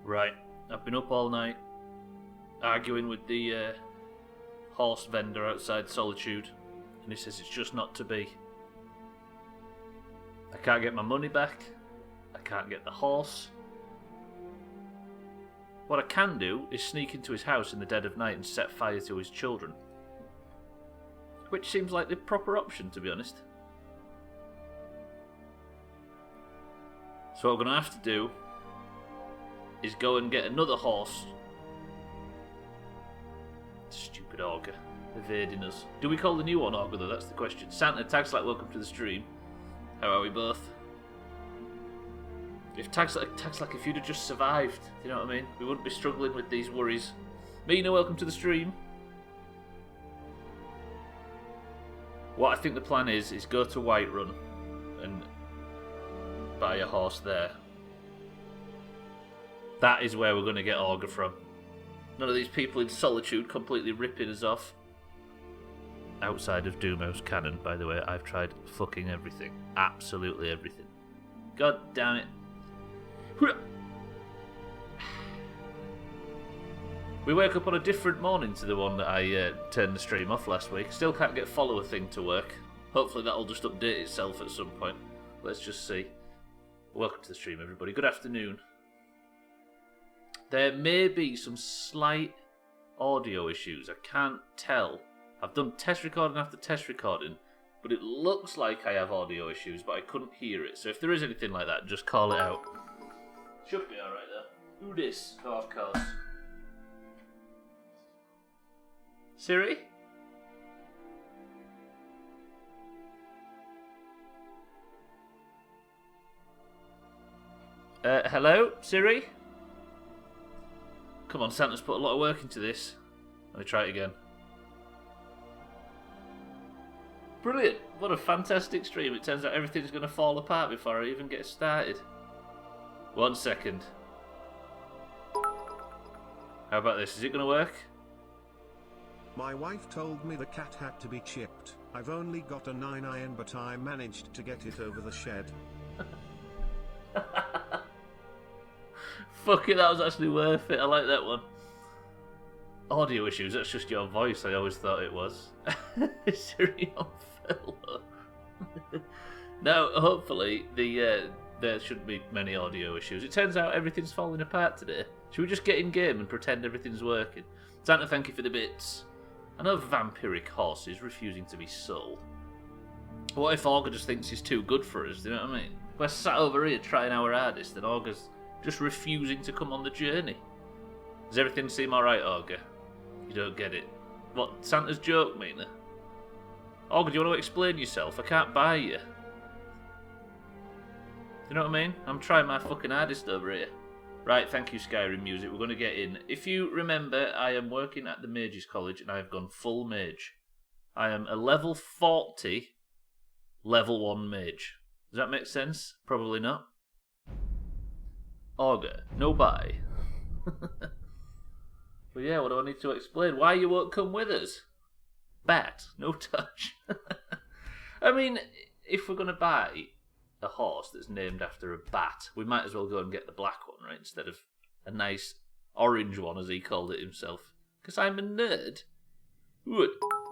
Right, I've been up all night arguing with the horse vendor outside Solitude, and he says it's just not to be. I can't get my money back, I can't get the horse. What I can do is sneak into his house in the dead of night and set fire to his children. Which seems like the proper option, to be honest. So what I'm going to have to do is go and get another horse. Stupid augur, evading us. Do we call the new one augur though? That's the question. Santa, Tags like welcome to the stream. How are we both? If Tags like if you'd have just survived, do you know what I mean? We wouldn't be struggling with these worries. Mina, welcome to the stream. What I think the plan is go to Whiterun and buy a horse there. That is where we're going to get augur from. None of these people in Solitude completely ripping us off. Outside of Doomhaus canon, by the way, I've tried fucking everything. Absolutely everything. God damn it. We wake up on a different morning to the one that I turned the stream off last week. Still can't get follower thing to work. Hopefully that'll just update itself at some point. Let's just see. Welcome to the stream, everybody. Good afternoon. There may be some slight audio issues. I can't tell. I've done test recording after test recording, but it looks like I have audio issues, but I couldn't hear it. So if there is anything like that, just call it out. Should be alright though. Who this? Oh, of course. Siri? Hello, Siri? Come on, Santa's put a lot of work into this. Let me try it again. Brilliant! What a fantastic stream. It turns out everything's going to fall apart before I even get started. 1 second. How about this? Is it going to work? My wife told me the cat had to be chipped. I've only got a 9 iron, but I managed to get it over the shed. Fuck it, that was actually worth it. I like that one. Audio issues, that's just your voice, I always thought it was. Siri on fellow. No, hopefully there shouldn't be many audio issues. It turns out everything's falling apart today. Should we just get in game and pretend everything's working? Santa, thank you for the bits. I know vampiric horse is refusing to be sold. What if Augur just thinks he's too good for us, do you know what I mean? We're sat over here trying our hardest and Augur's just refusing to come on the journey. Does everything seem alright, Augur? You don't get it. What, Santa's joke, Mina? Augur, do you want to explain yourself? I can't buy you. Do you know what I mean? I'm trying my fucking hardest over here. Right, thank you, Skyrim Music. We're going to get in. If you remember, I am working at the Mages College and I have gone full mage. I am a level 40, level 1 mage. Does that make sense? Probably not. Augur, no buy. But yeah, what do I need to explain? Why you won't come with us? Bat, no touch. I mean, if we're going to buy a horse that's named after a bat, we might as well go and get the black one, right? Instead of a nice orange one, as he called it himself. Because I'm a nerd. What?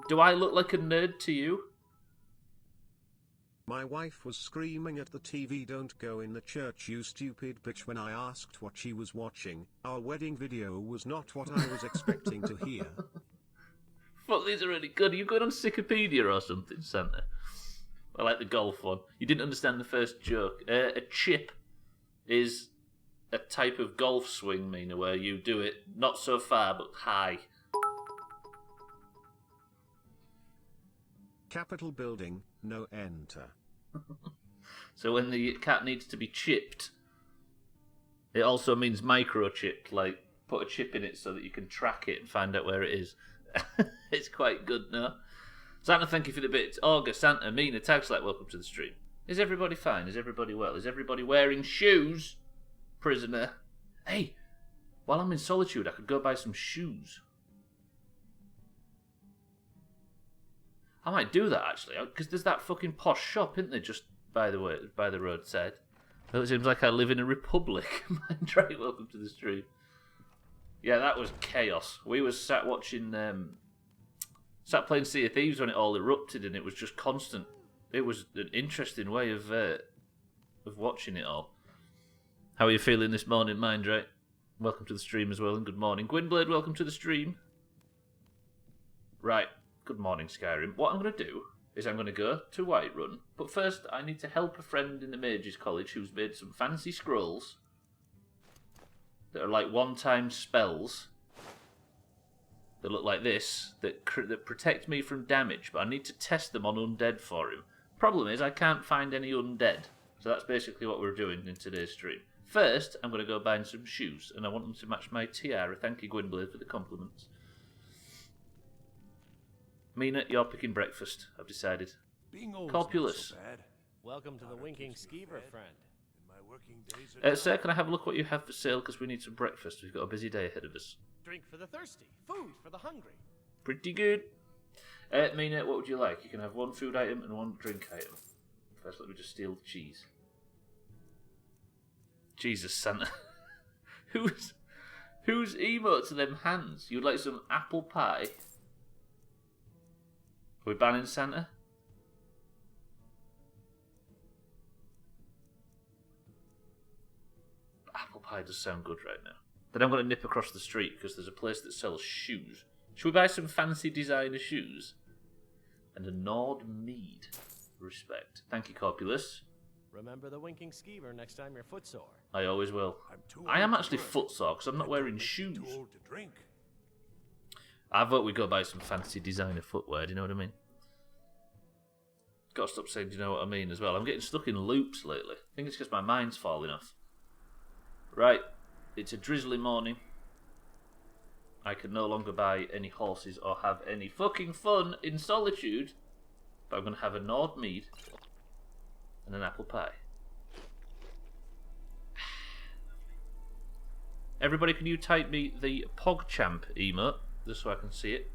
Do I look like a nerd to you? My wife was screaming at the TV, "Don't go in the church, you stupid bitch," when I asked what she was watching. Our wedding video was not what I was expecting to hear. Fuck, these are really good. Are you going on Wikipedia or something, Santa? I like the golf one. You didn't understand the first joke. A chip is a type of golf swing, Mina, where you do it not so far, but high. Capitol building, no enter. So when the cat needs to be chipped, it also means microchipped, like put a chip in it so that you can track it and find out where it is. It's quite good, no? Santa, thank you for the bits. Augur, Santa, Mina, Tagslite, welcome to the stream. Is everybody fine? Is everybody well? Is everybody wearing shoes? Prisoner. Hey, while I'm in Solitude, I could go buy some shoes. I might do that, actually, because there's that fucking posh shop, isn't there, just by the roadside. It seems like I live in a republic. Mandrake, welcome to the stream. Yeah, that was chaos. We was sat watching, sat playing Sea of Thieves when it all erupted, and it was just constant. It was an interesting way of watching it all. How are you feeling this morning, Mindray? Welcome to the stream as well, and good morning. Gwynblade, welcome to the stream. Right, good morning, Skyrim. What I'm going to do is I'm going to go to Whiterun, but first I need to help a friend in the Mages College who's made some fancy scrolls that are like one-time spells that look like this, that protect me from damage, but I need to test them on undead for him. Problem is, I can't find any undead, so that's basically what we're doing in today's stream. First, I'm going to go buy some shoes, and I want them to match my tiara. Thank you, Gwynblade, for the compliments. Mina, you're picking breakfast, I've decided. Corpulus. Welcome to the winking skeever, friend. Sir, can I have a look what you have for sale? Because we need some breakfast. We've got a busy day ahead of us. Drink for the thirsty, food for the hungry. Pretty good. Mina, what would you like? You can have one food item and one drink item. First, let me just steal the cheese. Jesus, Santa. Whose emotes are them hands? You'd like some apple pie? Are we banning Santa? Apple pie does sound good right now. Then I'm going to nip across the street because there's a place that sells shoes. Should we buy some fancy designer shoes? And a Nord Mead. Respect. Thank you, Corpulus. Remember the winking skeever next time you're footsore. I always will. I am actually footsore because I'm not wearing shoes. I vote we go buy some fancy designer footwear, do you know what I mean? Gotta stop saying do you know what I mean as well. I'm getting stuck in loops lately. I think it's because my mind's falling off. Right, it's a drizzly morning. I can no longer buy any horses or have any fucking fun in solitude. But I'm going to have a Nord Mead and an apple pie. Everybody, can you type me the PogChamp emote, just so I can see it?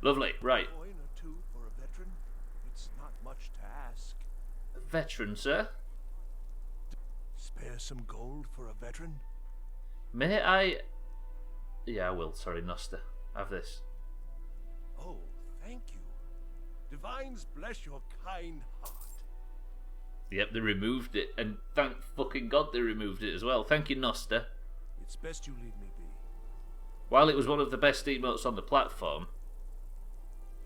Lovely, right. Coin or two for a veteran? It's not much to ask. A veteran, sir? Spare some gold for a veteran? May I... Yeah, I will. Sorry, Noster. Have this. Oh, thank you. Divines bless your kind heart. Yep, they removed it, and thank fucking God they removed it as well. Thank you, Noster. It's best you leave me be. While it was one of the best emotes on the platform,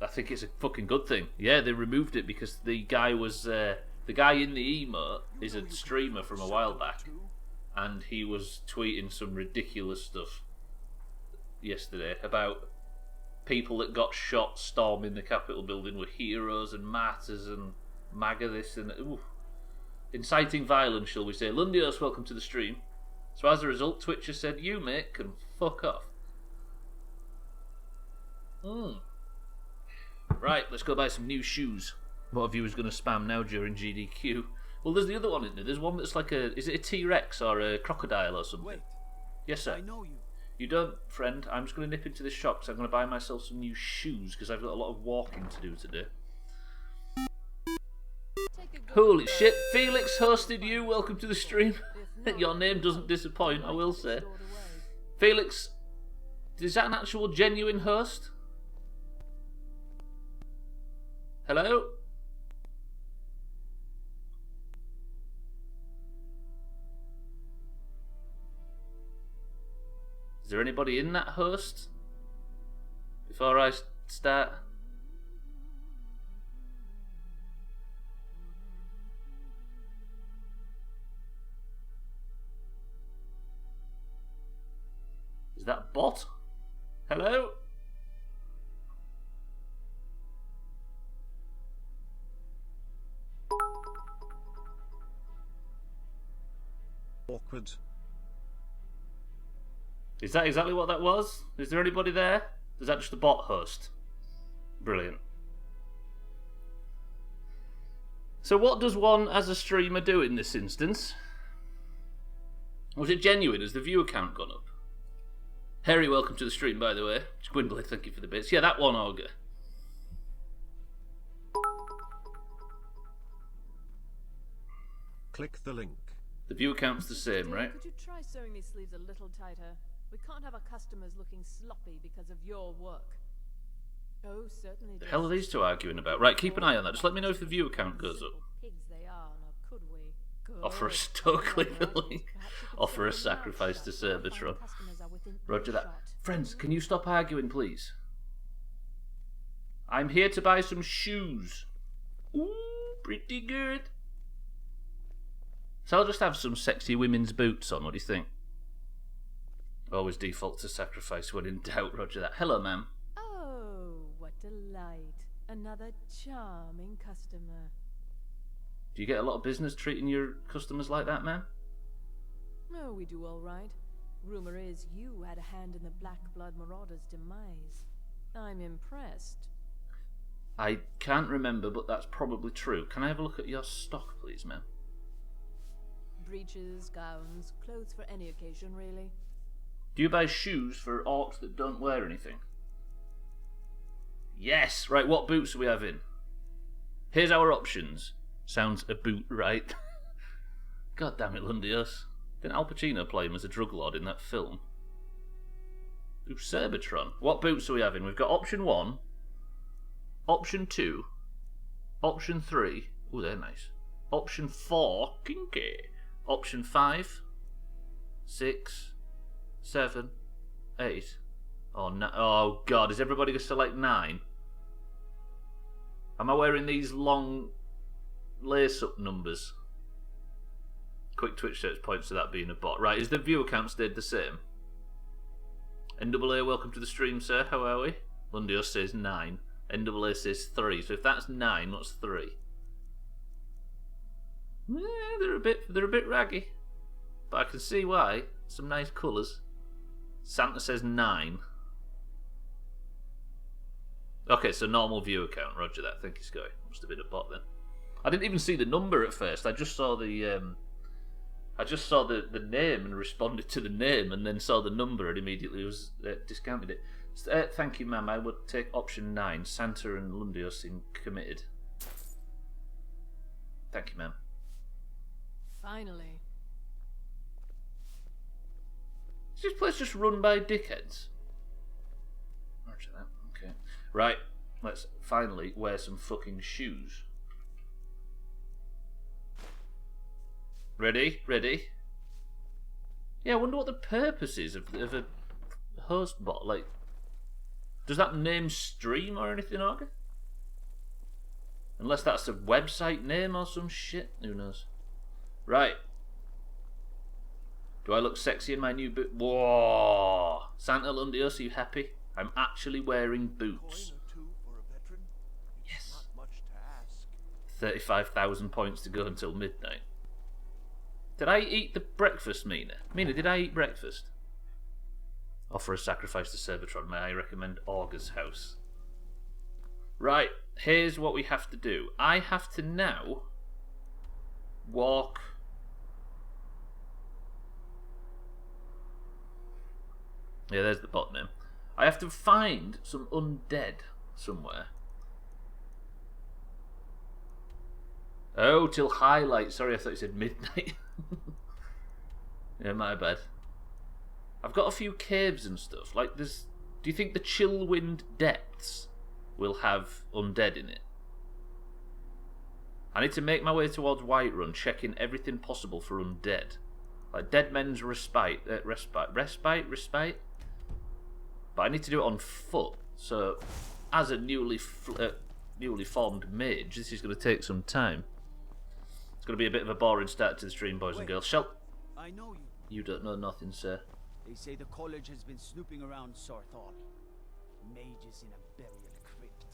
I think it's a fucking good thing. Yeah, they removed it because the guy was... the guy in the emote is a streamer from a while back, and he was tweeting some ridiculous stuff yesterday about people that got shot storming the Capitol building were heroes and martyrs and MAGA this and... Ooh. Inciting violence, shall we say. Lundios, welcome to the stream. So as a result, Twitch has said, you, mate, can fuck off. Right, let's go buy some new shoes. What are viewers going to spam now during GDQ? Well, there's the other one, isn't there? There's one that's like a... Is it a T-Rex or a crocodile or something? Wait. Yes, sir. I know you. You don't, friend. I'm just going to nip into this shop because I'm going to buy myself some new shoes because I've got a lot of walking to do today. Holy shit, Felix hosted you. Welcome to the stream. Your name doesn't disappoint, I will say. Felix, is that an actual genuine host? Hello? Is there anybody in that host? Before I start... Is that bot? Hello? Awkward. Is that exactly what that was? Is there anybody there? Is that just a bot host? Brilliant. So what does one as a streamer do in this instance? Was it genuine? Has the viewer count gone up? Harry, welcome to the stream, by the way. Gwynblade, thank you for the bits. Yeah, that one, Augur. Click the link. The viewer count's the same, right? Could you try sewing these sleeves a little tighter? We can't have our customers looking sloppy because of your work. Oh, certainly. The hell are these two arguing about? Right, keep an eye on that. Just let me know if the view count goes up. Pigs they are, now could we? Offer a Good. stoke, click the Alright, link. perhaps you could Offer a set your mouth sacrifice shut to while fine Cerbertron. customers are within Roger that. earshot. Friends, can you stop arguing, please? I'm here to buy some shoes. Ooh, pretty good. So I'll just have some sexy women's boots on, what do you think? Always default to sacrifice when in doubt, roger that. Hello, ma'am. Oh, what delight. Another charming customer. Do you get a lot of business treating your customers like that, ma'am? Oh, we do all right. Rumor is you had a hand in the Black Blood Marauder's demise. I'm impressed. I can't remember, but that's probably true. Can I have a look at your stock, please, ma'am? Breeches, gowns, clothes for any occasion, really. Do you buy shoes for orcs that don't wear anything? Yes! Right, what boots do we have in? Here's our options. Sounds a boot, right? God damn it, Lundios. Didn't Al Pacino play him as a drug lord in that film? Ooh, Cerbertron. What boots are we having? We've got option 1, option 2, option 3. Ooh, they're nice. Option 4, kinky. Option 5, 6, 7, 8. Oh, no. Oh God, is everybody going to select 9? Am I wearing these long lace-up numbers? Quick Twitch search points to that being a bot. Right, is the viewer count stayed the same? NAA, welcome to the stream, sir. How are we? Lundio says 9. NAA says 3. So if that's 9, what's 3? They're a bit raggy, but I can see why. Some nice colours. Santa says 9. Okay, so normal viewer count. Roger that. Thank you, Sky. Must have been a bot then. I didn't even see the number at first. I just saw the name and responded to the name, and then saw the number and immediately was discounted it. Thank you, ma'am. I would take option 9. Santa and Lundio seem committed. Thank you, ma'am. Finally. Is this place just run by dickheads? Roger that. Okay. Right. Let's finally wear some fucking shoes. Ready? Ready? Yeah, I wonder what the purpose is of a host bot. Like, does that name stream or anything, Orga? Unless that's a website name or some shit. Who knows? Right. Do I look sexy in my new boot? Whoa! Santa Lundios, are you happy? I'm actually wearing boots. Coin or two for a veteran? It's Yes. not much to ask. 35,000 points to go until midnight. Did I eat the breakfast, Mina? Mina, did I eat breakfast? Offer a sacrifice to Cerbertron. May I recommend Orga's house? Right, here's what we have to do. I have to now walk... Yeah, there's the bot name. I have to find some undead somewhere. Oh, till highlight. Sorry, I thought you said midnight. Yeah, my bad. I've got a few caves and stuff. Like, there's... Do you think the Chillwind Depths will have undead in it? I need to make my way towards Whiterun, checking everything possible for undead. Like Dead Men's Respite. Respite? But I need to do it on foot. So, as a newly formed mage, this is going to take some time. It's going to be a bit of a boring start to the stream, boys and girls. I know you. You don't know nothing, sir. They say the college has been snooping around Sarthal. Mages in a burial crypt.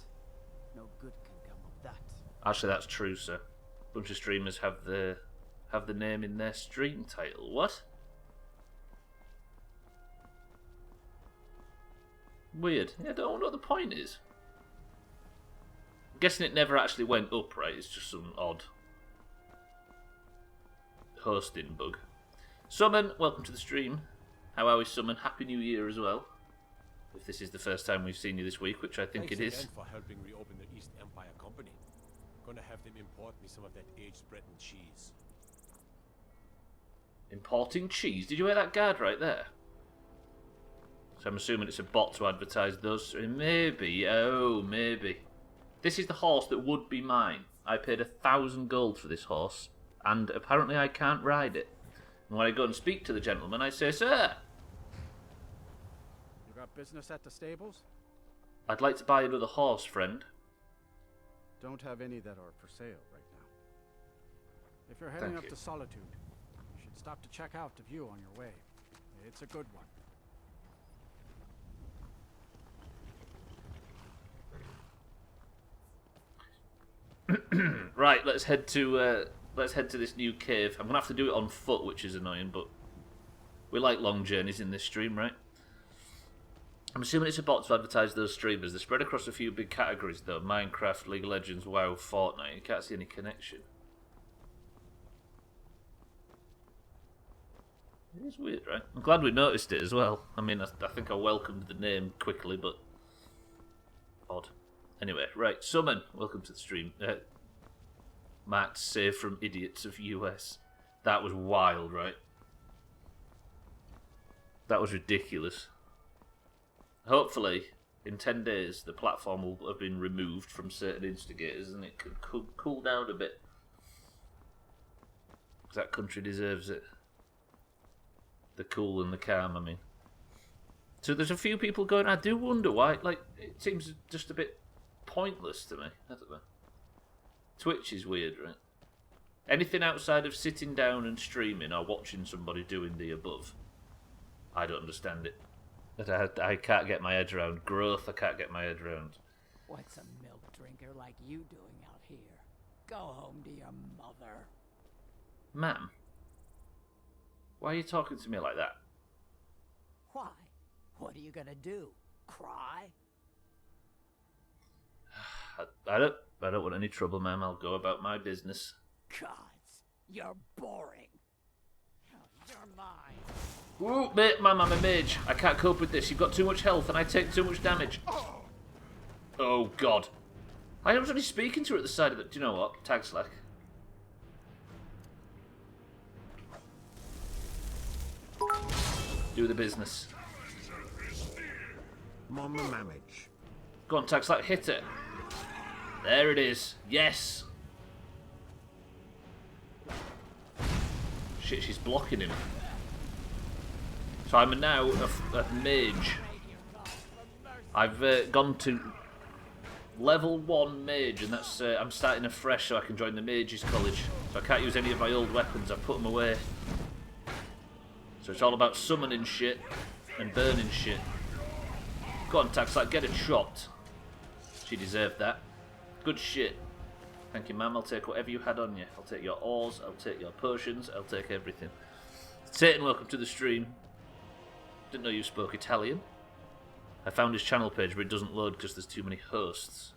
No good can come of that. Actually, that's true, sir. A bunch of streamers have the name in their stream title. What? Weird. Yeah, I don't know what the point is. I'm guessing it never actually went up, right? It's just some odd hosting bug. Summon, welcome to the stream. How are we, Summon? Happy New Year as well. If this is the first time we've seen you this week, which I think it is. Thanks again for helping reopen the East Empire Company. Gonna have them import me some of that aged bread and cheese. Importing cheese? Did you hear that guard right there? So I'm assuming it's a bot to advertise those. Maybe. Oh, maybe. This is the horse that would be mine. I paid 1,000 gold for this horse, and apparently I can't ride it. And when I go and speak to the gentleman, I say, "Sir, You got business at the stables? I'd like to buy another horse, friend." Don't have any that are for sale right now. If you're heading Thank up you. to Solitude, you should stop to check out the view on your way. It's a good one. Right, let's head to this new cave. I'm gonna have to do it on foot, which is annoying, but we like long journeys in this stream, right? I'm assuming it's a bot to advertise those streamers. They're spread across a few big categories, though: Minecraft, League of Legends, WoW, Fortnite. You can't see any connection. It is weird, right? I'm glad we noticed it as well. I mean, I think I welcomed the name quickly, but odd. Anyway, right, Summon, welcome to the stream. Matt, saved from idiots of US. That was wild, right? That was ridiculous. Hopefully, in 10 days, the platform will have been removed from certain instigators and it can cool down a bit. Because that country deserves it. The cool and the calm, I mean. So there's a few people going, I do wonder why, like, it seems just a bit pointless to me. I don't know. Twitch is weird, right? Anything outside of sitting down and streaming or watching somebody doing the above, I don't understand it. I can't get my head around. Growth, I can't get my head around. What's a milk drinker like you doing out here? Go home to your mother. Ma'am, why are you talking to me like that? Why? What are you gonna do? Cry? I don't want any trouble, ma'am. I'll go about my business. Gods, you're boring. You're mine. Ooh, mate, ma'am, I'm a mage. I can't cope with this. You've got too much health and I take too much damage. Oh, God. I was only speaking to her at the side of it. Do you know what? Tag slack. Do the business. Mama Mamage. Go on, Tag slack, hit it. There it is. Yes. Shit, she's blocking him. So I'm now a mage. I've gone to level 1 mage, and that's I'm starting afresh so I can join the mages college. So I can't use any of my old weapons. I put them away. So it's all about summoning shit and burning shit. Go on, Taxlight, get it chopped. She deserved that. Good shit. Thank you, ma'am. I'll take whatever you had on you. I'll take your ores, I'll take your potions, I'll take everything. Satan, welcome to the stream. Didn't know you spoke Italian. I found his channel page, but it doesn't load because there's too many hosts.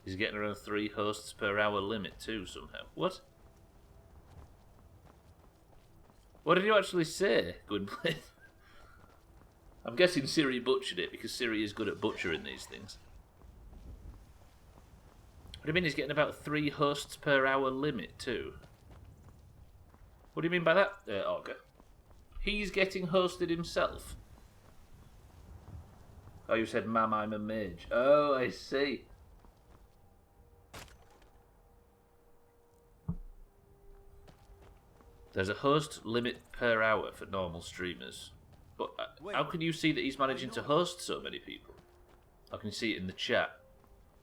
He's getting around 3 hosts per hour limit too, somehow. What? What did you actually say, Gwynplaine? I'm guessing Siri butchered it, because Siri is good at butchering these things. What do you mean he's getting about 3 hosts per hour limit too? What do you mean by that, Olga? He's getting hosted himself. Oh, you said, ma'am, I'm a mage. Oh, I see. There's a host limit per hour for normal streamers. But how can you see that he's managing to host so many people? I can see it in the chat.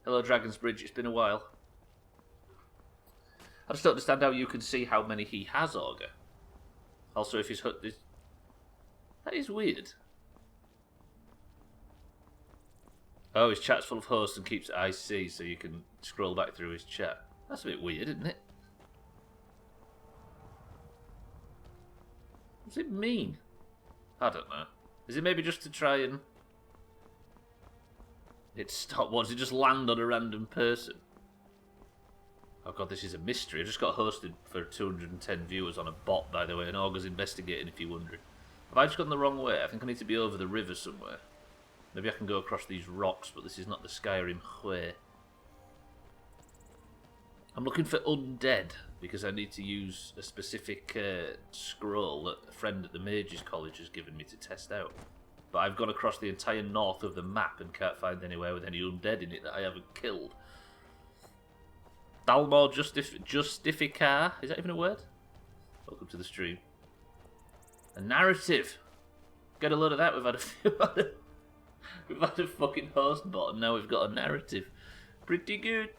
Hello, Dragon's Bridge. It's been a while. I just don't understand how you can see how many he has, Olga. Also, if he's... That is weird. Oh, his chat's full of hosts and keeps it IC so you can scroll back through his chat. That's a bit weird, isn't it? What does it mean? I don't know. Is it maybe just to try and... It stop? What, does it just land on a random person? Oh god, this is a mystery. I just got hosted for 210 viewers on a bot, by the way, and Augur's investigating if you're wondering. Have I just gone the wrong way? I think I need to be over the river somewhere. Maybe I can go across these rocks, but this is not the Skyrim way. I'm looking for undead, because I need to use a specific scroll that a friend at the Mages College has given me to test out. but I've gone across the entire north of the map and can't find anywhere with any undead in it that I haven't killed. Dalmor Justificar, is that even a word? Welcome to the stream. A narrative. Get a load of that. We've had a fucking host bot, and now we've got a narrative. Pretty good.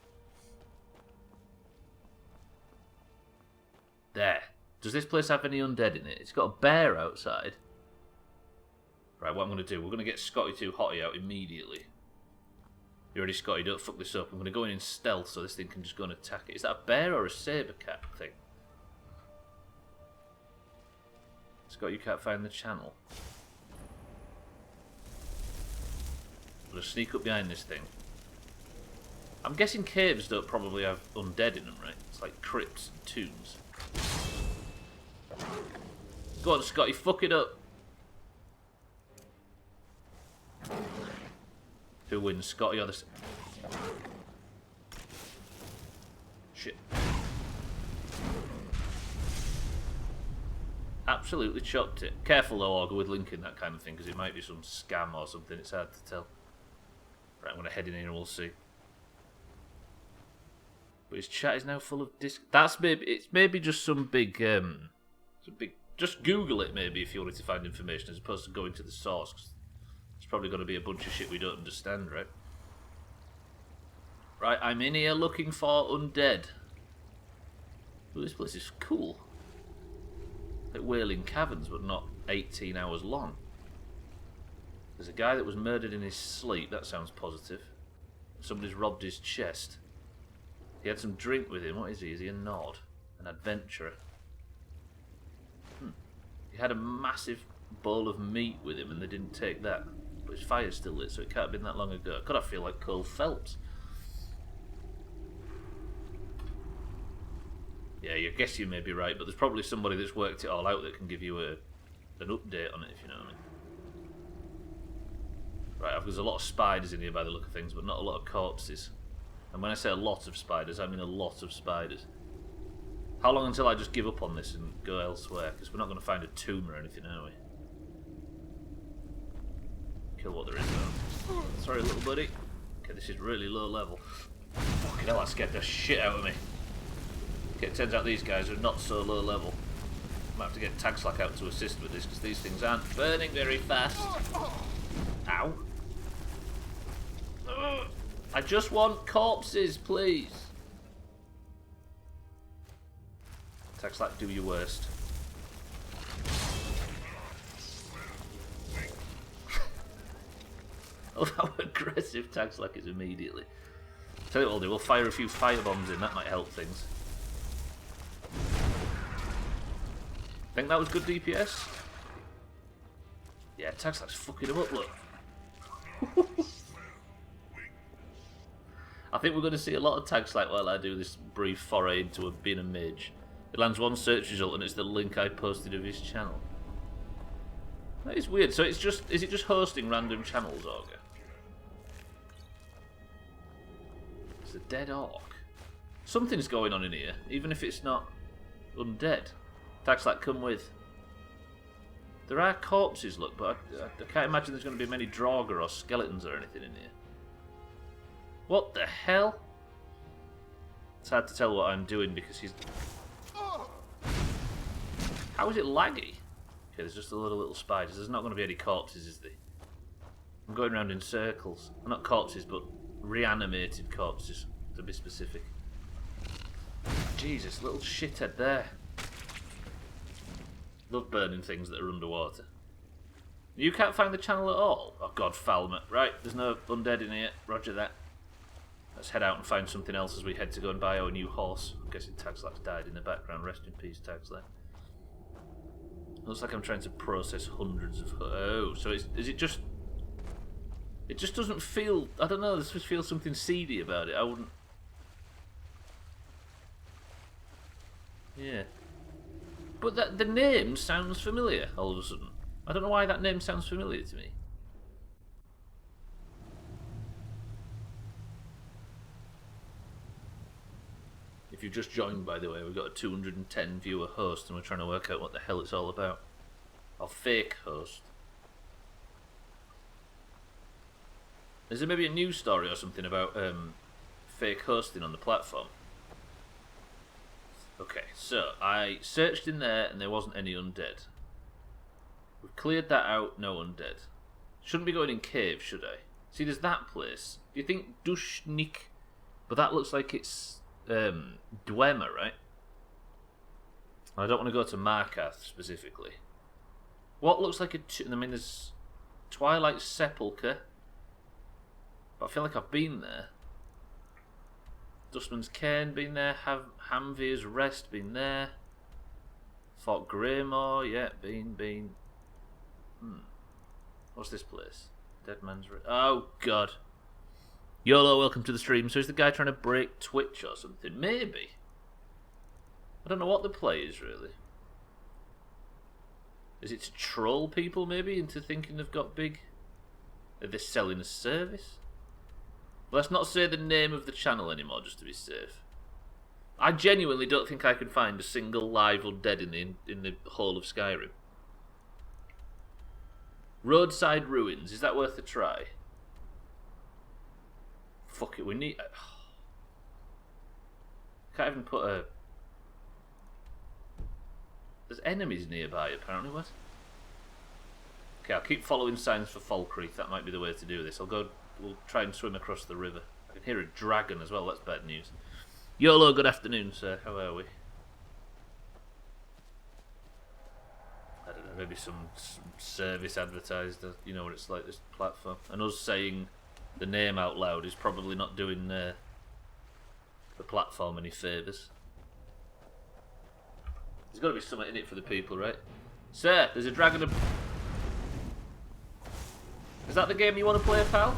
There. Does this place have any undead in it? It's got a bear outside. Right, what I'm going to do, we're going to get Scotty 2 Hottie out immediately. You're already Scotty, don't fuck this up. I'm going to go in stealth so this thing can just go and attack it. Is that a bear or a saber cat thing? Scott, you can't find the channel. I'm going to sneak up behind this thing. I'm guessing caves don't probably have undead in them, right? It's like crypts and tombs. Go on, Scotty, fuck it up. Who wins, Scotty or the... Shit. Absolutely chopped it. Careful though, Augur, with linking that kind of thing, because it might be some scam or something, it's hard to tell. Right, I'm going to head in here and we'll see. But his chat is now full of disc... That's maybe... It's maybe just some big... Just Google it, maybe, if you wanted to find information, as opposed to going to the source. 'Cause it's probably going to be a bunch of shit we don't understand, right? Right, I'm in here looking for undead. Ooh, this place is cool. Like Wailing Caverns, but not 18 hours long. There's a guy that was murdered in his sleep. That sounds positive. Somebody's robbed his chest. He had some drink with him. What is he? Is he a Nord? An adventurer? He had a massive bowl of meat with him and they didn't take that. But his fire's still lit, so it can't have been that long ago. God, I feel like Cole Phelps. Yeah, I guess you may be right, but there's probably somebody that's worked it all out that can give you an update on it, if you know what I mean. Right, there's a lot of spiders in here by the look of things, but not a lot of corpses. And when I say a lot of spiders, I mean a lot of spiders. How long until I just give up on this and go elsewhere? Because we're not going to find a tomb or anything, are we? Kill what there is, though. Sorry, little buddy. Okay, this is really low level. Fucking hell, that scared the shit out of me. Okay, it turns out these guys are not so low level. Might have to get Tag Slack out to assist with this, because these things aren't burning very fast. Ow. I just want corpses, please. Tag Slack, do your worst. Oh, how aggressive Tag Slack is immediately. Tell you what we'll do, we'll fire a few firebombs in, that might help things. Think that was good DPS? Yeah, Tag Slack's fucking him up, look. I think we're going to see a lot of Tag Slack while I do this brief foray into being a mage. It lands one search result and it's the link I posted of his channel. That is weird. So it's just, is it just hosting random channels, Augur? It's a dead orc. Something's going on in here, even if it's not undead. Tag Slack, come with. There are corpses, look, but I can't imagine there's going to be many Draugr or skeletons or anything in here. What the hell? It's hard to tell what I'm doing because he's... How is it laggy? Okay, there's just a lot of little spiders. There's not going to be any corpses, is there? I'm going around in circles. Well, not corpses, but reanimated corpses, to be specific. Jesus, little shithead there. Love burning things that are underwater. You can't find the channel at all? Oh god, Falmer. Right, there's no undead in here. Roger that. Let's head out and find something else as we head to go and buy our new horse. I'm guessing Tag Slack's died in the background. Rest in peace, Tag Slack. Looks like I'm trying to process hundreds of... Oh, so is it just... It just doesn't feel... I don't know, this just feels something seedy about it. I wouldn't... Yeah. But the name sounds familiar, all of a sudden. I don't know why that name sounds familiar to me. If you've just joined, by the way, we've got a 210 viewer host and we're trying to work out what the hell it's all about. Or fake host. Is there maybe a news story or something about fake hosting on the platform? Okay, so I searched in there and there wasn't any undead. We've cleared that out, no undead. Shouldn't be going in caves, should I? See, there's that place. Do you think Dushnik? But that looks like it's Dwemer, right? I don't want to go to Markarth specifically. What looks like I mean, there's Twilight Sepulchre. But I feel like I've been there. Dustman's Cairn, been there. Hamvir's Rest, been there. Fort Greymore, yeah, been. What's this place? Dead Man's Rest. Oh, God. YOLO, welcome to the stream. So is the guy trying to break Twitch or something? Maybe. I don't know what the play is, really. Is it to troll people, maybe, into thinking they've got big? Are they selling a service? Let's not say the name of the channel anymore, just to be safe. I genuinely don't think I can find a single live undead in the whole of Skyrim. Roadside Ruins, is that worth a try? Fuck it, we need... Can't even put a... There's enemies nearby, apparently, what? Okay, I'll keep following signs for Falkreath, that might be the way to do this. We'll try and swim across the river. I can hear a dragon as well, that's bad news. YOLO, good afternoon, sir. How are we? I don't know, maybe some service advertised. You know what it's like, this platform. And us saying the name out loud is probably not doing the platform any favours. There's got to be something in it for the people, right? Sir, there's a dragon... Is that the game you want to play, pal?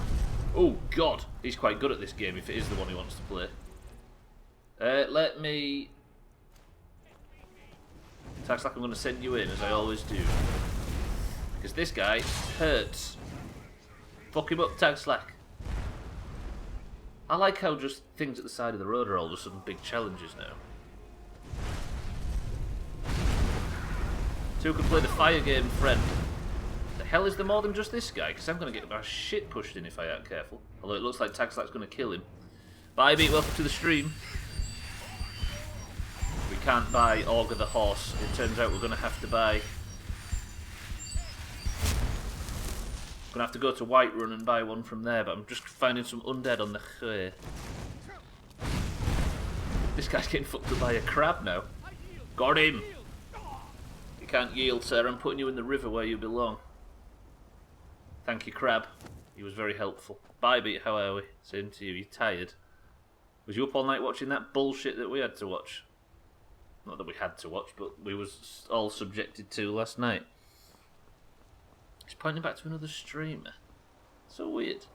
Oh, God. He's quite good at this game if it is the one he wants to play. Let me... Tax like I'm going to send you in, as I always do. Because this guy hurts. Fuck him up, Tag Slack. I like how just things at the side of the road are all of a sudden big challenges now. So who can play the fire game, friend? The hell is there more than just this guy? Because I'm going to get my shit pushed in if I aren't careful. Although it looks like Tag Slack's going to kill him. Bye, Beat. Welcome to the stream. We can't buy Augur the Horse. It turns out we're going to have to buy... Going to have to go to Whiterun and buy one from there, but I'm just finding some undead on the way. This guy's getting fucked up by a crab now. Got him! You can't yield, sir. I'm putting you in the river where you belong. Thank you, crab. He was very helpful. Bye, Beat. How are we? Same to you. You tired? Was you up all night watching that bullshit that we had to watch? Not that we had to watch, but we was all subjected to last night. He's pointing back to another streamer. So weird.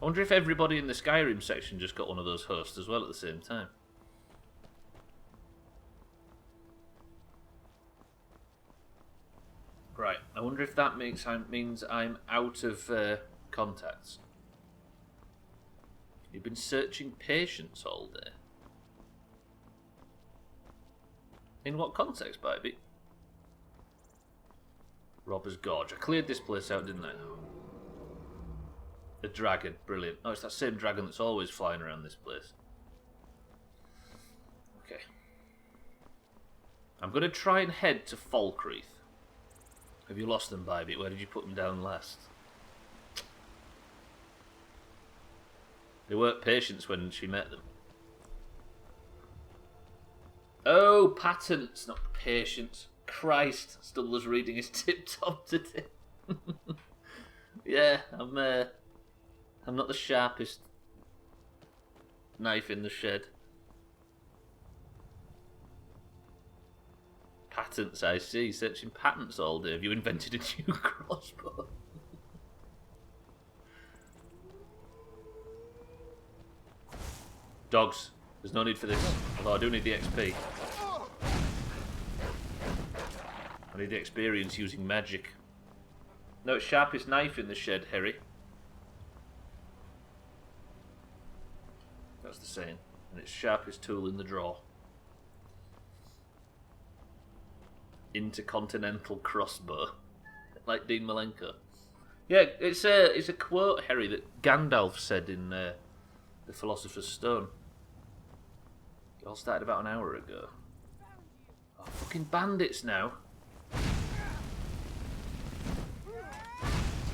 I wonder if everybody in the Skyrim section just got one of those hosts as well at the same time. Right, I wonder if that means I'm out of contacts. You've been searching patience all day. In what context, baby? Robber's Gorge. I cleared this place out, didn't I? A dragon. Brilliant. Oh, it's that same dragon that's always flying around this place. Okay. I'm going to try and head to Falkreath. Have you lost them, baby? Where did you put them down last? They weren't patients when she met them. Oh, patents, not patience. Christ, Stubbler's reading his tip-top today. Yeah, I'm not the sharpest knife in the shed. Patents, I see. Searching patents all day. Have you invented a new crossbow? Dogs. There's no need for this. Although I do need the XP. I need the experience using magic. No, it's sharpest knife in the shed, Harry. That's the saying. And it's sharpest tool in the drawer. Intercontinental crossbow. Like Dean Malenko. Yeah, it's a quote, Harry, that Gandalf said in The Philosopher's Stone. It all started about an hour ago. Oh, fucking bandits now.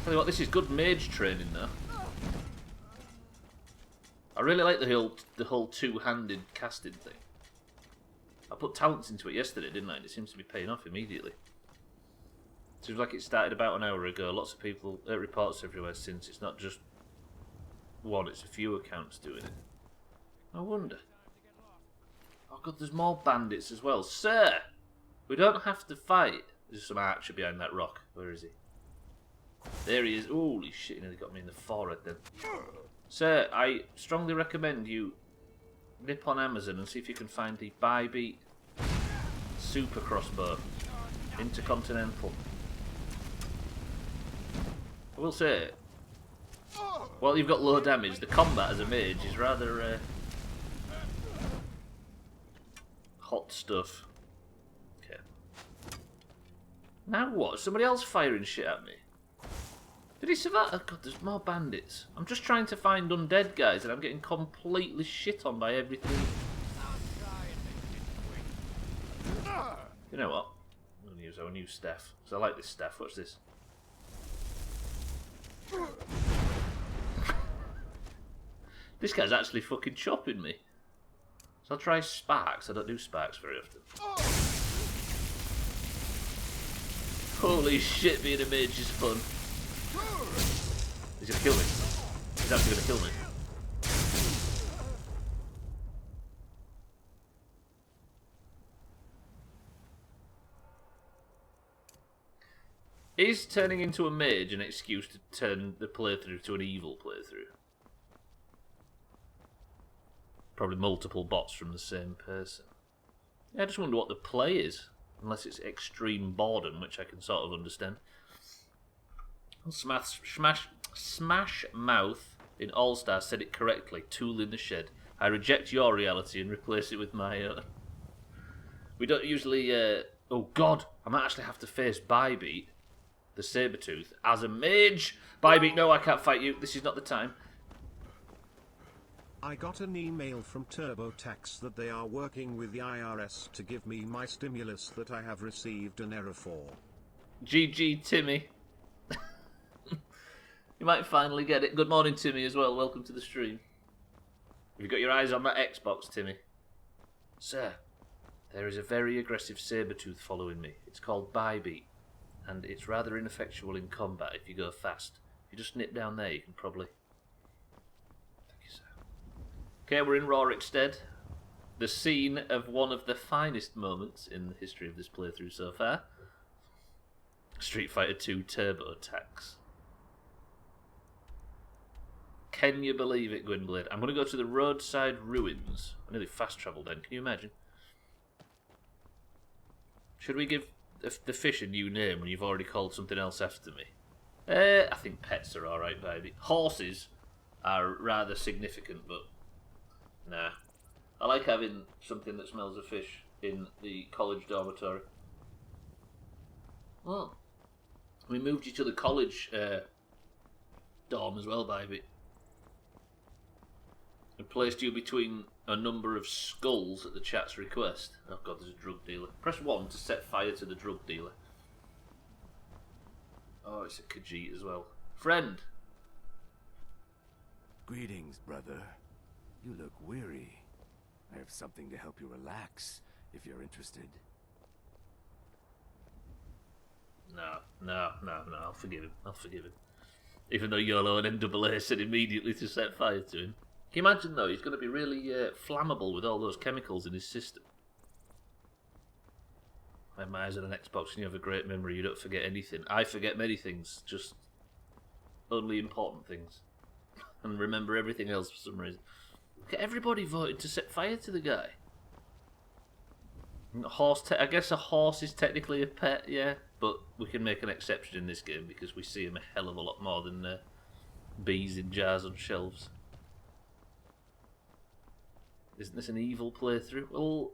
Tell you what, this is good mage training though. I really like the whole two-handed casting thing. I put talents into it yesterday, didn't I? And it seems to be paying off immediately. Seems like it started about an hour ago. Lots of people, reports everywhere since. It's not just one, it's a few accounts doing it. I wonder. Oh god, there's more bandits as well. Sir! We don't have to fight. There's some archer behind that rock. Where is he? There he is. Holy shit, he nearly got me in the forehead then. Sir, I strongly recommend you nip on Amazon and see if you can find the Bi-Beat Super Crossbow. Intercontinental. I will say, while you've got low damage, the combat as a mage is rather hot stuff. Okay. Now what? Somebody else firing shit at me? Did he survive? Oh god, there's more bandits. I'm just trying to find undead guys and I'm getting completely shit on by everything. You know what? I'm going to use our new staff. Because I like this staff. Watch this. This guy's actually fucking chopping me. So I'll try sparks. I don't do sparks very often. Holy shit, being a mage is fun. He's gonna kill me. He's actually gonna kill me. Is turning into a mage an excuse to turn the playthrough to an evil playthrough? Probably multiple bots from the same person. Yeah, I just wonder what the play is. Unless it's extreme boredom, which I can sort of understand. Smash Mouth in All Stars said it correctly. Tool in the shed. I reject your reality and replace it with my own. We don't usually... oh god, I might actually have to face Bi-Beat, the Sabertooth, as a mage. Bi-Beat, no, I can't fight you. This is not the time. I got an email from TurboTax that they are working with the IRS to give me my stimulus that I have received an error for. GG, Timmy. You might finally get it. Good morning, Timmy, as well. Welcome to the stream. Have you got your eyes on that Xbox, Timmy? Sir, there is a very aggressive Sabertooth following me. It's called Bi-Beat, and it's rather ineffectual in combat if you go fast. If you just nip down there, you can probably... Thank you, sir. Okay, we're in Rorikstead. The scene of one of the finest moments in the history of this playthrough so far. Street Fighter 2 TurboTax. Can you believe it, Gwynblade? I'm going to go to the roadside ruins. I nearly fast travelled then. Can you imagine? Should we give the fish a new name when you've already called something else after me? I think pets are alright, baby. Horses are rather significant, but nah. I like having something that smells of fish in the college dormitory. Well, we moved you to the college dorm as well, baby. And placed you between a number of skulls at the chat's request. Oh god, there's a drug dealer. Press 1 to set fire to the drug dealer. Oh, it's a Khajiit as well. Friend! Greetings, brother. You look weary. I have something to help you relax, if you're interested. No, I'll forgive him. Even though YOLO and NAA said immediately to set fire to him. Can you imagine, though, he's going to be really flammable with all those chemicals in his system. I have my eyes on an Xbox and you have a great memory, you don't forget anything. I forget many things, just only important things. And remember everything else for some reason. Okay, everybody voted to set fire to the guy. I guess a horse is technically a pet, yeah, but we can make an exception in this game because we see him a hell of a lot more than bees in jars on shelves. Isn't this an evil playthrough? Well,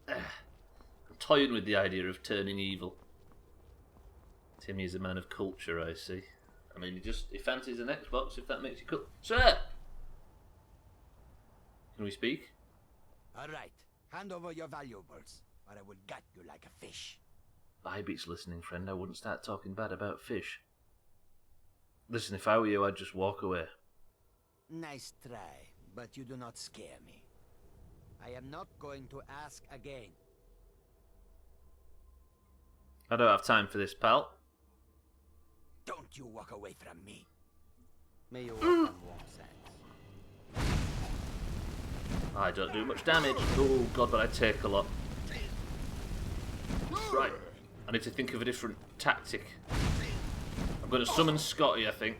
I'm toying with the idea of turning evil. Timmy is a man of culture, I see. I mean, he fancies an Xbox, if that makes you cool. Sir! Can we speak? All right. Hand over your valuables, or I will gut you like a fish. Bybeat's listening, friend. I wouldn't start talking bad about fish. Listen, if I were you, I'd just walk away. Nice try, but you do not scare me. I am not going to ask again. I don't have time for this, pal. Don't you walk away from me. May you walk on warm sands. I don't do much damage. Oh god, but I take a lot. Right, I need to think of a different tactic. I'm going to summon Scotty, I think,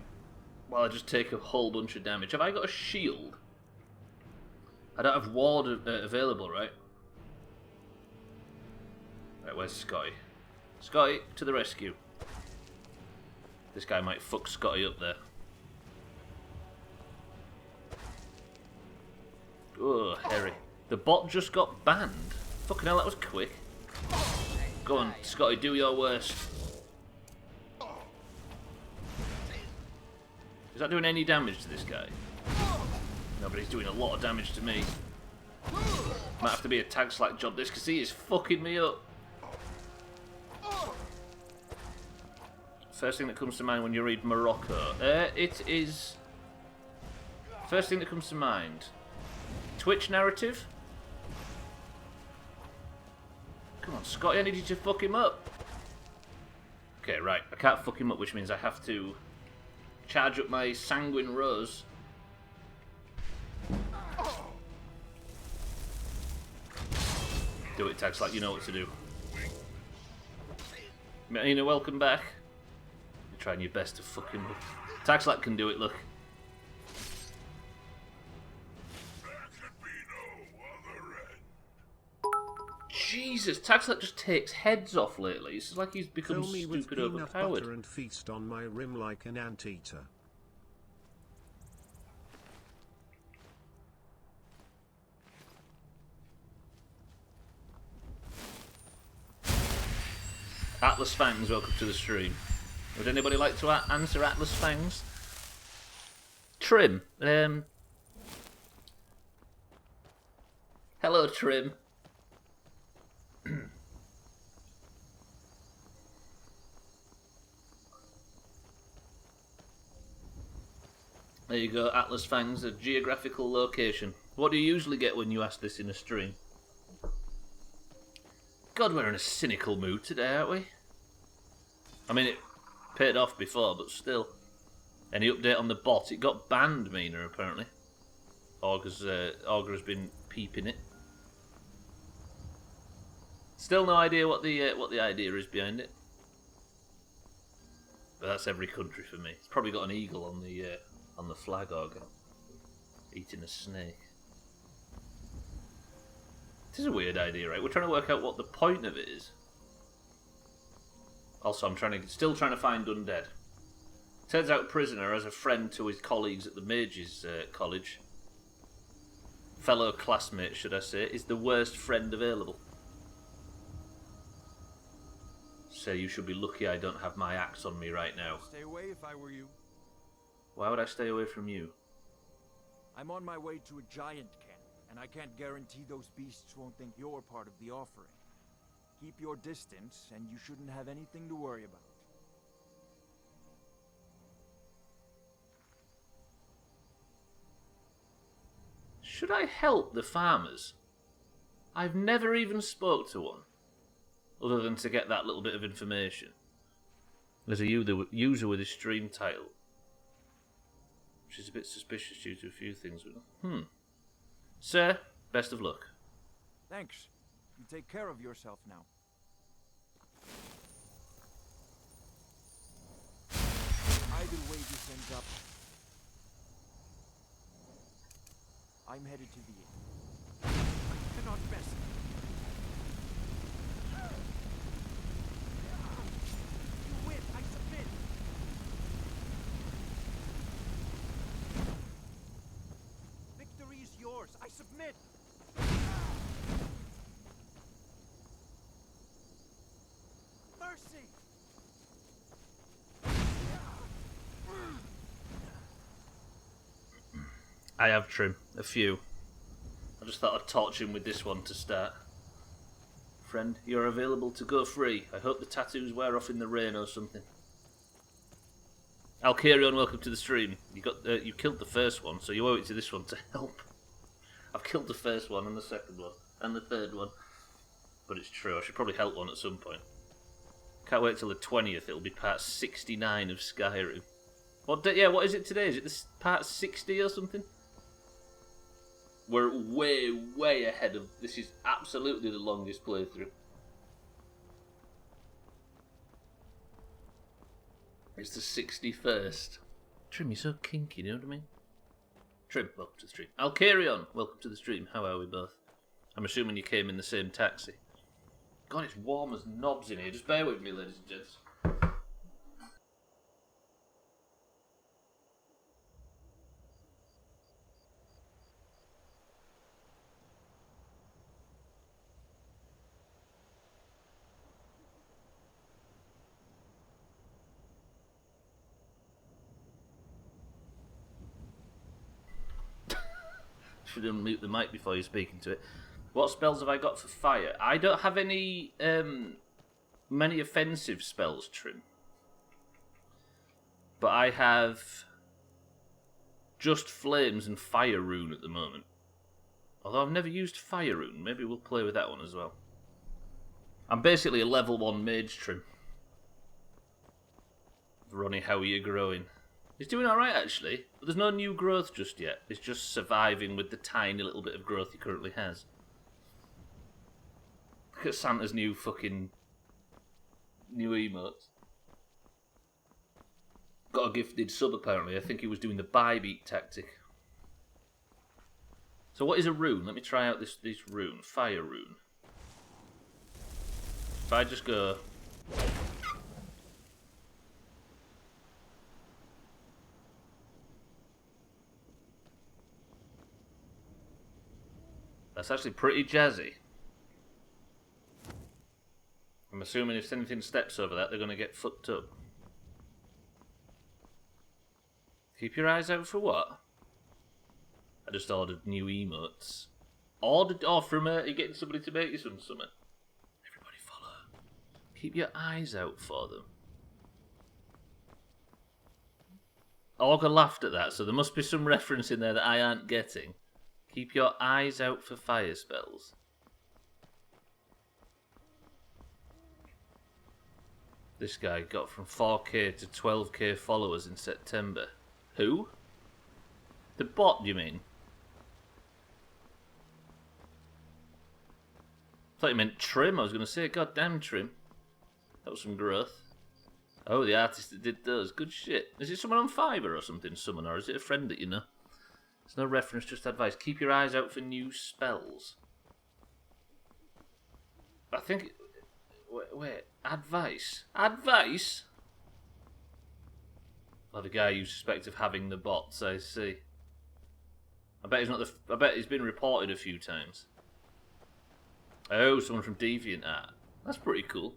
while I just take a whole bunch of damage. Have I got a shield? I don't have ward available, right? Right, where's Scotty? Scotty, to the rescue. This guy might fuck Scotty up there. Oh, Harry. The bot just got banned. Fucking hell, that was quick. Go on, Scotty, do your worst. Is that doing any damage to this guy? No, but he's doing a lot of damage to me. Might have to be a tag slack job this, because he is fucking me up. First thing that comes to mind when you read Morocco. It is... First thing that comes to mind. Twitch narrative? Come on, Scotty, I need you to fuck him up. Okay, right. I can't fuck him up, which means I have to charge up my Sanguine Rose. Do it, Tax, like you know what to do. Marina, welcome back. You're trying your best to fuck him up. Taxlack can do it, look. Jesus, Taxlack just takes heads off lately. It's like he's become Fill me with stupid peanut overpowered. butter and feast on my rim like an anteater. Atlas Fangs, welcome to the stream. Would anybody like to answer Atlas Fangs? Trim. Hello, Trim. There you go, Atlas Fangs, a geographical location. What do you usually get when you ask this in a stream? God, we're in a cynical mood today, aren't we? I mean, it paid off before, but still. Any update on the bot? It got banned, Mina, apparently. Augur has been peeping it. Still no idea what the idea is behind it. But that's every country for me. It's probably got an eagle on the flag, Augur. Eating a snake. This is a weird idea, right? We're trying to work out what the point of it is. Also, I'm still trying to find Undead. Turns out Prisoner, as a friend to his colleagues at the Mages College, fellow classmate, should I say, is the worst friend available. So you should be lucky I don't have my axe on me right now. Stay away if I were you. Why would I stay away from you? I'm on my way to a giant camp, and I can't guarantee those beasts won't think you're part of the offering. Keep your distance, and you shouldn't have anything to worry about. Should I help the farmers? I've never even spoke to one, other than to get that little bit of information. There's a user with a stream title, which is a bit suspicious due to a few things. Sir, best of luck. Thanks. You take care of yourself now. Either way this ends up, I'm headed to the inn. I cannot best. You win. I submit. Victory is yours. I submit. Mercy. I have Trim. A few. I just thought I'd torch him with this one to start. Friend, you're available to go free. I hope the tattoos wear off in the rain or something. Alcarion, welcome to the stream. You killed the first one, so you owe it to this one to help. I've killed the first one and the second one and the third one. But it's true, I should probably help one at some point. Can't wait till the 20th, it'll be part 69 of Skyrim. What is it today? Is it this part 60 or something? We're way, way ahead of... This is absolutely the longest playthrough. It's the 61st. Trim, you're so kinky, you know what I mean? Trim, welcome to the stream. Alcarion, welcome to the stream. How are we both? I'm assuming you came in the same taxi. God, it's warm as knobs in here. Just bear with me, ladies and gents. Should unmute the mic before you're speaking to it. What spells have I got for fire? I don't have any many offensive spells, Trim. But I have just flames and fire rune at the moment. Although I've never used fire rune, maybe we'll play with that one as well. I'm basically a level 1 mage, Trim. Ronnie, how are you growing? He's doing alright, actually. But there's no new growth just yet. It's just surviving with the tiny little bit of growth he currently has. Look at Santa's new emotes. Got a gifted sub, apparently. I think he was doing the buy-beat tactic. So what is a rune? Let me try out this rune. Fire rune. If I just go... That's actually pretty jazzy. I'm assuming if anything steps over that, they're going to get fucked up. Keep your eyes out for what? I just ordered new emotes. Ordered? Oh, from you getting somebody to make you something? Everybody follow. Keep your eyes out for them. Augur laughed at that, so there must be some reference in there that I aren't getting. Keep your eyes out for fire spells. This guy got from 4k to 12k followers in September. Who? The bot, you mean? I thought you meant Trim. I was going to say, God damn Trim. That was some growth. Oh, the artist that did those. Good shit. Is it someone on Fiverr or something, someone, or is it a friend that you know? There's no reference, just advice. Keep your eyes out for new spells. I think... Wait. Advice? Advice? Well, the guy you suspect of having the bots, I see. I bet he's not I bet he's been reported a few times. Oh, someone from DeviantArt. That's pretty cool.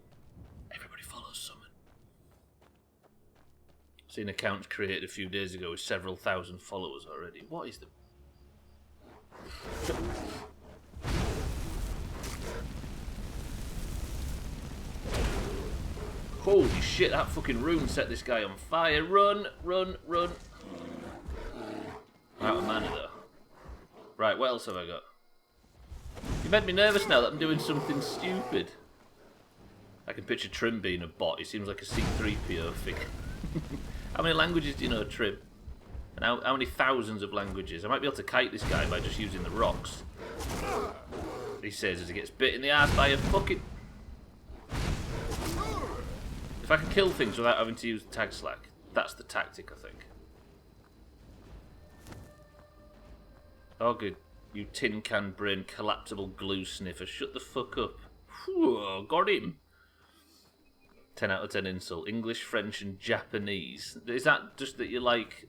Everybody follows someone. Seen accounts created a few days ago with several thousand followers already. What is the... Holy shit, that fucking rune set this guy on fire. Run, run, run. I'm out of mana though. Right, what else have I got? You made me nervous now that I'm doing something stupid. I can picture Trim being a bot. He seems like a C3PO figure. How many languages do you know, Trim? And how many thousands of languages? I might be able to kite this guy by just using the rocks. He says as he gets bit in the ass by a fucking... If I can kill things without having to use tag slack, that's the tactic, I think. Oh good, you tin can brain collapsible glue sniffer, shut the fuck up. Whew, got him. 10 out of 10 insult. English, French and Japanese. Is that just that you like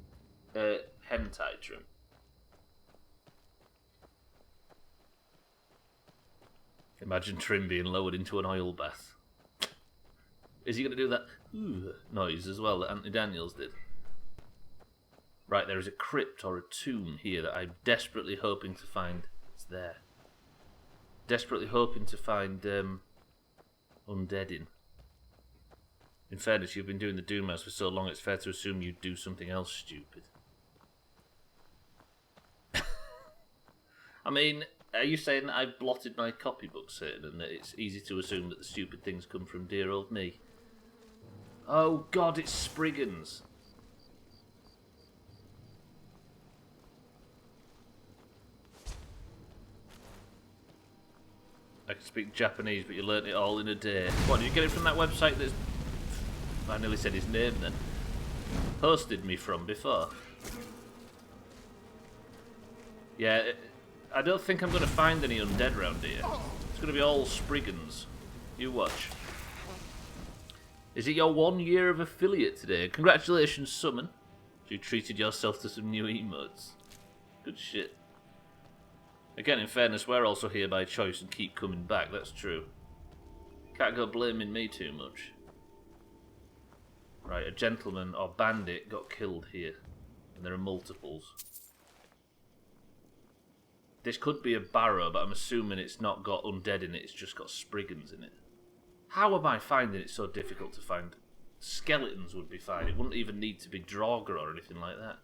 hentai, Trim? Imagine Trim being lowered into an oil bath. Is he going to do that noise as well that Anthony Daniels did? Right, there is a crypt or a tomb here that I'm desperately hoping to find. It's there. Desperately hoping to find undead in. In fairness, you've been doing the Doomhaus for so long, it's fair to assume you'd do something else stupid. I mean, are you saying that I've blotted my copybook, Satan, and that it's easy to assume that the stupid things come from dear old me? Oh god, it's Spriggans. I can speak Japanese, but you learnt it all in a day. What, did you get it from that website that's... I nearly said his name then. Hosted me from before. Yeah, I don't think I'm going to find any undead around here. It's going to be all Spriggans. You watch. Is it your 1 year of affiliate today? Congratulations, Summon. You treated yourself to some new emotes. Good shit. Again, in fairness, we're also here by choice and keep coming back, that's true. Can't go blaming me too much. Right, a gentleman or bandit got killed here. And there are multiples. This could be a barrow, but I'm assuming it's not got undead in it, it's just got Spriggans in it. How am I finding it so difficult to find? Skeletons would be fine, it wouldn't even need to be Draugr or anything like that.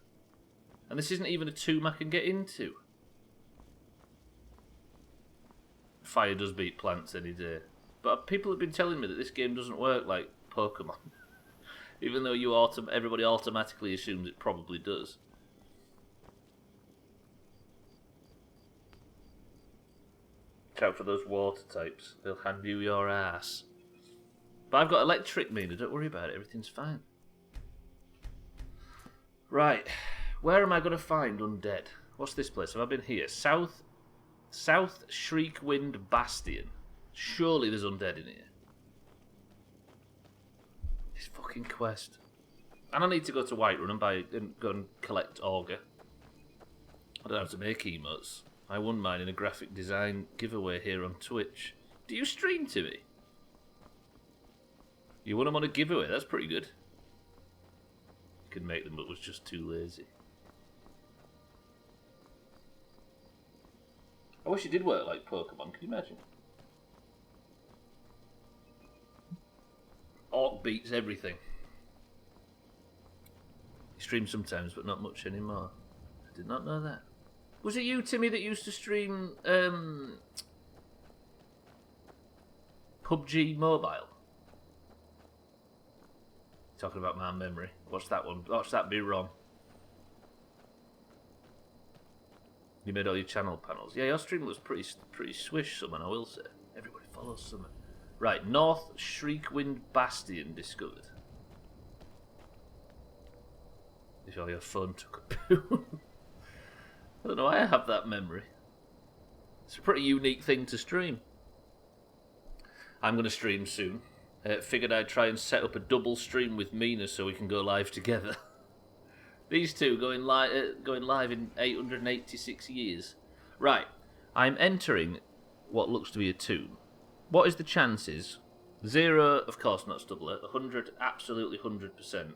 And this isn't even a tomb I can get into. Fire does beat plants any day. But people have been telling me that this game doesn't work like Pokemon. Even though everybody automatically assumes it probably does. Watch out for those water types. They'll hand you your ass. But I've got electric meter, don't worry about it. Everything's fine. Right. Where am I going to find undead? What's this place? Have I been here? South Shriekwind Bastion. Surely there's undead in here. This fucking quest. And I need to go to Whiterun and go and collect Augur. I don't know how to make emotes. I won mine in a graphic design giveaway here on Twitch. Do you stream to me? You won them on a giveaway, that's pretty good. You could make them, but was just too lazy. I wish it did work like Pokemon, can you imagine? Orc beats everything. He streams sometimes, but not much anymore. I did not know that. Was it you, Timmy, that used to stream PUBG Mobile? Talking about my memory. Watch that one. Watch that be wrong. You made all your channel panels. Yeah, your stream looks pretty swish, Summon, I will say. Everybody follows Summon. Right, North Shriekwind Bastion discovered. If your phone took a poo. I don't know why I have that memory. It's a pretty unique thing to stream. I'm going to stream soon. Figured I'd try and set up a double stream with Mina so we can go live together. These two going live in 886 years. Right, I'm entering what looks to be a tomb. What is the chances? 0, of course not Stubbler. 100, absolutely 100%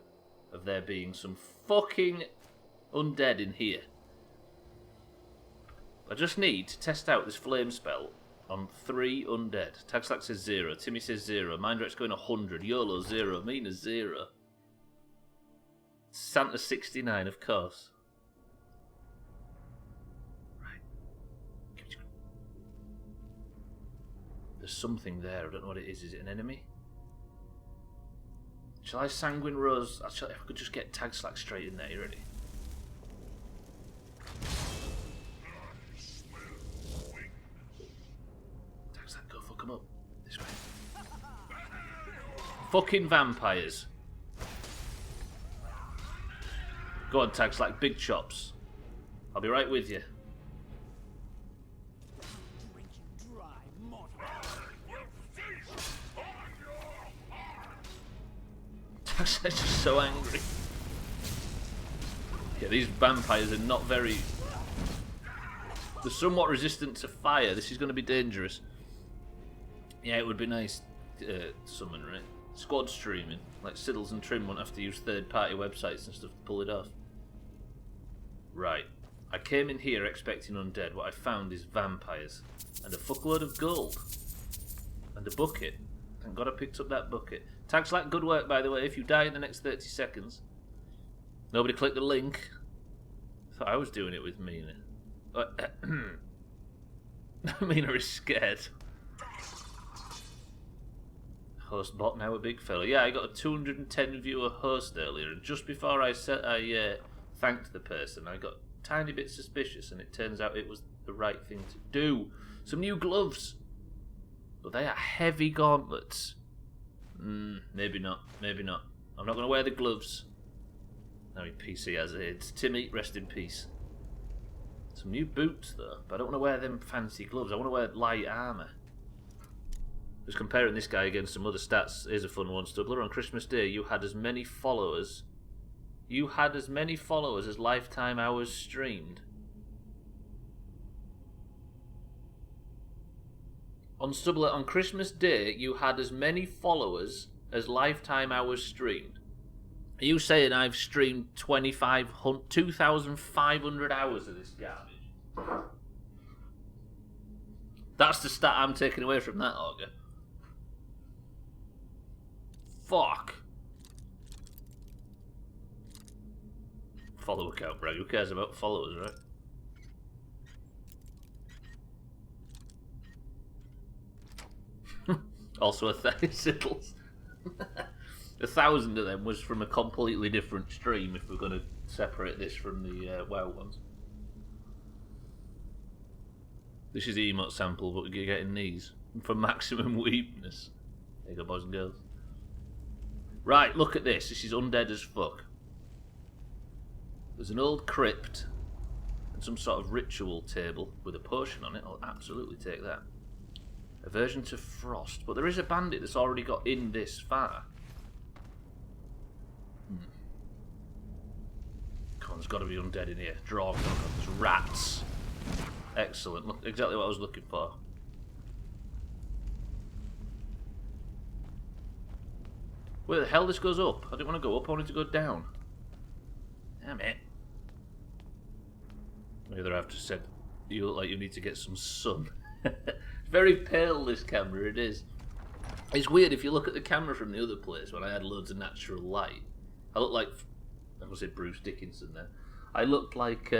of there being some fucking undead in here. I just need to test out this flame spell on 3 undead. Tagslack says 0, Timmy says 0, Mindrek's going 100, YOLO 0, Mina 0. Santa 69, of course. Right. There's something there, I don't know what it is. Is it an enemy? Shall I Sanguine Rose? If I could just get Tagslack straight in there, you ready? Tagslack, go fuck him up. This way. Fucking vampires. Go on, Tagslack, big chops. I'll be right with you. Tagslack's just so angry. Yeah, these vampires are not very... They're somewhat resistant to fire. This is going to be dangerous. Yeah, it would be nice to summon, right? Squad streaming. Like Siddles and Trim won't have to use third-party websites and stuff to pull it off. Right. I came in here expecting undead. What I found is vampires. And a fuckload of gold. And a bucket. Thank God I picked up that bucket. Tags like good work, by the way, if you die in the next 30 seconds. Nobody clicked the link. I thought I was doing it with Mina. Mina is scared. Host bot now a big fella. Yeah, I got a 210 viewer host earlier, and just before I thanked the person, I got a tiny bit suspicious, and it turns out it was the right thing to do. Some new gloves, but they are heavy gauntlets. Maybe not. Maybe not. I'm not going to wear the gloves. Now my PC has AIDS. Timmy, rest in peace. Some new boots though, but I don't want to wear them fancy gloves. I want to wear light armour. Just comparing this guy against some other stats. Here's a fun one, Stubbler. On Christmas Day, you had as many followers. You had as many followers as lifetime hours streamed. On Stubbler, on Christmas Day, you had as many followers as lifetime hours streamed. Are you saying I've streamed 2,500 hours of this garbage? That's the stat I'm taking away from that, Auger. Fuck. Follower count, bro. Who cares about followers, right? Also 1,000 sizzles. 1,000 of them was from a completely different stream if we're going to separate this from the WoW ones. This is the emote sample, but we're getting these for maximum weakness. There you go, boys and girls. Right, look at this. This is undead as fuck. There's an old crypt and some sort of ritual table with a potion on it. I'll absolutely take that. Aversion to frost. But there is a bandit that's already got in this far. Come on, there's got to be undead in here. Draw. There's rats. Excellent. Look, exactly what I was looking for. Where the hell this goes up? I didn't want to go up, I wanted to go down. Damn it. The other half just said, you look like you need to get some sun. Very pale, this camera, it is. It's weird, if you look at the camera from the other place, when I had loads of natural light, I look like, I was it Bruce Dickinson there. I looked like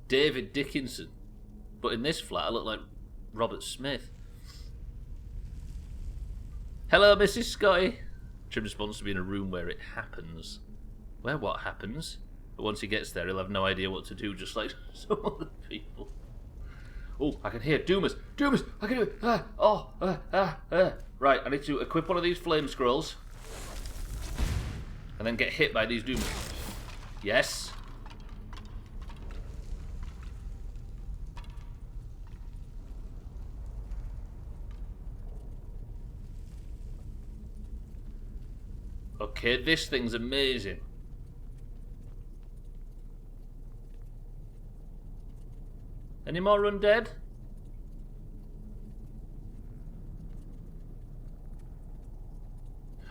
David Dickinson. But in this flat, I look like Robert Smith. Hello, Mrs. Scotty. Trim responds to be in a room where it happens. Where what happens? But once he gets there, he'll have no idea what to do, just like some other people. Oh, I can hear Doomhaus. Doomhaus! I can hear it. Right, I need to equip one of these flame scrolls. And then get hit by these Doomhaus. Yes. Okay, this thing's amazing. Any more undead?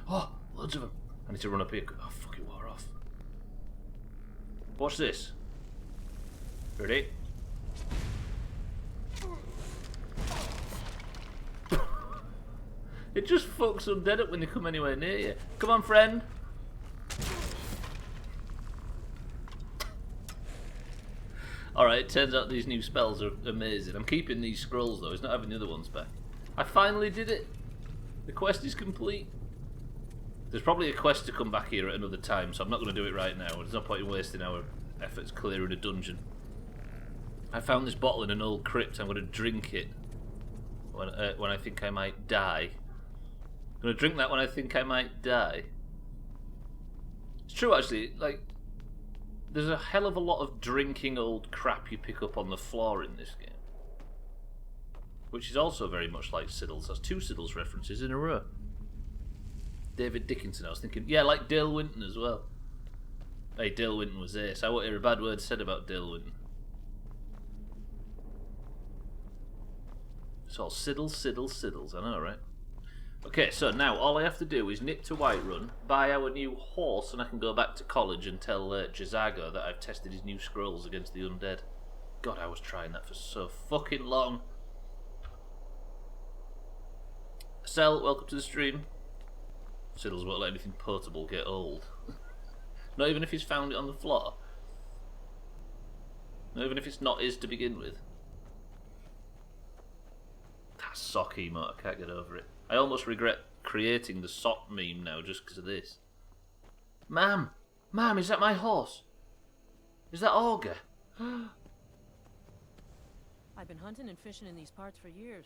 Oh, loads of them. I need to run up here. Oh, fuck, it wore off. Watch this. Ready? It just fucks undead up when they come anywhere near you. Come on, friend. Alright, it turns out these new spells are amazing. I'm keeping these scrolls though, he's not having the other ones back. I finally did it! The quest is complete. There's probably a quest to come back here at another time, so I'm not going to do it right now. There's no point in wasting our efforts clearing a dungeon. I found this bottle in an old crypt. I'm going to drink it when I think I might die. I'm going to drink that when I think I might die. It's true actually, like, there's a hell of a lot of drinking old crap you pick up on the floor in this game. Which is also very much like Siddles. That's two Siddles references in a row. David Dickinson, I was thinking, yeah, like Dale Winton as well. Hey, Dale Winton was ace. I won't hear a bad word said about Dale Winton. It's all Siddles, Siddles, Siddles, I know, right? Okay, so now all I have to do is nip to Whiterun, buy our new horse, and I can go back to college and tell Jazago that I've tested his new scrolls against the undead. God, I was trying that for so fucking long. Sel, welcome to the stream. Siddles won't let anything potable get old. Not even if he's found it on the floor. Not even if it's not his to begin with. That sock emote, I can't get over it. I almost regret creating the sock meme now just because of this. Ma'am! Ma'am, is that my horse? Is that Augur? I've been hunting and fishing in these parts for years.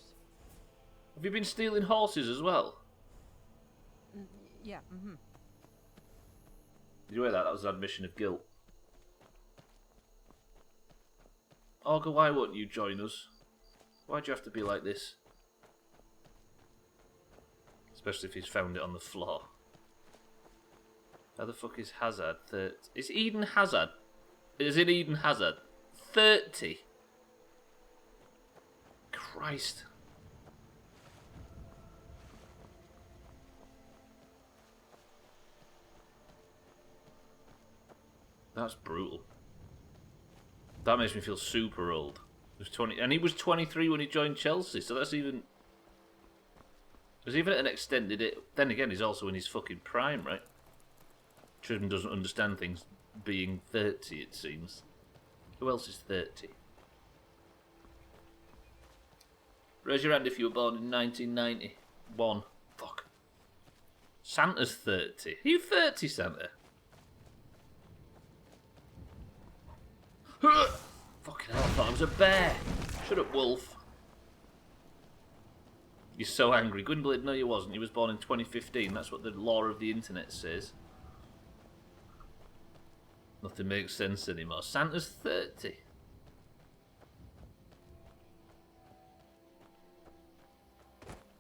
Have you been stealing horses as well? Yeah, Did you hear that? That was an admission of guilt. Augur, why won't you join us? Why'd you have to be like this? Especially if he's found it on the floor. How the fuck is Hazard? Is Eden Hazard? Is it Eden Hazard? 30? Christ. That's brutal. That makes me feel super old. He was 20, and he was 23 when he joined Chelsea, so that's even... There's even an extended it. Then again, he's also in his fucking prime, right? Trim doesn't understand things being 30, it seems. Who else is 30? Raise your hand if you were born in 1991. Fuck. Santa's 30. Are you 30, Santa? Fucking hell, I thought I was a bear. Shut up, wolf. You're so angry. Gwynblade, no you wasn't. You was born in 2015. That's what the law of the internet says. Nothing makes sense anymore. Santa's 30.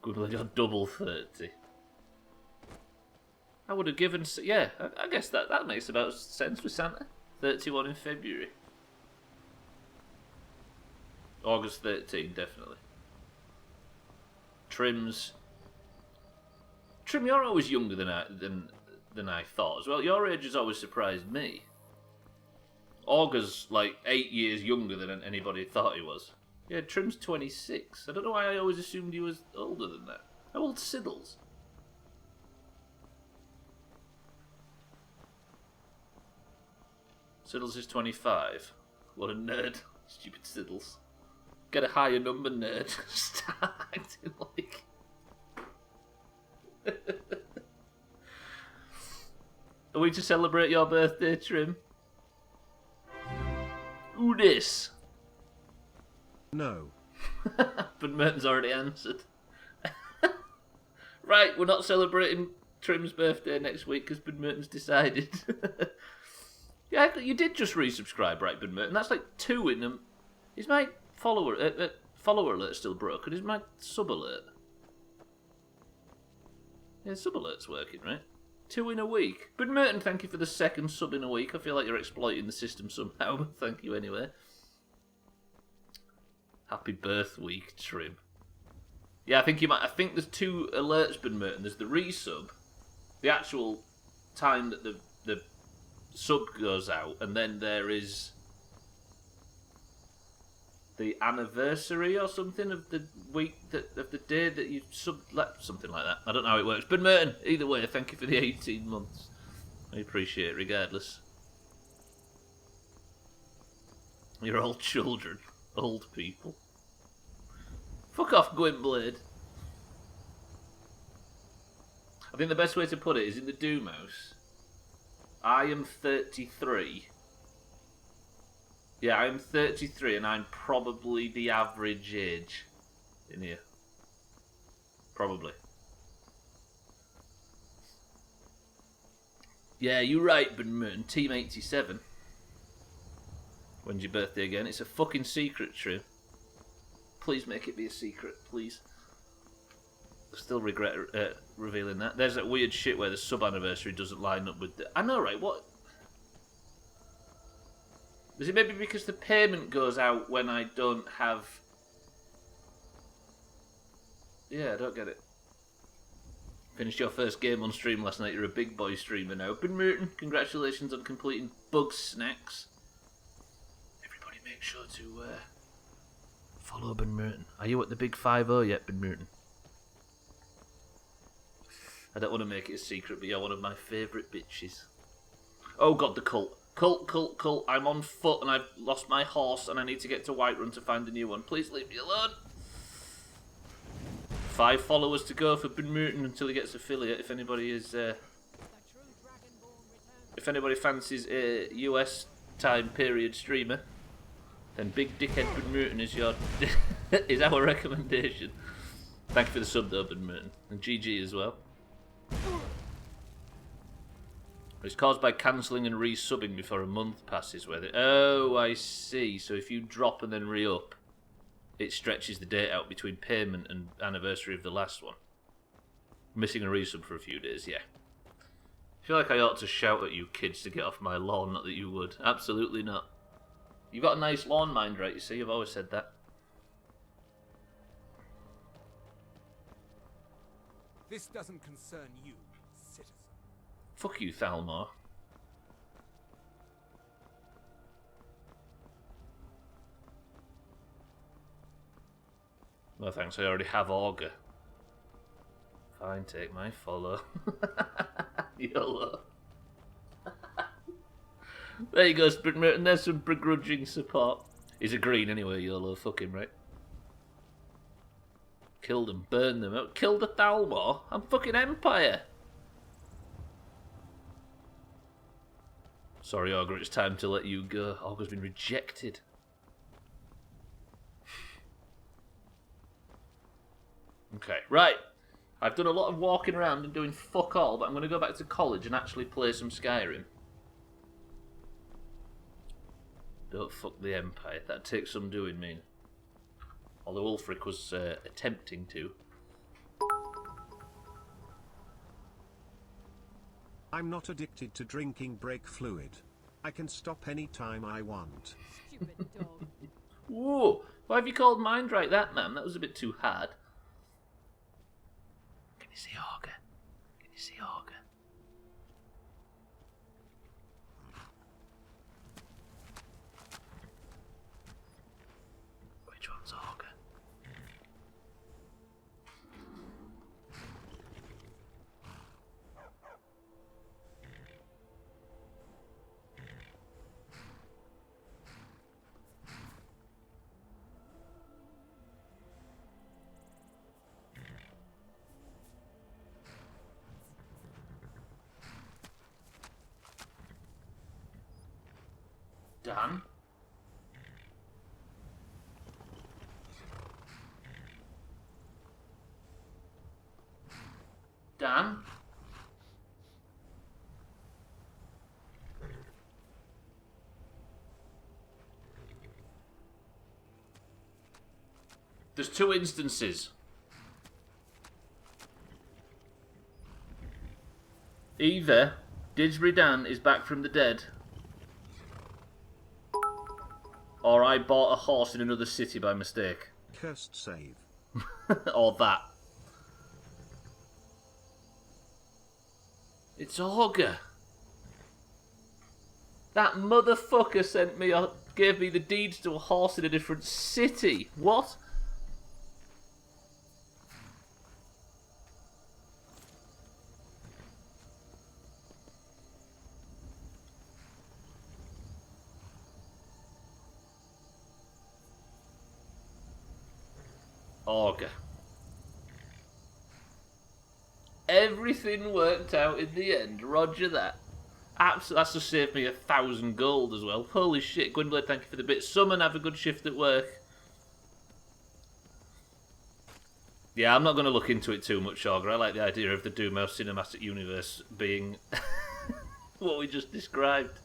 Gwynblade, you're double 30. I would have given... Yeah, I guess that makes about sense with Santa. 31 in February. August 13, definitely. Trim, you're always younger than I thought as well. Your age has always surprised me. Augur's like 8 years younger than anybody thought he was. Yeah, Trim's 26. I don't know why I always assumed he was older than that. How old's Siddles? Siddles is 25. What a nerd. Stupid Siddles. Get a higher number, nerd. Start acting like... Are we to celebrate your birthday, Trim? Who this? No. But Merton's already answered. Right, we're not celebrating Trim's birthday next week because Bud Merton's decided. Yeah, you did just resubscribe, right, Bud Merton? That's like 2 in them. Is my follower alert still broken? Is my sub alert? Yeah, sub alert's working, right? 2 in a week. Bud Merton, thank you for the 2nd sub in a week. I feel like you're exploiting the system somehow, but thank you anyway. Happy birth week, Trim. Yeah, I think there's 2 alerts, Bud Merton. There's the resub, the actual time that the sub goes out, and then there is the anniversary or something of the week of the day that you subbed, something like that. I don't know how it works. But Merton, either way, thank you for the 18 months. I appreciate it regardless. You're all children. Old people. Fuck off, Gwynblade. I think the best way to put it is in the Doomhaus. I am 33. Yeah, I'm 33 and I'm probably the average age in here. Probably. Yeah, you're right, Bud Merton. Team 87. When's your birthday again? It's a fucking secret, Trim. Please make it be a secret, please. I still regret revealing that. There's that weird shit where the sub-anniversary doesn't line up with the... I know, right? What? Is it maybe because the payment goes out when I don't have... Yeah, I don't get it. Finished your first game on stream last night. You're a big boy streamer now. Benmerton, congratulations on completing Bug Snacks. Everybody make sure to follow Benmerton. Are you at the big 5-0 yet, Benmerton? I don't want to make it a secret, but you're one of my favourite bitches. Oh god, the cult. Cult. I'm on foot and I've lost my horse and I need to get to Whiterun to find a new one. Please leave me alone. 5 followers to go for Benmerton until he gets affiliate. If anybody is, if anybody fancies a US time period streamer, then Big Dickhead Benmerton is your is our recommendation. Thank you for the sub though, Benmerton, and GG as well. It's caused by cancelling and resubbing before a month passes. Whether I see. So if you drop and then re-up, it stretches the date out between payment and anniversary of the last one. Missing a resub for a few days, yeah. I feel like I ought to shout at you kids to get off my lawn, not that you would. Absolutely not. You've got a nice lawn mind, right, you see? I've always said that. This doesn't concern you, citizen. Fuck you, Thalmor. No thanks, I already have Augur. Fine, take my follow. YOLO. There you go, Sprintmer, and there's some begrudging support. He's a green anyway, YOLO, fuck him, right? Kill them, burn them. Oh, kill the Thalmor? I'm fucking Empire. Sorry, Augur, it's time to let you go. Augur's been rejected. Okay, right. I've done a lot of walking around and doing fuck all, but I'm going to go back to college and actually play some Skyrim. Don't fuck the Empire. That takes some doing, mean. Although Ulfric was attempting to. I'm not addicted to drinking brake fluid. I can stop any time I want. Stupid dog. Whoa! Why have you called Mind right that, man? That was a bit too hard. Can you see Augur? Can you see Augur? Which one's Augur? Dan? Dan? There's 2 instances. Either Didsbury Dan is back from the dead, or I bought a horse in another city by mistake. Cursed save. Or that. It's Augur. That motherfucker sent me, gave me the deeds to a horse in a different city. What? Augur. Everything worked out in the end. Roger that. That's just saved me 1,000 gold as well. Holy shit, Gwynblade, thank you for the bit. Summon, have a good shift at work. Yeah, I'm not going to look into it too much, Augur. I like the idea of the Doomhaus cinematic universe being what we just described.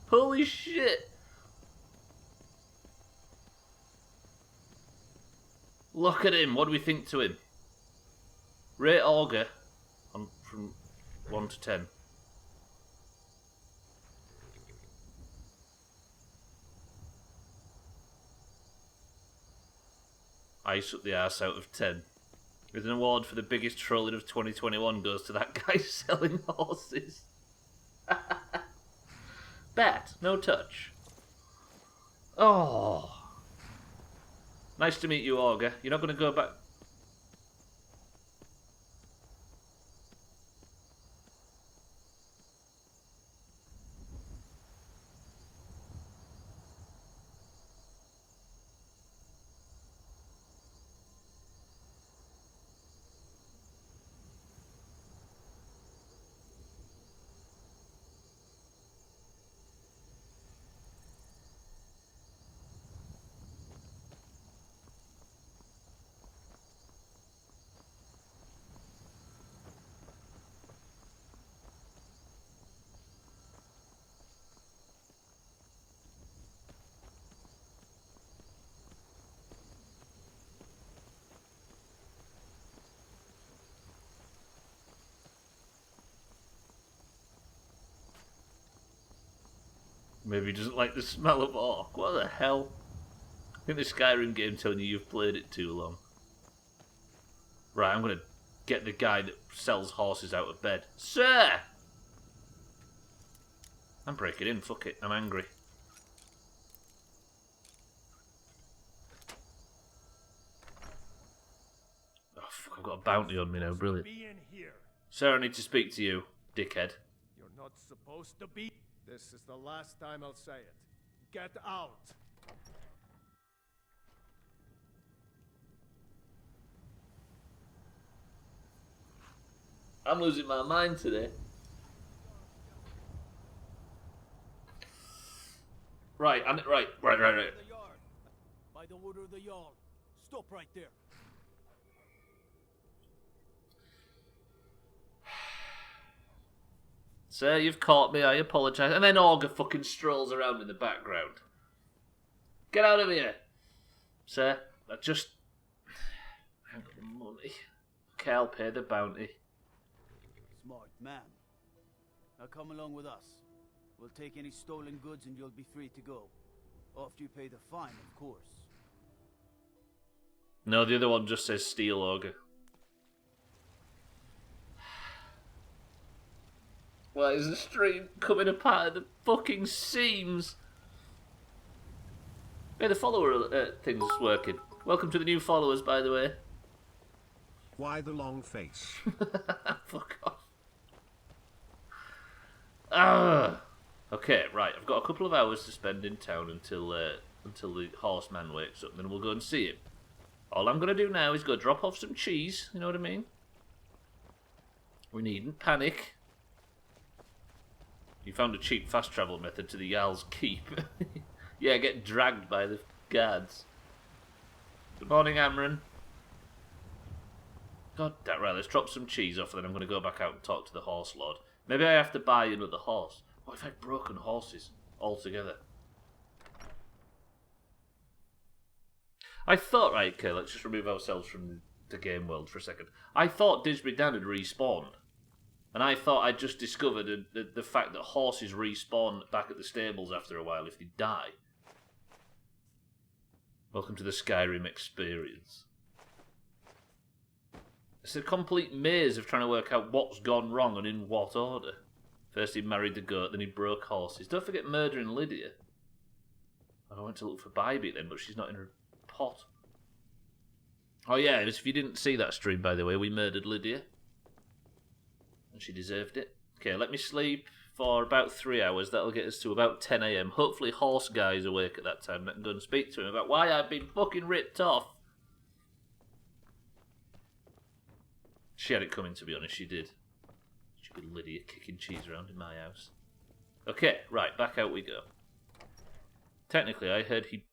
Holy shit. Look at him. What do we think to him? Rate Augur from 1 to 10. Ice up the arse out of 10. With an award for the biggest trolling of 2021 goes to that guy selling horses. Bet, no touch. Oh. Nice to meet you, Augur. You're not going to go back... Maybe he doesn't like the smell of orc. What the hell? I think the Skyrim game telling you you've played it too long. Right, I'm going to get the guy that sells horses out of bed. Sir! I'm breaking in, fuck it, I'm angry. Oh fuck, I've got a bounty on me now, brilliant. Be in here. Sir, I need to speak to you, dickhead. You're not supposed to be. This is the last time I'll say it. Get out. I'm losing my mind today. Right. The yard. By the order of the Jarl. Stop right there. Sir, you've caught me, I apologise. And then Augur fucking strolls around in the background. Get out of here! Sir, I just... I haven't got the money. Okay, I'll pay the bounty. Smart man. Now come along with us. We'll take any stolen goods and you'll be free to go. After you pay the fine, of course. No, the other one just says steal, Augur. Why is the stream coming apart at the fucking seams? Hey, the follower thing's working. Welcome to the new followers, by the way. Why the long face? Fuck off. Okay, right. I've got a couple of hours to spend in town until the horseman wakes up, and then we'll go and see him. All I'm going to do now is go drop off some cheese, you know what I mean? We needn't panic. You found a cheap fast travel method to the Jarl's keep. Yeah, get dragged by the guards. Good morning, Amron. God, that right, let's drop some cheese off, and then I'm going to go back out and talk to the horse lord. Maybe I have to buy another horse. What if I've broken horses altogether? I thought, right, okay, let's just remove ourselves from the game world for a second. I thought Disbury Dan had respawned. And I thought I'd just discovered the fact that horses respawn back at the stables after a while if they die. Welcome to the Skyrim experience. It's a complete maze of trying to work out what's gone wrong and in what order. First he married the goat, then he broke horses. Don't forget murdering Lydia. I went to look for Bybie then, but she's not in her pot. Oh yeah, if you didn't see that stream, by the way, we murdered Lydia. And she deserved it. Okay, let me sleep for about 3 hours. That'll get us to about 10 AM. Hopefully Horse Guy's awake at that time. I can go and speak to him about why I've been fucking ripped off. She had it coming, to be honest, she did. Stupid Lydia kicking cheese around in my house. Okay, right, back out we go. Technically, I heard he...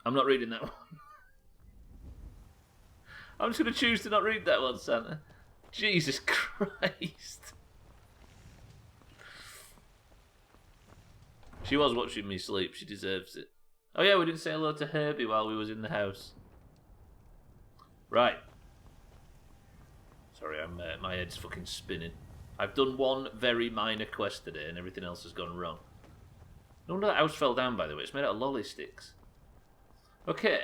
I'm not reading that one. I'm just going to choose to not read that one, Santa. Jesus Christ. She was watching me sleep. She deserves it. Oh yeah, we didn't say hello to Herbie while we was in the house. Right. Sorry, my head's fucking spinning. I've done one very minor quest today and everything else has gone wrong. No wonder that house fell down, by the way. It's made out of lolly sticks. Okay.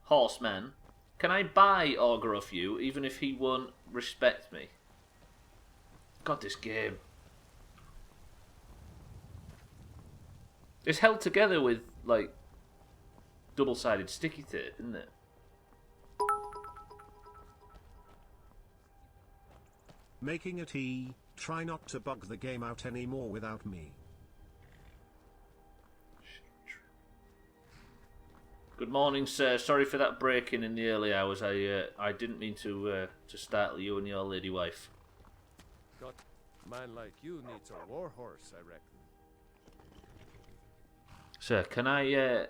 Horseman. Can I buy Augur off you, even if he won't respect me? God, this game. It's held together with, like, double-sided sticky tape, isn't it? Making a tea, try not to bug the game out anymore without me. Good morning, sir. Sorry for that break-in the early hours. I didn't mean to startle you and your lady wife. Got man like you needs a war horse, I reckon. Sir, can I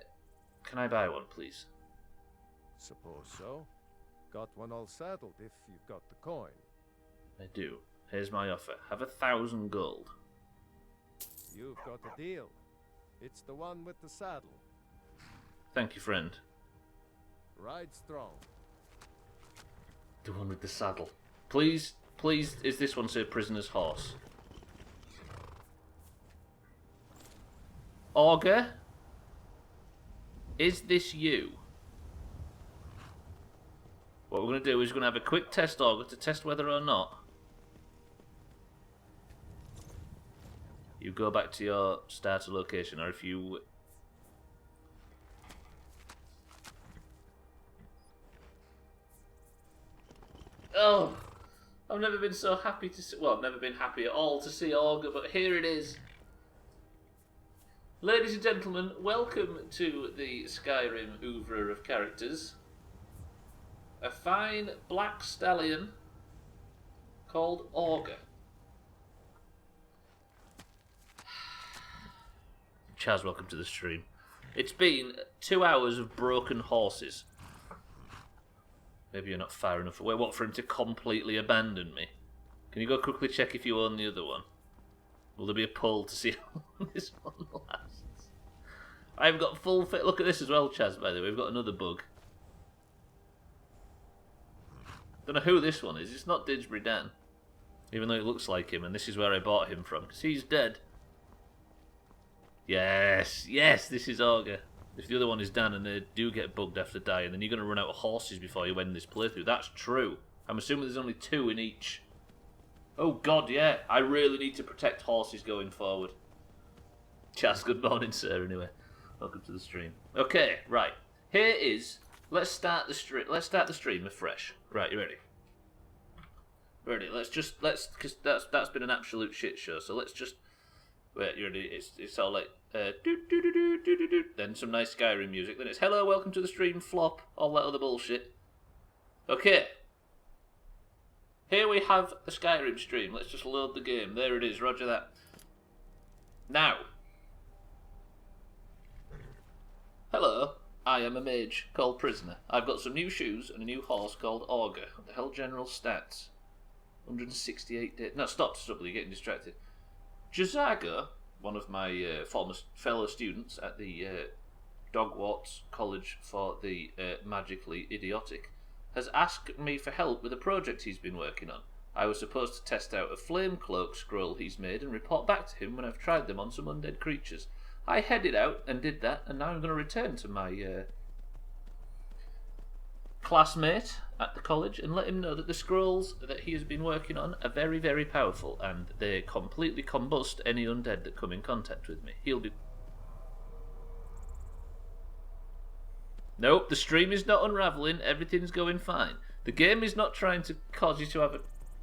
buy one, please? Suppose so. Got one all saddled if you've got the coin. I do. Here's my offer. Have 1,000 gold. You've got a deal. It's the one with the saddle. Thank you, friend. Ride strong. The one with the saddle. Please, is this one, sir, prisoner's horse? Augur? Is this you? What we're going to do is we're going to have a quick test, Augur, to test whether or not you go back to your starter location, or if you... Oh, I've never been so happy to see... Well, I've never been happy at all to see Augur, but here it is. Ladies and gentlemen, welcome to the Skyrim oeuvre of characters. A fine black stallion called Augur. Chaz, welcome to the stream. It's been 2 hours of broken horses. Maybe you're not far enough away. What, for him to completely abandon me? Can you go quickly check if you own the other one? Will there be a poll to see how long this one lasts? I've got full fit. Look at this as well, Chaz, by the way. We've got another bug. Don't know who this one is. It's not Didsbury Dan. Even though it looks like him, and this is where I bought him from, because he's dead. Yes, this is Augur. If the other one is Dan and they do get bugged after dying, then you're going to run out of horses before you end this playthrough. That's true. I'm assuming there's only 2 in each. Oh god, yeah. I really need to protect horses going forward. Chaz, good morning, sir, anyway. Welcome to the stream. Okay, right. Here is... Let's start the stream afresh. Right, you ready? Ready, because that's been an absolute shit show, so let's just... Wait, you ready? It's all like... Then some nice Skyrim music. Then it's hello, welcome to the stream, flop, all that other bullshit. Okay. Here we have the Skyrim stream. Let's just load the game. There it is, roger that. Now. Hello, I am a mage called Prisoner. I've got some new shoes and a new horse called Augur. What the hell general stats? 168 days. No, stop, Stubbler, you're getting distracted. Jazago, one of my former fellow students at the Warts College for the Magically Idiotic, has asked me for help with a project he's been working on. I was supposed to test out a flame cloak scroll he's made and report back to him when I've tried them on some undead creatures. I headed out and did that, and now I'm going to return to my classmate at the college and let him know that the scrolls that he has been working on are very, very powerful, and they completely combust any undead that come in contact with me. He'll be... Nope, the stream is not unravelling, everything's going fine. The game is not trying to cause you to have a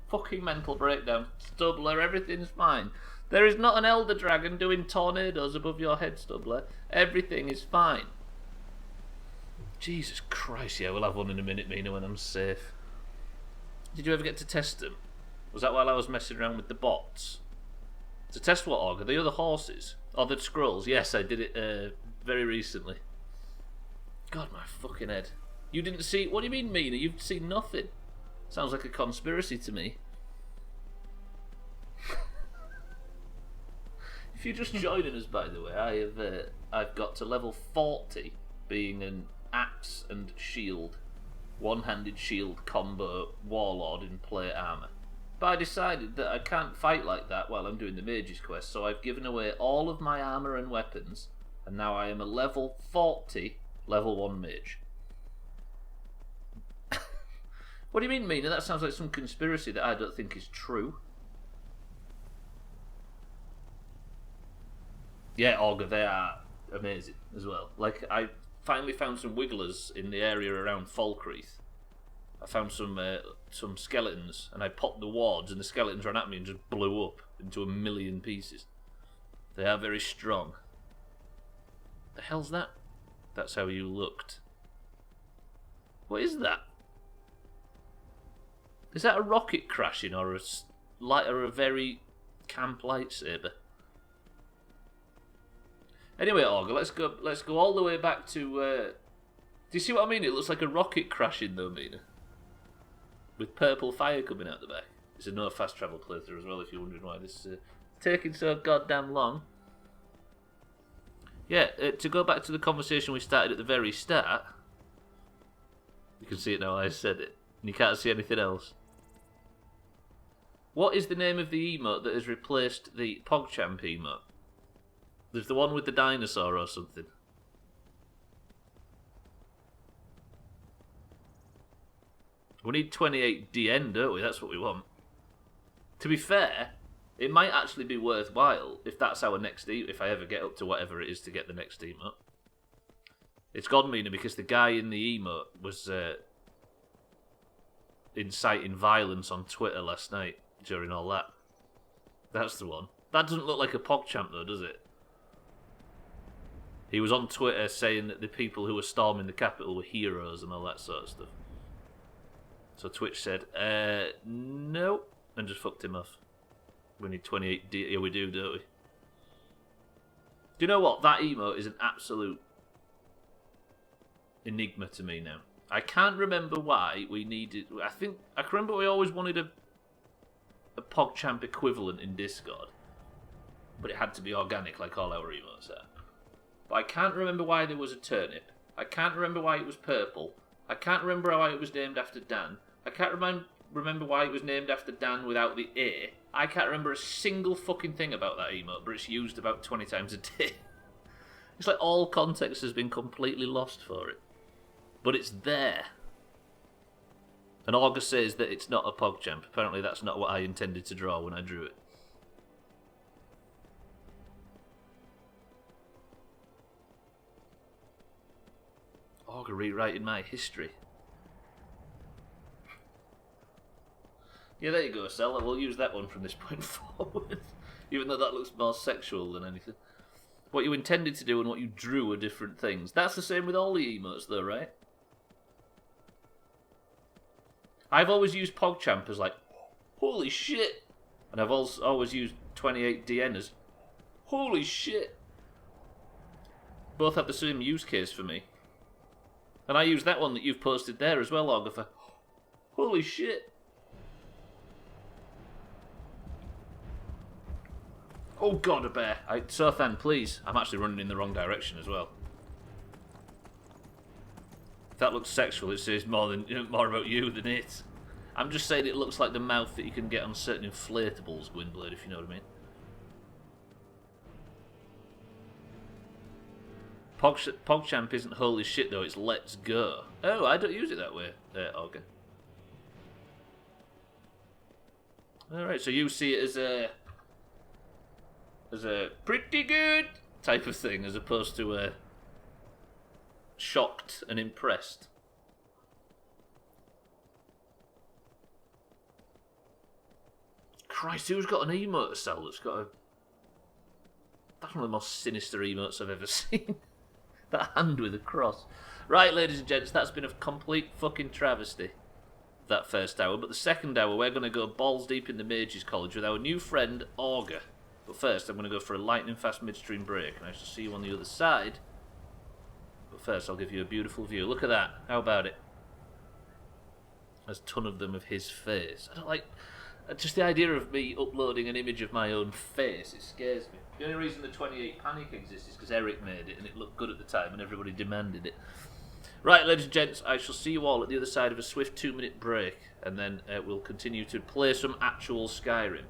fucking mental breakdown. Stubbler, everything's fine. There is not an elder dragon doing tornadoes above your head, Stubbler. Everything is fine. Jesus Christ, yeah, we'll have one in a minute, Mina, when I'm safe. Did you ever get to test them? Was that while I was messing around with the bots? To test what, Augur? The other horses? Or the scrolls? Yes, I did it very recently. God, my fucking head. You didn't see... What do you mean, Mina? You've seen nothing. Sounds like a conspiracy to me. If you're just joining us, by the way, I've got to level 40, being an axe and shield, one-handed shield combo warlord in plate armour. But I decided that I can't fight like that while I'm doing the mage's quest, so I've given away all of my armour and weapons, and now I am a level 40, level 1 mage. What do you mean, Mina? That sounds like some conspiracy that I don't think is true. Yeah, Olga, they are amazing as well. Like, I finally found some wigglers in the area around Falkreath. I found some skeletons, and I popped the wards, and the skeletons ran at me and just blew up into a million pieces. They are very strong. The hell's that? That's how you looked. What is that? Is that a rocket crashing or a very camp lightsaber? Anyway, Olga, let's go all the way back to. Do you see what I mean? It looks like a rocket crashing, though, Mina. With purple fire coming out the back. It's a no fast travel playthrough as well. If you're wondering why this is taking so goddamn long. Yeah, to go back to the conversation we started at the very start. You can see it now. I said it, and you can't see anything else. What is the name of the emote that has replaced the PogChamp emote? There's the one with the dinosaur or something. We need 28 DN, don't we? That's what we want. To be fair, it might actually be worthwhile if that's our next if I ever get up to whatever it is to get the next emote. It's gone, Mina, because the guy in the emote was inciting violence on Twitter last night during all that. That's the one. That doesn't look like a PogChamp though, does it? He was on Twitter saying that the people who were storming the Capitol were heroes and all that sort of stuff. So Twitch said, no, and just fucked him off. We need 28 yeah, we do, don't we? Do you know what? That emote is an absolute enigma to me now. I can't remember why we needed... I can remember we always wanted a PogChamp equivalent in Discord. But it had to be organic, like all our emotes are. But I can't remember why there was a turnip. I can't remember why it was purple. I can't remember why it was named after Dan. I can't remember why it was named after Dan without the A. I can't remember a single fucking thing about that emote, but it's used about 20 times a day. It's like all context has been completely lost for it. But it's there. And August says that it's not a PogChamp. Apparently that's not what I intended to draw when I drew it. Augur rewriting my history. Yeah, there you go, Stella. We'll use that one from this point forward. Even though that looks more sexual than anything. What you intended to do and what you drew are different things. That's the same with all the emotes, though, right? I've always used PogChamp as like, holy shit. And I've also always used 28DN as, holy shit. Both have the same use case for me. And I use that one that you've posted there as well, Augur, for, holy shit. Oh god, a bear. Sothan, please. I'm actually running in the wrong direction as well. If that looks sexual, it says more about you than it. I'm just saying it looks like the mouth that you can get on certain inflatables, Gwynblade, if you know what I mean. PogChamp isn't holy shit though, it's let's go. Oh, I don't use it that way, Augur. Alright, so you see it as a pretty good type of thing, as opposed to shocked and impressed. Christ, who's got an emote to sell that's got a... That's one of the most sinister emotes I've ever seen. That hand with a cross. Right, ladies and gents, that's been a complete fucking travesty, that first hour. But the second hour, we're going to go balls deep in the Mages College with our new friend, Augur. But first, I'm going to go for a lightning fast midstream break, and I shall see you on the other side. But first, I'll give you a beautiful view. Look at that. How about it? There's a ton of them of his face. I don't like... Just the idea of me uploading an image of my own face, it scares me. The only reason the 28 Panic exists is because Eric made it, and it looked good at the time, and everybody demanded it. Right, ladies and gents, I shall see you all at the other side of a swift 2-minute break, and then we'll continue to play some actual Skyrim.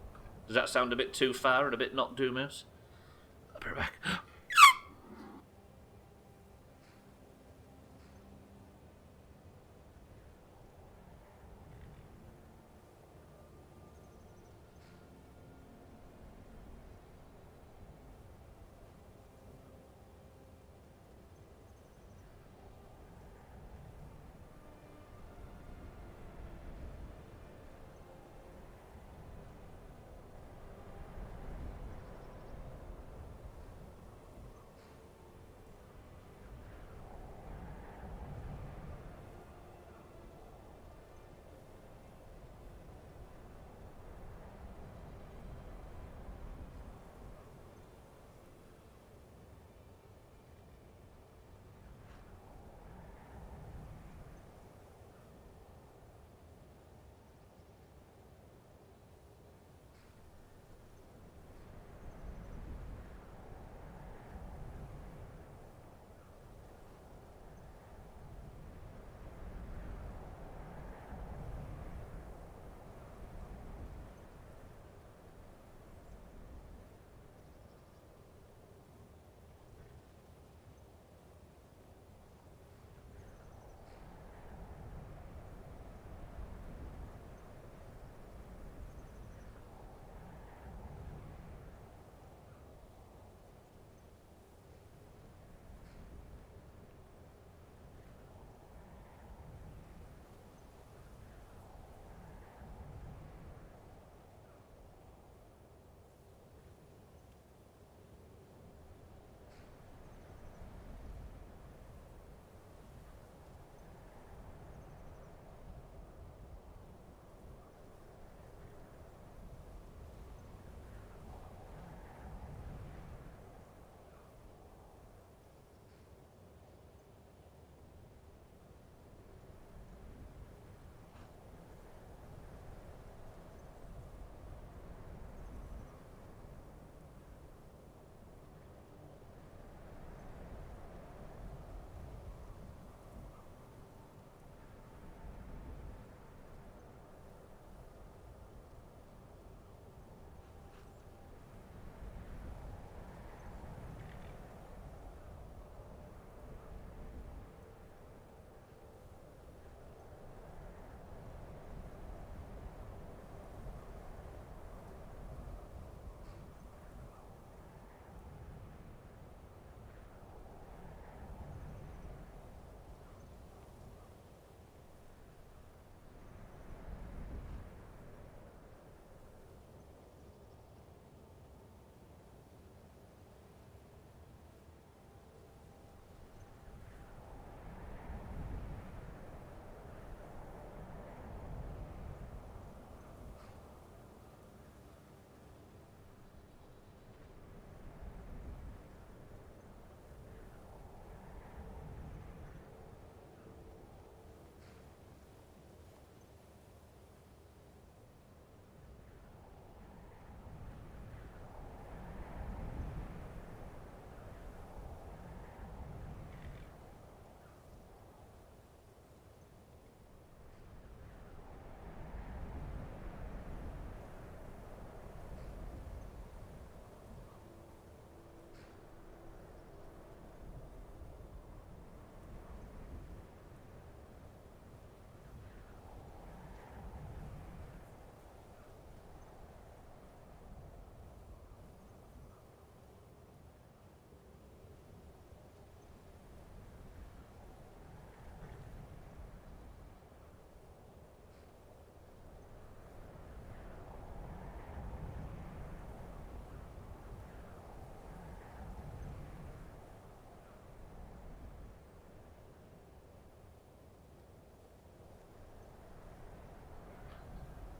Does that sound a bit too far and a bit not Doomhaus? I'll be right back.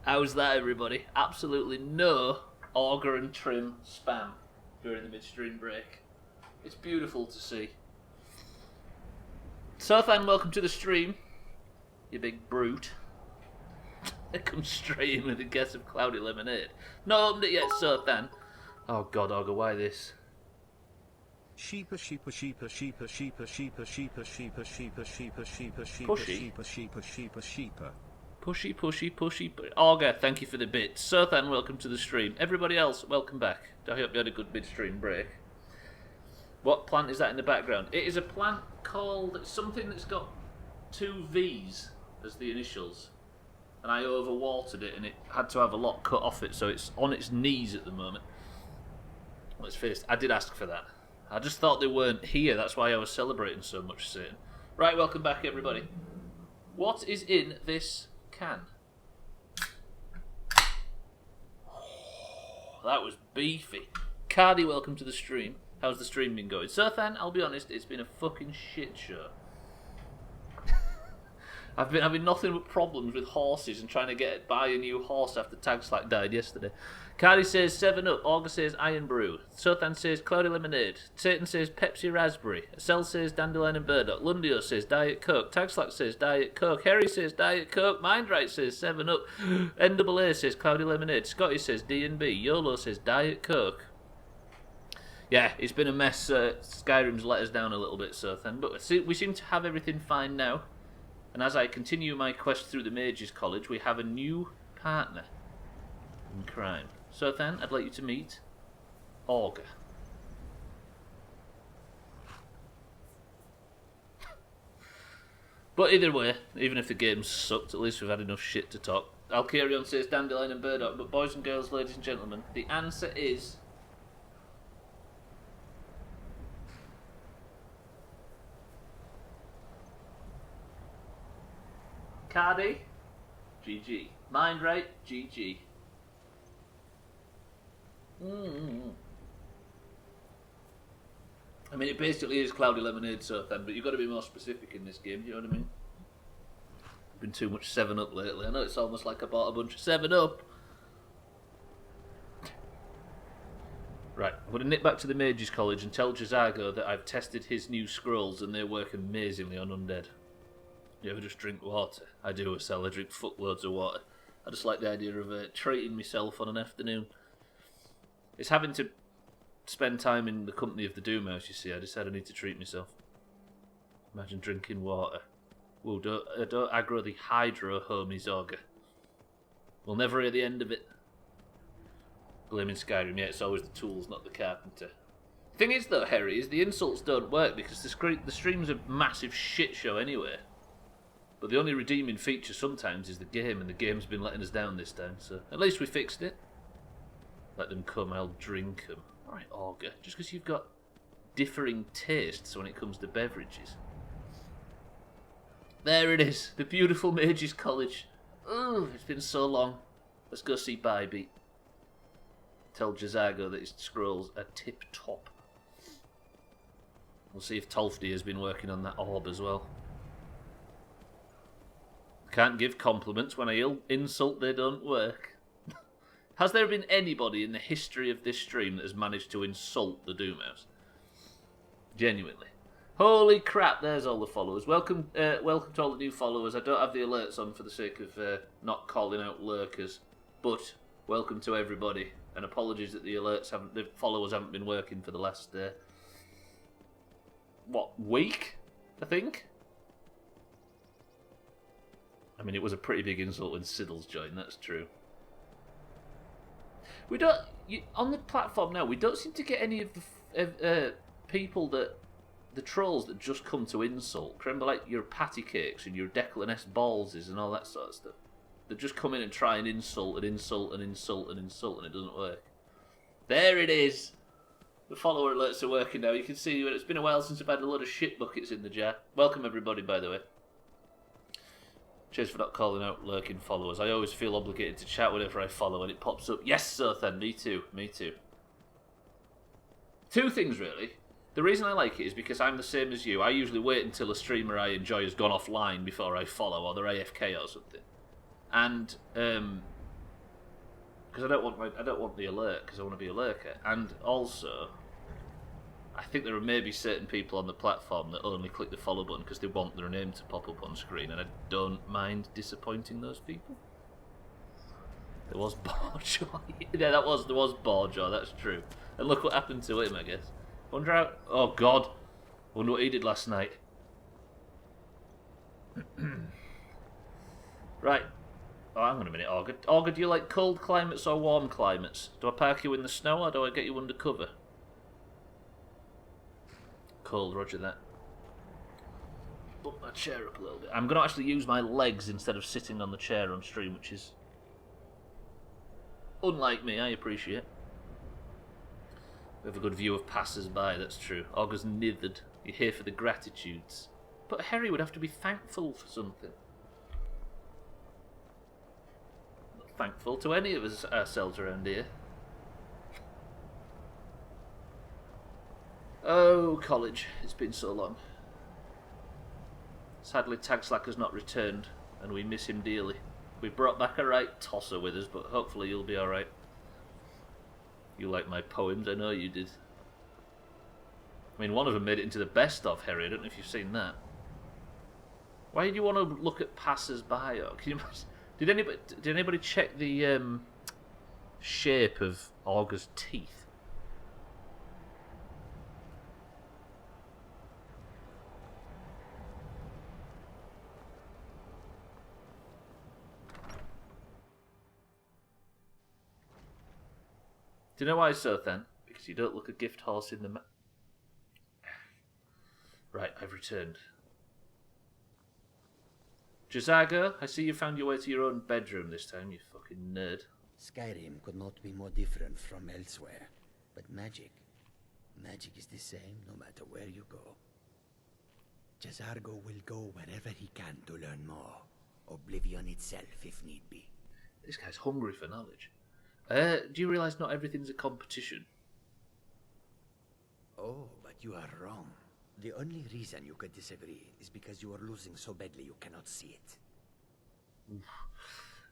How's that, everybody? Absolutely no auger and trim spam during the midstream break. It's beautiful to see. Sothan, welcome to the stream. You big brute. It comes straight in with a guess of cloudy lemonade. Not opened it yet, Sothan. Oh God, Auger, why this? Sheepa sheepa sheepa sheepa sheepa sheepa sheepa sheepa sheepa sheepa sheepa sheepa Pushy. sheepa sheepa sheepa sheepa. Pushy, pushy, pushy. Auger, thank you for the bit. Sothan, welcome to the stream. Everybody else, welcome back. I hope you had a good midstream break. What plant is that in the background? It is a plant called something that's got 2 V's as the initials. And I overwatered it and it had to have a lot cut off it, so it's on its knees at the moment. Let's face it, I did ask for that. I just thought they weren't here, that's why I was celebrating so much, Satan. Right, welcome back, everybody. What is in this can? That was beefy. Cardi, welcome to the stream. How's the stream been going? Sothan, I'll be honest, it's been a fucking shit show. I've been having nothing but problems with horses and trying to buy a new horse after Tag Slack died yesterday. Cardi says 7-Up, Auger says Iron Brew, Sothan says Cloudy Lemonade, Satan says Pepsi Raspberry, Cell says Dandelion and Burdock, Lundio says Diet Coke, Tag Slack says Diet Coke, Harry says Diet Coke, Mindright says 7-Up, NAA says Cloudy Lemonade, Scotty says D&B, YOLO says Diet Coke. Yeah, it's been a mess. Skyrim's let us down a little bit, Sothan, but we seem to have everything fine now. And as I continue my quest through the Mages College, we have a new partner in crime. Sothan, I'd like you to meet Auger. But either way, even if the game sucked, at least we've had enough shit to talk. Alkarion says Dandelion and Burdock, but boys and girls, ladies and gentlemen, the answer is... Cardi, GG. Mindright, GG. I mean, it basically is Cloudy Lemonade, Sothan, but you've got to be more specific in this game, you know what I mean? Been too much 7-Up lately. I know it's almost like I bought a bunch of 7-Up. Right, I'm going to nip back to the Mages College and tell Jazago that I've tested his new scrolls and they work amazingly on undead. You ever just drink water? I do, Sal. I drink fuckloads of water. I just like the idea of treating myself on an afternoon. It's having to spend time in the company of the Doomhaus, you see. I decided I need to treat myself. Imagine drinking water. Whoa, don't aggro the hydro, homies, Auger. We'll never hear the end of it. Blaming Skyrim, yeah, it's always the tools, not the carpenter. Thing is, though, Harry, is the insults don't work because the stream's a massive shit show anyway. But the only redeeming feature sometimes is the game, and the game's been letting us down this time, so at least we fixed it. Let them come, I'll drink them. Alright, Auger, just because you've got differing tastes when it comes to beverages. There it is, the beautiful Mages College. Oh, it's been so long. Let's go see Bybeat. Tell Jazago that his scrolls are tip-top. We'll see if Tolfdi has been working on that orb as well. Can't give compliments when I insult they don't work. Has there been anybody in the history of this stream that has managed to insult the Doomhaus? Genuinely. Holy crap, there's all the followers. Welcome to all the new followers. I don't have the alerts on for the sake of not calling out lurkers. But welcome to everybody. And apologies that the followers haven't been working for the last, week? I think? I mean, it was a pretty big insult when Siddles joined, that's true. We don't... on the platform now, we don't seem to get any of the people that... the trolls that just come to insult. Remember, like, your patty cakes and your Declan S. Ballses and all that sort of stuff. They just come in and try and insult and insult and insult and insult, and it doesn't work. There it is! The follower alerts are working now. You can see it's been a while since I've had a load of shit buckets in the jar. Welcome, everybody, by the way. Cheers for not calling out lurking followers. I always feel obligated to chat whenever I follow and it pops up. Yes, Sothan, me too. Me too. Two things, really. The reason I like it is because I'm the same as you. I usually wait until a streamer I enjoy has gone offline before I follow, or they're AFK or something. And because I don't want the alert because I want to be a lurker, and also I think there are maybe certain people on the platform that only click the follow button because they want their name to pop up on screen, and I don't mind disappointing those people. There was Borjaw. Yeah, there was Borjaw, that's true. And look what happened to him, I guess. Wonder how... Oh, God. Wonder what he did last night. Right. Oh, hang on a minute, Augur. Augur, do you like cold climates or warm climates? Do I park you in the snow or do I get you under cover? Cold, roger that. Bump my chair up a little bit. I'm going to actually use my legs instead of sitting on the chair on stream, which is... unlike me, I appreciate. We have a good view of passers-by, that's true. Augur's nithered. You're here for the gratitudes. But Harry would have to be thankful for something. Not thankful to any of us ourselves around here. Oh, college. It's been so long. Sadly, Tagslack has not returned, and we miss him dearly. We brought back a right tosser with us, but hopefully you'll be alright. You like my poems, I know you did. I mean, one of them made it into the best of, Harry. I don't know if you've seen that. Why did you want to look at passers-by? Can you, did anybody check the shape of Augur's teeth? Do you know why so, then? Because you don't look a gift horse in the Right, I've returned. Jazago, I see you found your way to your own bedroom this time, you fucking nerd. Skyrim could not be more different from elsewhere. But magic is the same no matter where you go. Jazargo will go wherever he can to learn more. Oblivion itself, if need be. This guy's hungry for knowledge. Do you realise not everything's a competition? Oh, but you are wrong. The only reason you could disagree is because you are losing so badly you cannot see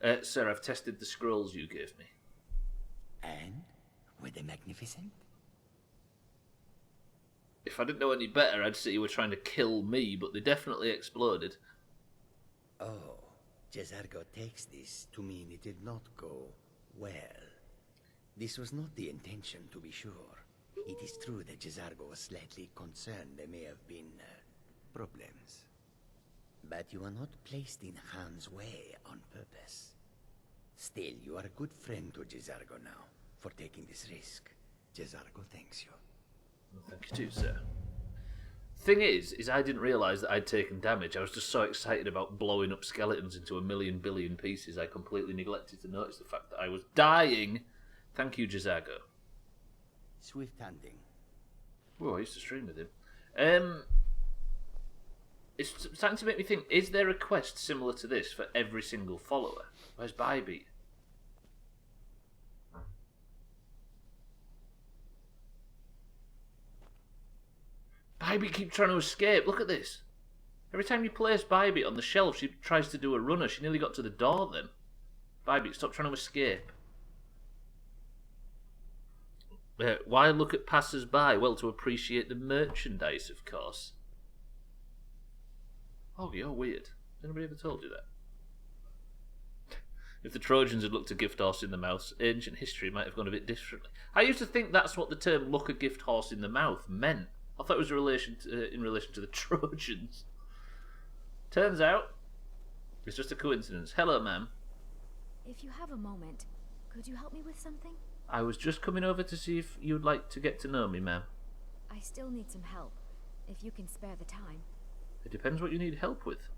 it. Sir, I've tested the scrolls you gave me. And? Were they magnificent? If I didn't know any better, I'd say you were trying to kill me, but they definitely exploded. Oh, Jazargo takes this to mean it did not go well. This was not the intention, to be sure. It is true that Jazargo was slightly concerned there may have been problems. But you are not placed in harm's way on purpose. Still, you are a good friend to Jazargo now, for taking this risk. Jazargo thanks you. Well, thank you too, sir. Thing is I didn't realise that I'd taken damage. I was just so excited about blowing up skeletons into a million billion pieces, I completely neglected to notice the fact that I was dying. Thank you, Jazago. Swift hunting. Oh, I used to stream with him. It's starting to make me think, is there a quest similar to this for every single follower? Where's Bybeat? Bybeat keeps trying to escape. Look at this. Every time you place Bybeat on the shelf, she tries to do a runner. She nearly got to the door then. Bybeat, stop trying to escape. Why look at passers-by? Well, to appreciate the merchandise, of course. Oh, you're weird. Has anybody ever told you that? If the Trojans had looked a gift horse in the mouth, ancient history might have gone a bit differently. I used to think that's what the term "look a gift horse in the mouth" meant. I thought it was in relation to the Trojans. Turns out, it's just a coincidence. Hello, ma'am. If you have a moment, could you help me with something? I was just coming over to see if you'd like to get to know me, ma'am. I still need some help, if you can spare the time. It depends what you need help with.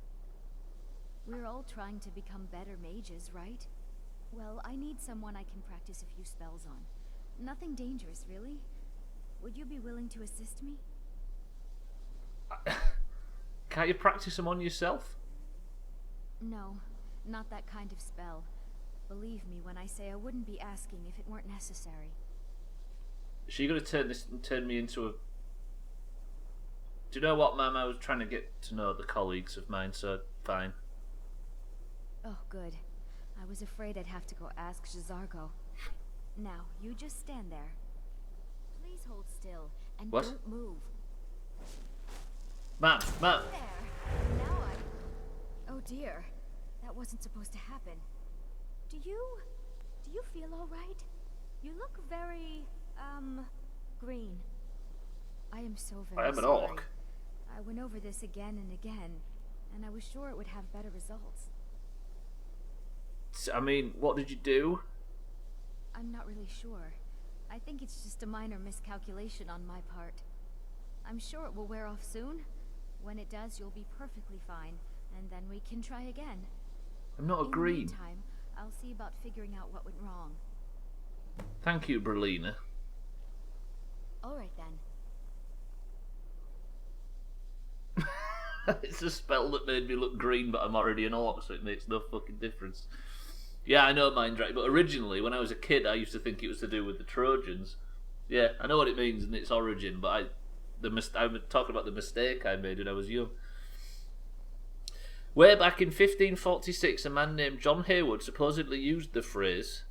We're all trying to become better mages, right? Well, I need someone I can practice a few spells on. Nothing dangerous, really. Would you be willing to assist me? Can't you practice them on yourself? No, not that kind of spell. Believe me when I say I wouldn't be asking if it weren't necessary. Is she going to turn me into a... Do you know what, ma'am? I was trying to get to know the colleagues of mine, so fine. Oh, good. I was afraid I'd have to go ask J'zargo. Now, you just stand there. Please hold still, and What? don't move. Ma'am. There. Now oh dear. That wasn't supposed to happen. Do you feel all right? You look very, green. I am so very I am an sorry. orc. I went over this again and again, and I was sure it would have better results. I mean, what did you do? I'm not really sure. I think it's just a minor miscalculation on my part. I'm sure it will wear off soon. When it does, you'll be perfectly fine, and then we can try again. I'm not agreeing. In the meantime, I'll see about figuring out what went wrong. Thank you, Berlina. All right then. It's a spell that made me look green, but I'm already an orc, so it makes no fucking difference. Yeah, I know mind right, but originally, when I was a kid, I used to think it was to do with the Trojans. Yeah, I know what it means and its origin, but I'm talking about the mistake I made when I was young. Way back in 1546, a man named John Haywood supposedly used the phrase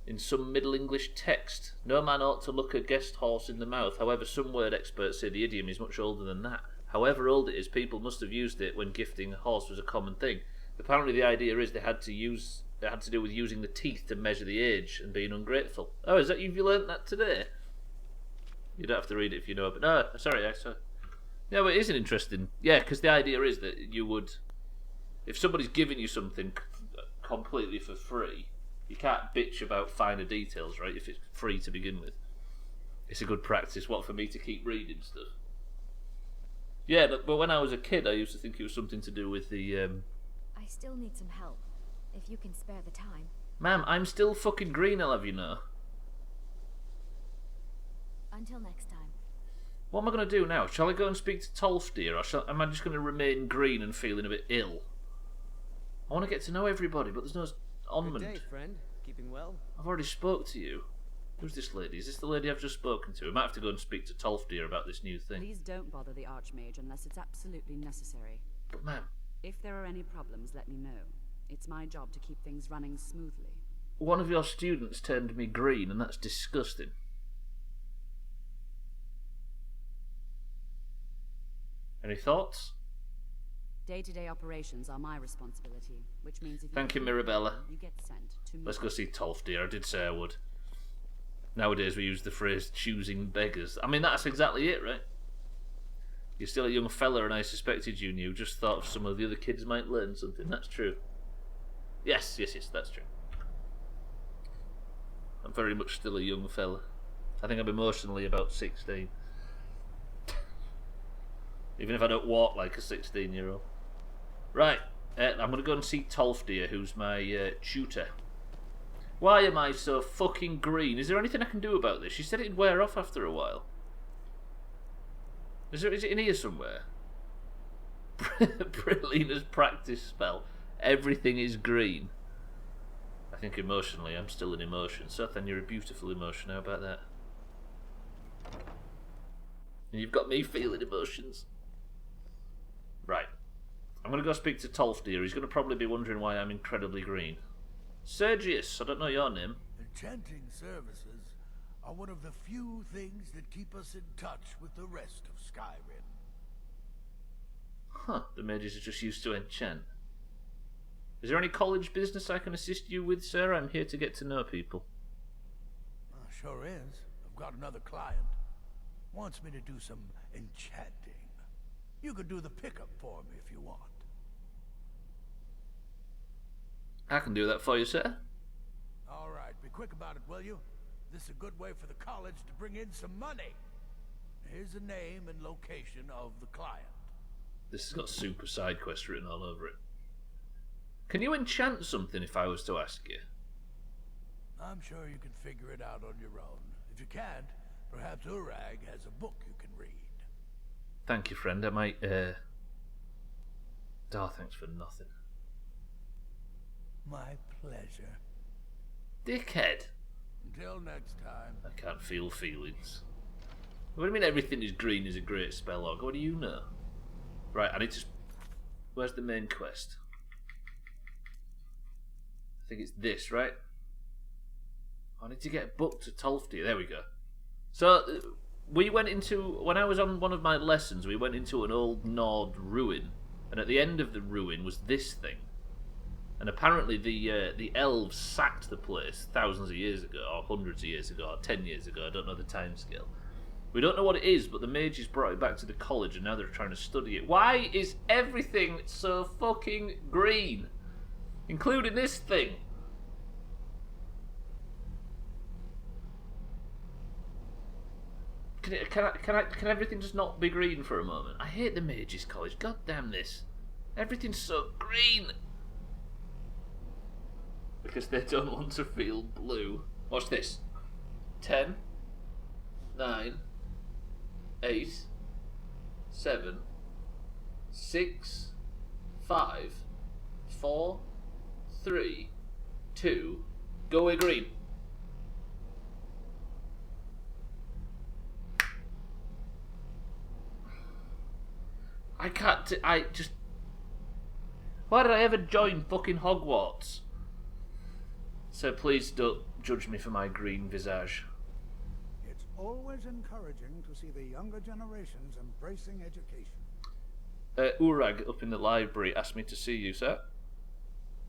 in some Middle English text. No man ought to look a guest horse in the mouth. However, some word experts say the idiom is much older than that. However old it is, people must have used it when gifting a horse was a common thing. Apparently the idea is they had to do with using the teeth to measure the age and being ungrateful. Oh, is that you've learnt that today? You don't have to read it if you know, but no, sorry. Yeah, but it is an interesting... Yeah, because the idea is that you would... If somebody's giving you something completely for free, you can't bitch about finer details, right, if it's free to begin with. It's a good practice, for me to keep reading stuff. Yeah, but when I was a kid, I used to think it was something to do with the... I still need some help, if you can spare the time. Ma'am, I'm still fucking green, I'll have you know. Until next time. What am I going to do now? Shall I go and speak to Tolfdir, or am I just going to remain green and feeling a bit ill? I want to get to know everybody, but there's no onment. Good day, friend. Keeping well? I've already spoke to you. Who's this lady? Is this the lady I've just spoken to? I might have to go and speak to Tolfdir about this new thing. Please don't bother the Archmage unless it's absolutely necessary. But ma'am... If there are any problems, let me know. It's my job to keep things running smoothly. One of your students turned me green, and that's disgusting. Any thoughts? Day-to-day operations are my responsibility, which means if Thank you, Mirabella. You get sent to me. Let's go see Tolfdir. I did say I would. Nowadays we use the phrase choosing beggars. I mean, that's exactly it, right? You're still a young fella and I suspected you knew. Just thought some of the other kids might learn something. That's true. Yes, that's true. I'm very much still a young fella. I think I'm emotionally about 16. Even if I don't walk like a 16-year-old. Right, I'm going to go and see Tolfdir, who's my tutor. Why am I so fucking green? Is there anything I can do about this? She said it'd wear off after a while. Is it in here somewhere? Brilina's practice spell. Everything is green. I think emotionally, I'm still an emotion. Sothan, you're a beautiful emotion. How about that? And you've got me feeling emotions. Right. I'm going to go speak to Tolfdir. He's going to probably be wondering why I'm incredibly green. Sergius, I don't know your name. Enchanting services are one of the few things that keep us in touch with the rest of Skyrim. Huh, the mages are just used to enchant. Is there any college business I can assist you with, sir? I'm here to get to know people. Sure is. I've got another client. Wants me to do some enchanting. You could do the pickup for me if you want. I can do that for you, sir. All right, be quick about it, will you? This is a good way for the college to bring in some money. Here's the name and location of the client. This has got super side quest written all over it. Can you enchant something if I was to ask you? I'm sure you can figure it out on your own. If you can't, perhaps Urag has a book you can read. Thank you, friend. I might, thanks for nothing. My pleasure. Dickhead. Until next time. I can't feel feelings. What do you mean everything is green is a great spell log? What do you know? Right, I need to... Where's the main quest? I think it's this, right? I need to get a book to Tolfti. There we go. So, we went into... When I was on one of my lessons, we went into an old Nord ruin. And at the end of the ruin was this thing. And apparently the elves sacked the place thousands of years ago, or hundreds of years ago, or 10 years ago. I don't know the timescale. We don't know what it is, but the mages brought it back to the college and now they're trying to study it. Why is everything so fucking green? Including this thing. Can everything just not be green for a moment? I hate the mages college. God damn this. Everything's so green. Because they don't want to feel blue. Watch this. 10, 9, 8, 7, 6, 5, 4, 3, 2, go away green. I can't. I just. Why did I ever join fucking Hogwarts? So please don't judge me for my green visage. It's always encouraging to see the younger generations embracing education. Urag up in the library asked me to see you, sir.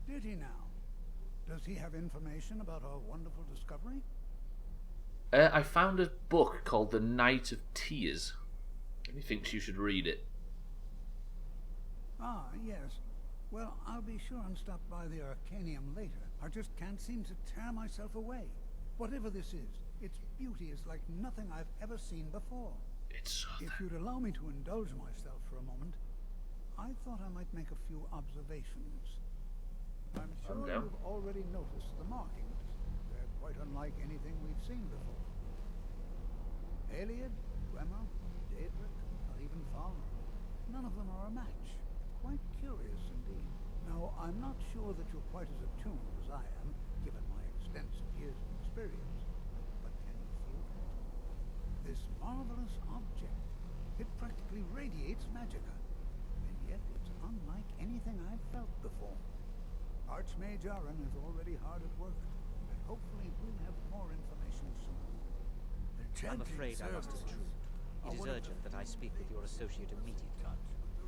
Did he now? Does he have information about our wonderful discovery? I found a book called The Night of Tears. And he thinks you should read it. Ah, yes. Well, I'll be sure and stop by the Arcanium later. I just can't seem to tear myself away. Whatever this is, its beauty is like nothing I've ever seen before. It's so If you'd allow me to indulge myself for a moment, I thought I might make a few observations. I'm sure you've already noticed the markings. They're quite unlike anything we've seen before. Aliad, Bremer, Daedric, or even Falmer. None of them are a match. Quite curious indeed. Now, I'm not sure that you're quite as attuned as I am, given my extensive years of experience. But can you feel that? This marvelous object, it practically radiates magicka. And yet it's unlike anything I've felt before. Archmage Aaron is already hard at work, and hopefully we'll have more information soon. I'm afraid I must intrude. It is urgent that I speak with your associate immediately.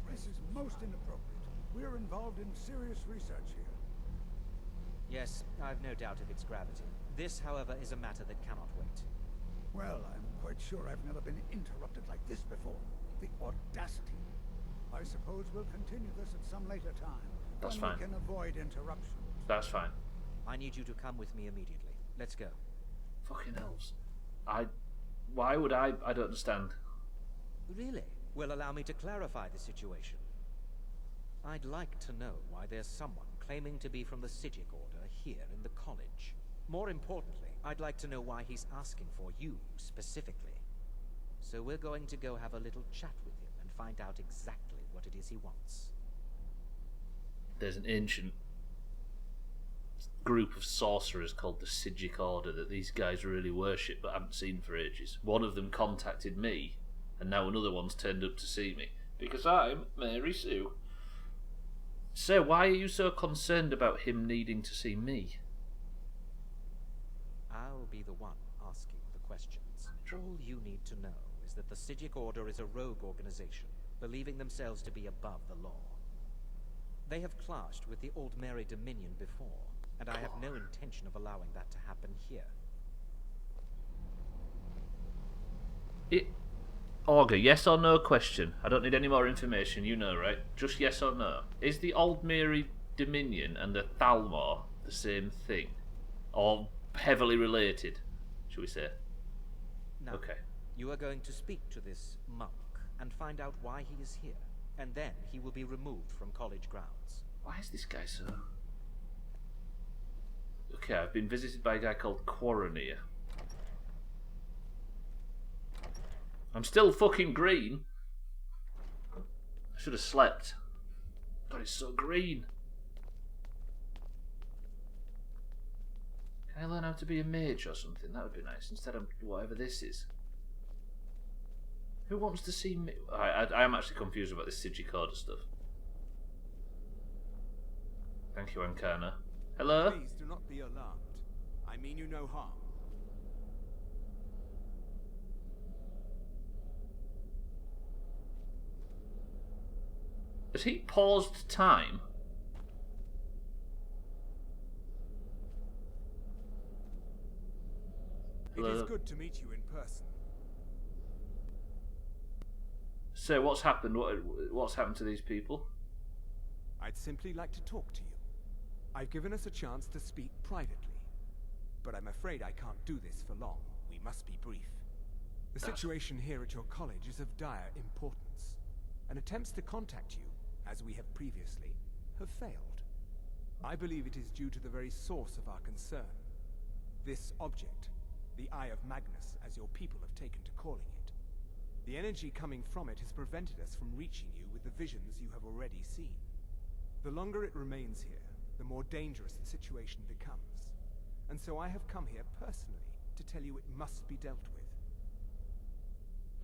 This is most inappropriate. We're involved in serious research here. Yes, I've no doubt of its gravity. This, however, is a matter that cannot wait. Well, I'm quite sure I've never been interrupted like this before. The audacity. I suppose we'll continue this at some later time. That's when fine. We can avoid interruptions. That's fine. I need you to come with me immediately. Let's go. Fucking elves. Why would I don't understand. Really? Well, allow me to clarify the situation. I'd like to know why there's someone claiming to be from the Sijic Order here in the college. More importantly, I'd like to know why he's asking for you, specifically. So we're going to go have a little chat with him and find out exactly what it is he wants. There's an ancient group of sorcerers called the Sijic Order that these guys really worship but haven't seen for ages. One of them contacted me, and now another one's turned up to see me. Because I'm Mary Sue. So, why are you so concerned about him needing to see me? I'll be the one asking the questions. All you need to know is that the Sijic Order is a rogue organization, believing themselves to be above the law. They have clashed with the Old Mary Dominion before, and I have no intention of allowing that to happen here. Augur, yes or no question. I don't need any more information, you know, right? Just yes or no. Is the Old Mary Dominion and the Thalmor the same thing? Or heavily related, shall we say? No. Okay. You are going to speak to this monk and find out why he is here, and then he will be removed from college grounds. Why is this guy so... Okay, I've been visited by a guy called Quaranier. I'm still fucking green. I should have slept. God, it's so green. Can I learn how to be a mage or something? That would be nice. Instead of whatever this is. Who wants to see me? I am actually confused about this Sijic Order stuff. Thank you, Ankana. Hello? Please do not be alarmed. I mean you no harm. Has he paused time? It is good to meet you in person. So what's happened? What's happened to these people? I'd simply like to talk to you. I've given us a chance to speak privately. But I'm afraid I can't do this for long. We must be brief. The situation here at your college is of dire importance. And attempts to contact you, as we have previously, have failed. I believe it is due to the very source of our concern. This object, the Eye of Magnus, as your people have taken to calling it. The energy coming from it has prevented us from reaching you with the visions you have already seen. The longer it remains here, the more dangerous the situation becomes. And so I have come here personally to tell you it must be dealt with.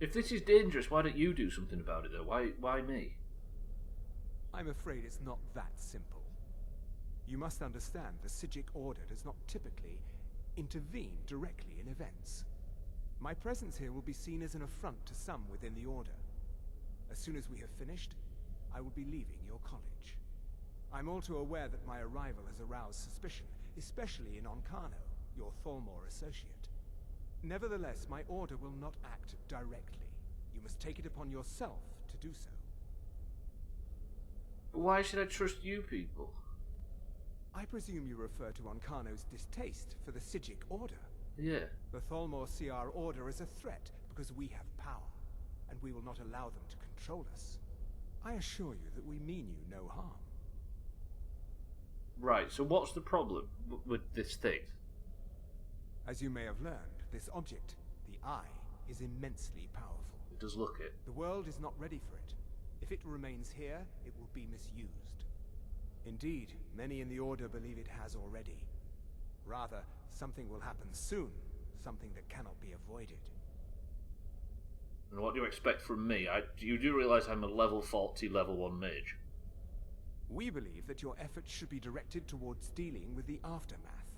If this is dangerous, why don't you do something about it though? Why me? I'm afraid it's not that simple. You must understand the Psijic Order does not typically intervene directly in events. My presence here will be seen as an affront to some within the Order. As soon as we have finished, I will be leaving your college. I'm all too aware that my arrival has aroused suspicion, especially in Onkano, your Thalmor associate. Nevertheless, my order will not act directly. You must take it upon yourself to do so. Why should I trust you people? I presume you refer to Onkano's distaste for the Psijic Order. Yeah. The Thalmor see our order as a threat because we have power, and we will not allow them to control us. I assure you that we mean you no harm. Right, so what's the problem with this thing? As you may have learned, this object, the Eye, is immensely powerful. It does look it. The world is not ready for it. If it remains here, it will be misused. Indeed, many in the Order believe it has already. Rather, something will happen soon, something that cannot be avoided. And what do you expect from me? You do realise I'm a level 40, level 1 mage. We believe that your efforts should be directed towards dealing with the aftermath,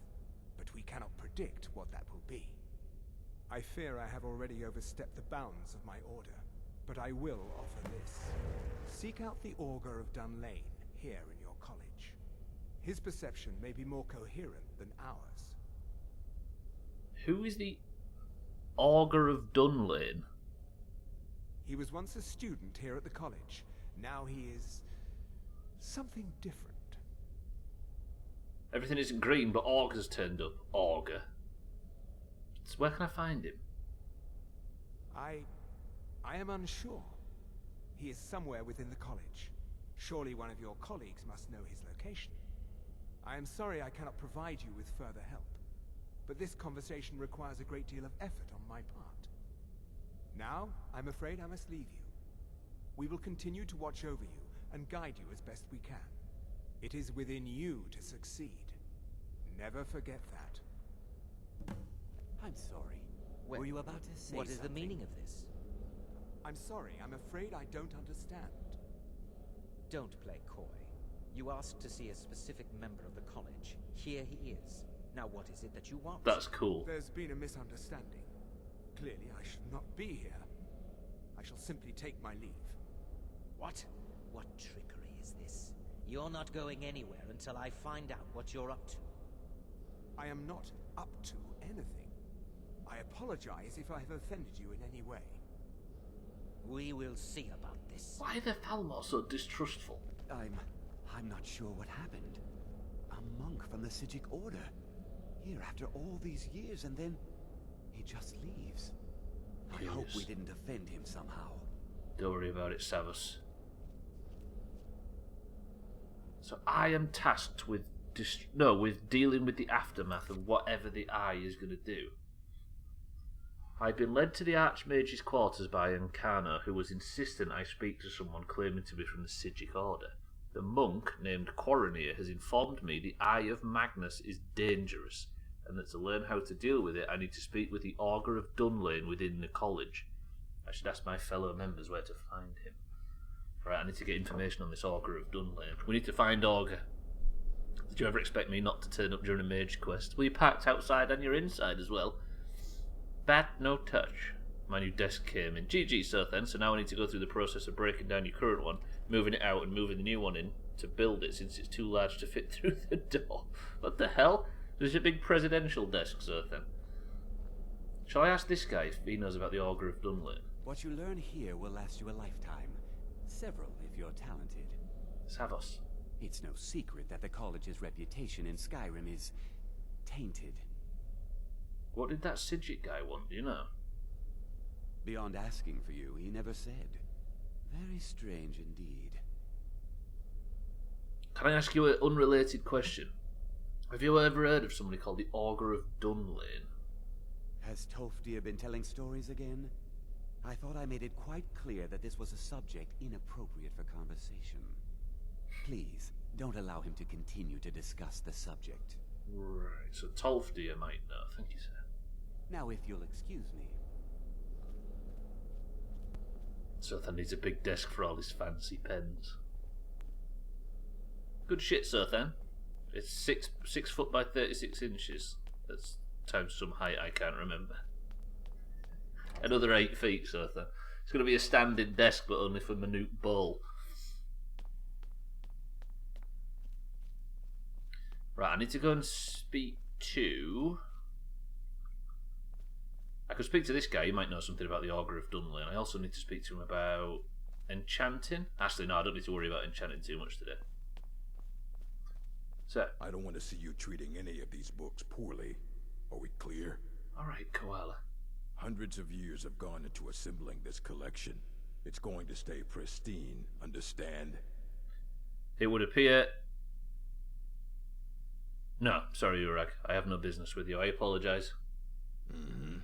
but we cannot predict what that will be. I fear I have already overstepped the bounds of my order, but I will offer this. Seek out the Augur of Dunlane here in your college. His perception may be more coherent than ours. Who is the Augur of Dunlane? He was once a student here at the college. Now he is something different. Everything isn't green, but Augur's turned up. Augur. So where can I find him? I am unsure. He is somewhere within the college. Surely one of your colleagues must know his location. I am sorry I cannot provide you with further help, but this conversation requires a great deal of effort on my part. Now, I'm afraid I must leave you. We will continue to watch over you and guide you as best we can. It is within you to succeed. Never forget that. I'm sorry. Were you about to say What is something? the meaning of this? I'm sorry, I'm afraid I don't understand. Don't play coy. You asked to see a specific member of the college. Here he is. Now what is it that you want? That's cool. There's been a misunderstanding. Clearly I should not be here. I shall simply take my leave. What? What trickery is this? You're not going anywhere until I find out what you're up to. I am not up to anything. I apologize if I have offended you in any way. We will see about this. Why are the Thalmor so distrustful? I'm not sure what happened. A monk from the Psijic Order. Here after all these years, and then he just leaves. I hope we didn't offend him somehow. Don't worry about it, Savus. So I am tasked with dealing with the aftermath of whatever the Eye is going to do. I'd been led to the Archmage's quarters by Onkano, who was insistent I speak to someone claiming to be from the Psijic Order. The monk, named Quaronier, has informed me the Eye of Magnus is dangerous, and that to learn how to deal with it, I need to speak with the Augur of Dunlane within the college. I should ask my fellow members where to find him. Right, I need to get information on this Augur of Dunlane. We need to find Augur. Did you ever expect me not to turn up during a mage quest? Well, you parked outside and you're inside as well. Bad, no touch. My new desk came in. GG, so then. So now I need to go through the process of breaking down your current one, moving it out and moving the new one in to build it since it's too large to fit through the door. What the hell? There's a big presidential desk, so then. Shall I ask this guy if he knows about the Augur of Dunlane? What you learn here will last you a lifetime. Several, if you're talented. Savos. It's no secret that the college's reputation in Skyrim is tainted. What did that Sigit guy want, do you know? Beyond asking for you, he never said. Very strange indeed. Can I ask you an unrelated question? Have you ever heard of somebody called the Augur of Dunlane? Has Tolfdir been telling stories again? I thought I made it quite clear that this was a subject inappropriate for conversation. Please, don't allow him to continue to discuss the subject. Right, so Tolfdir might know. Thank you, sir. Now, if you'll excuse me. Sothan needs a big desk for all his fancy pens. Good shit, Sothan. It's 6 foot by 36 inches. That's times some height I can't remember. Another 8 feet, Sothan. It's going to be a standing desk, but only for Manute Bull. Right, I need to go and speak to... I could speak to this guy, he might know something about the Augur of Dunlane. I also need to speak to him about enchanting. Actually, no, I don't need to worry about enchanting too much today. So, I don't want to see you treating any of these books poorly. Are we clear? Alright, Koala. Hundreds of years have gone into assembling this collection. It's going to stay pristine, understand? It would appear... No, sorry, Urag. I have no business with you. I apologise. Mm-hmm.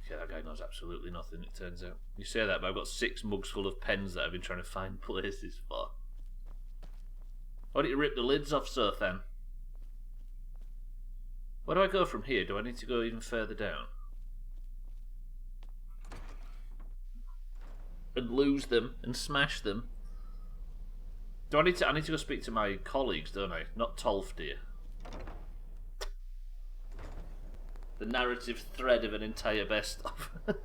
Okay, that guy knows absolutely nothing, it turns out. You say that, but I've got 6 mugs full of pens that I've been trying to find places for. Why don't you rip the lids off, Sothan? Where do I go from here? Do I need to go even further down? And lose them and smash them? Do I need to go speak to my colleagues, don't I? Not Tolfdir. The narrative thread of an entire best-of. That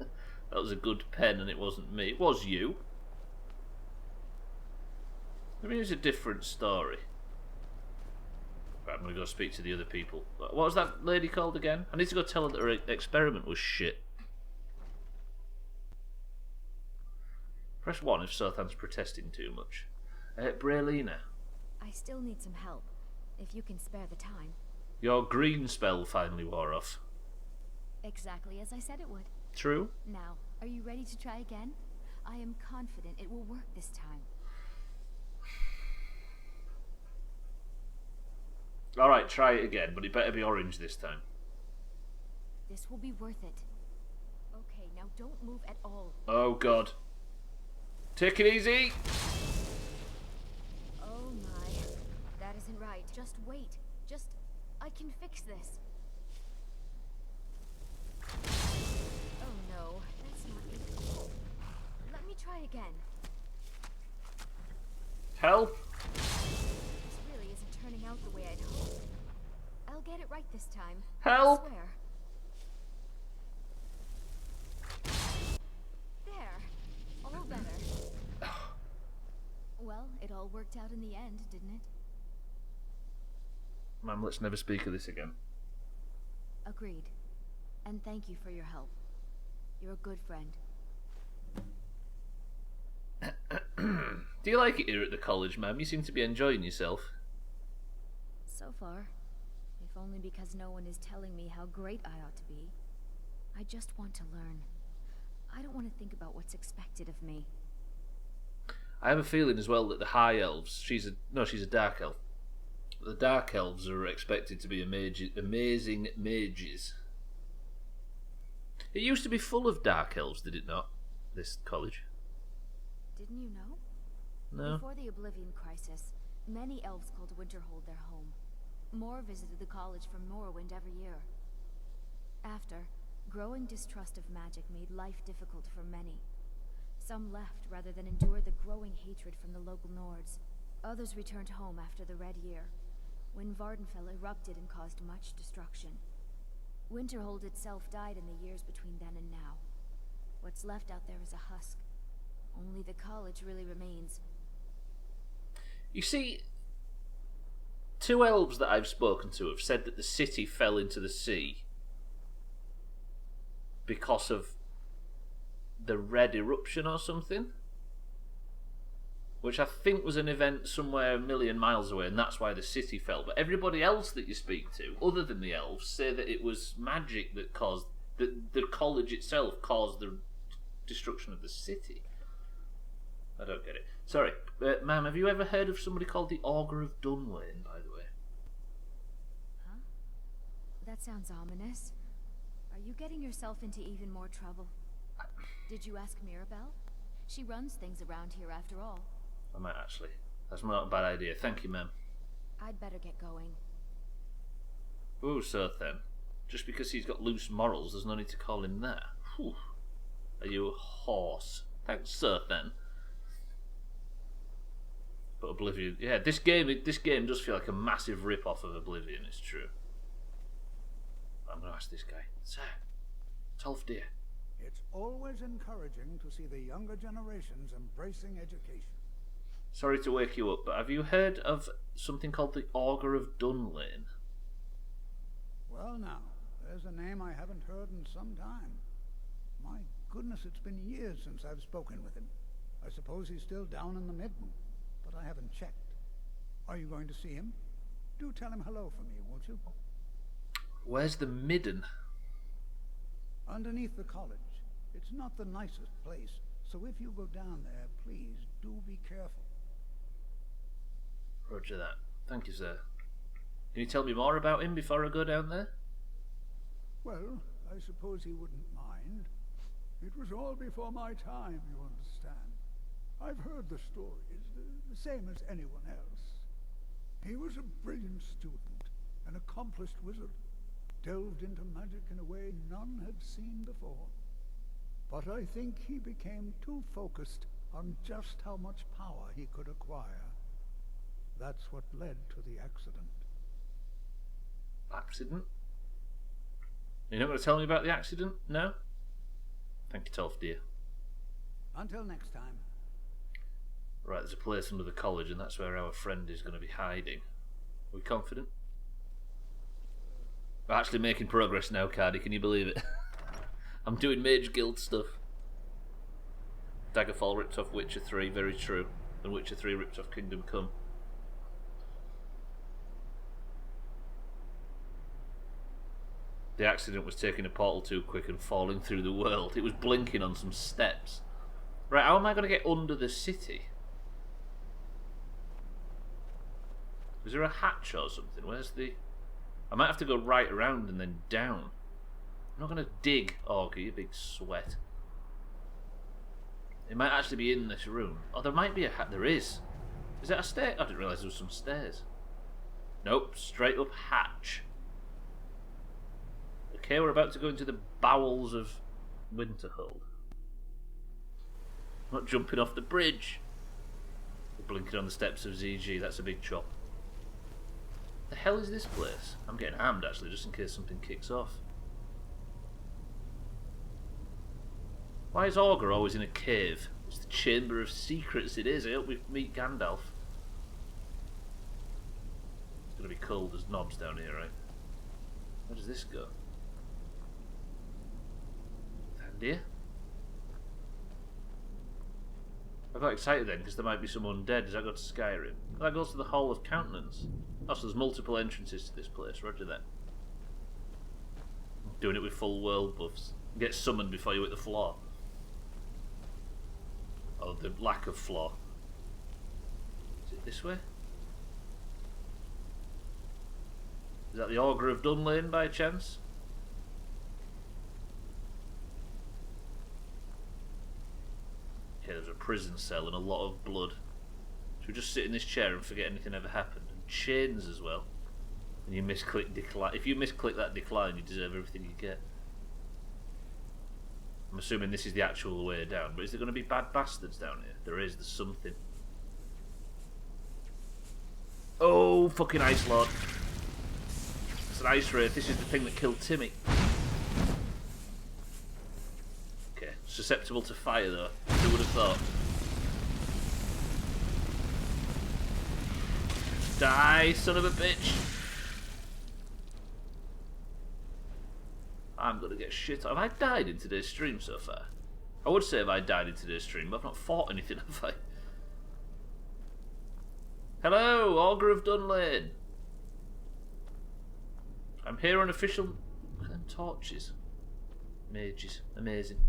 was a good pen and it wasn't me. It was you. Maybe it's a different story. Right, I'm going to go speak to the other people. What was that lady called again? I need to go tell her that her experiment was shit. Press 1 if Sothan's protesting too much. Braylina. I still need some help, if you can spare the time. Your green spell finally wore off. Exactly as I said it would. True. Now, are you ready to try again? I am confident it will work this time. Alright, try it again, but it better be orange this time. This will be worth it. Okay, now don't move at all. Oh god. Take it easy! Oh my. That isn't right. Just wait. I can fix this. Oh no, that's not it. Let me try again. Help! This really isn't turning out the way I'd hoped. I'll get it right this time. Help! I swear. There. All better. Well, it all worked out in the end, didn't it? Ma'am, let's never speak of this again. Agreed. And thank you for your help. You're a good friend. Do you like it here at the college, ma'am? You seem to be enjoying yourself. So far. If only because no one is telling me how great I ought to be. I just want to learn. I don't want to think about what's expected of me. I have a feeling as well that the High Elves... She's a Dark Elf. The Dark Elves are expected to be amazing mages. It used to be full of Dark Elves, did it not? This college. Didn't you know? No. Before the Oblivion Crisis, many elves called Winterhold their home. More visited the college from Morrowind every year. After, growing distrust of magic made life difficult for many. Some left rather than endure the growing hatred from the local Nords. Others returned home after the Red Year, when Vardenfell erupted and caused much destruction. Winterhold itself died in the years between then and now. What's left out there is a husk. Only the college really remains. You see, 2 elves that I've spoken to have said that the city fell into the sea because of the red eruption or something, which I think was an event somewhere a million miles away, and that's why the city fell. But everybody else that you speak to, other than the elves, say that it was magic that caused the college itself caused the destruction of the city. I don't get it. Sorry, ma'am, have you ever heard of somebody called the Augur of Dunwayne, by the way? Huh? That sounds ominous. Are you getting yourself into even more trouble? Did you ask Mirabelle? She runs things around here after all. I might actually. That's not a bad idea. Thank you, ma'am. I'd better get going. Oh, so then. Just because he's got loose morals, there's no need to call him that. Whew. Are you a horse? Thanks, sir, then. But Oblivion, yeah, this game does feel like a massive rip-off of Oblivion. It's true. I'm gonna ask this guy, sir. Tolfdir. It's always encouraging to see the younger generations embracing education. Sorry to wake you up, but have you heard of something called the Augur of Dunlane? Well now, there's a name I haven't heard in some time. My goodness, it's been years since I've spoken with him. I suppose he's still down in the Midden, but I haven't checked. Are you going to see him? Do tell him hello for me, won't you? Where's the Midden? Underneath the college. It's not the nicest place, so if you go down there, please do be careful. Roger that. Thank you, sir. Can you tell me more about him before I go down there? Well, I suppose he wouldn't mind. It was all before my time, you understand. I've heard the stories, the same as anyone else. He was a brilliant student, an accomplished wizard, delved into magic in a way none had seen before. But I think he became too focused on just how much power he could acquire. That's what led to the accident. Accident? You're not going to tell me about the accident? No? Thank you, Tolfdir. Until next time. Right, there's a place under the college, and that's where our friend is going to be hiding. Are we confident? We're actually making progress now, Cardi, can you believe it? I'm doing Mage Guild stuff. Daggerfall ripped off Witcher 3, very true. And Witcher 3 ripped off Kingdom Come. The accident was taking a portal too quick and falling through the world. It was blinking on some steps. Right, how am I going to get under the city? Is there a hatch or something? Where's the... I might have to go right around and then down. I'm not going to dig, Augur, you big sweat. It might actually be in this room. Oh, there might be a hatch. There is. Is that a stair? I didn't realise there was some stairs. Nope, straight up hatch. Okay, we're about to go into the bowels of Winterhold. Not jumping off the bridge. We're blinking on the steps of ZG, that's a big chop. The hell is this place? I'm getting armed actually, just in case something kicks off. Why is Augur always in a cave? It's the Chamber of Secrets, it is. I hope we meet Gandalf. It's gonna be cold as knobs down here, right? Where does this go? Dear. I got excited then because there might be some undead. Does that go to Skyrim? That goes to the Hall of Countenance. Oh, so there's multiple entrances to this place. Roger that. Doing it with full world buffs. Get summoned before you hit the floor. Oh, the lack of floor. Is it this way? Is that the Augur of Dunlane by chance? Okay, there's a prison cell and a lot of blood. Should we just sit in this chair and forget anything ever happened? And chains as well. And you misclick decline. If you misclick that decline, you deserve everything you get. I'm assuming this is the actual way down, but is there going to be bad bastards down here? There is, there's something. Oh, fucking Ice Lord. It's an Ice Wraith. This is the thing that killed Timmy. Okay, susceptible to fire though. Who would have thought? Die, son of a bitch! I'm gonna get shit. Have I died in today's stream so far? I would say have I died in today's stream, but I've not fought anything, have I? Hello, Augur of Dunlane. I'm here on official... Look at them torches. Mages. Amazing.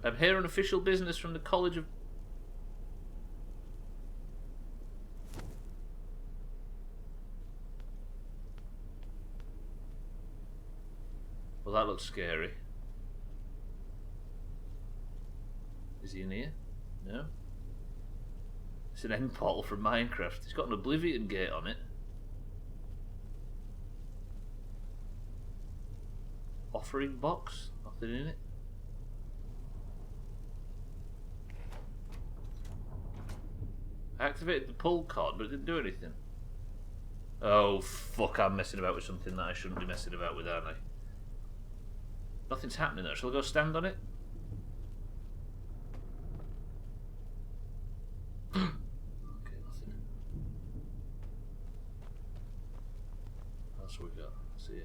I'm here on official business from the College of... Well, that looks scary. Is he in here? No. It's an end portal from Minecraft. It's got an Oblivion gate on it. Offering box? Nothing in it. I activated the pull cord, but it didn't do anything. Oh, fuck, I'm messing about with something that I shouldn't be messing about with, aren't I? Nothing's happening there. Shall I go stand on it? Okay, nothing. What else we got? Let's see here.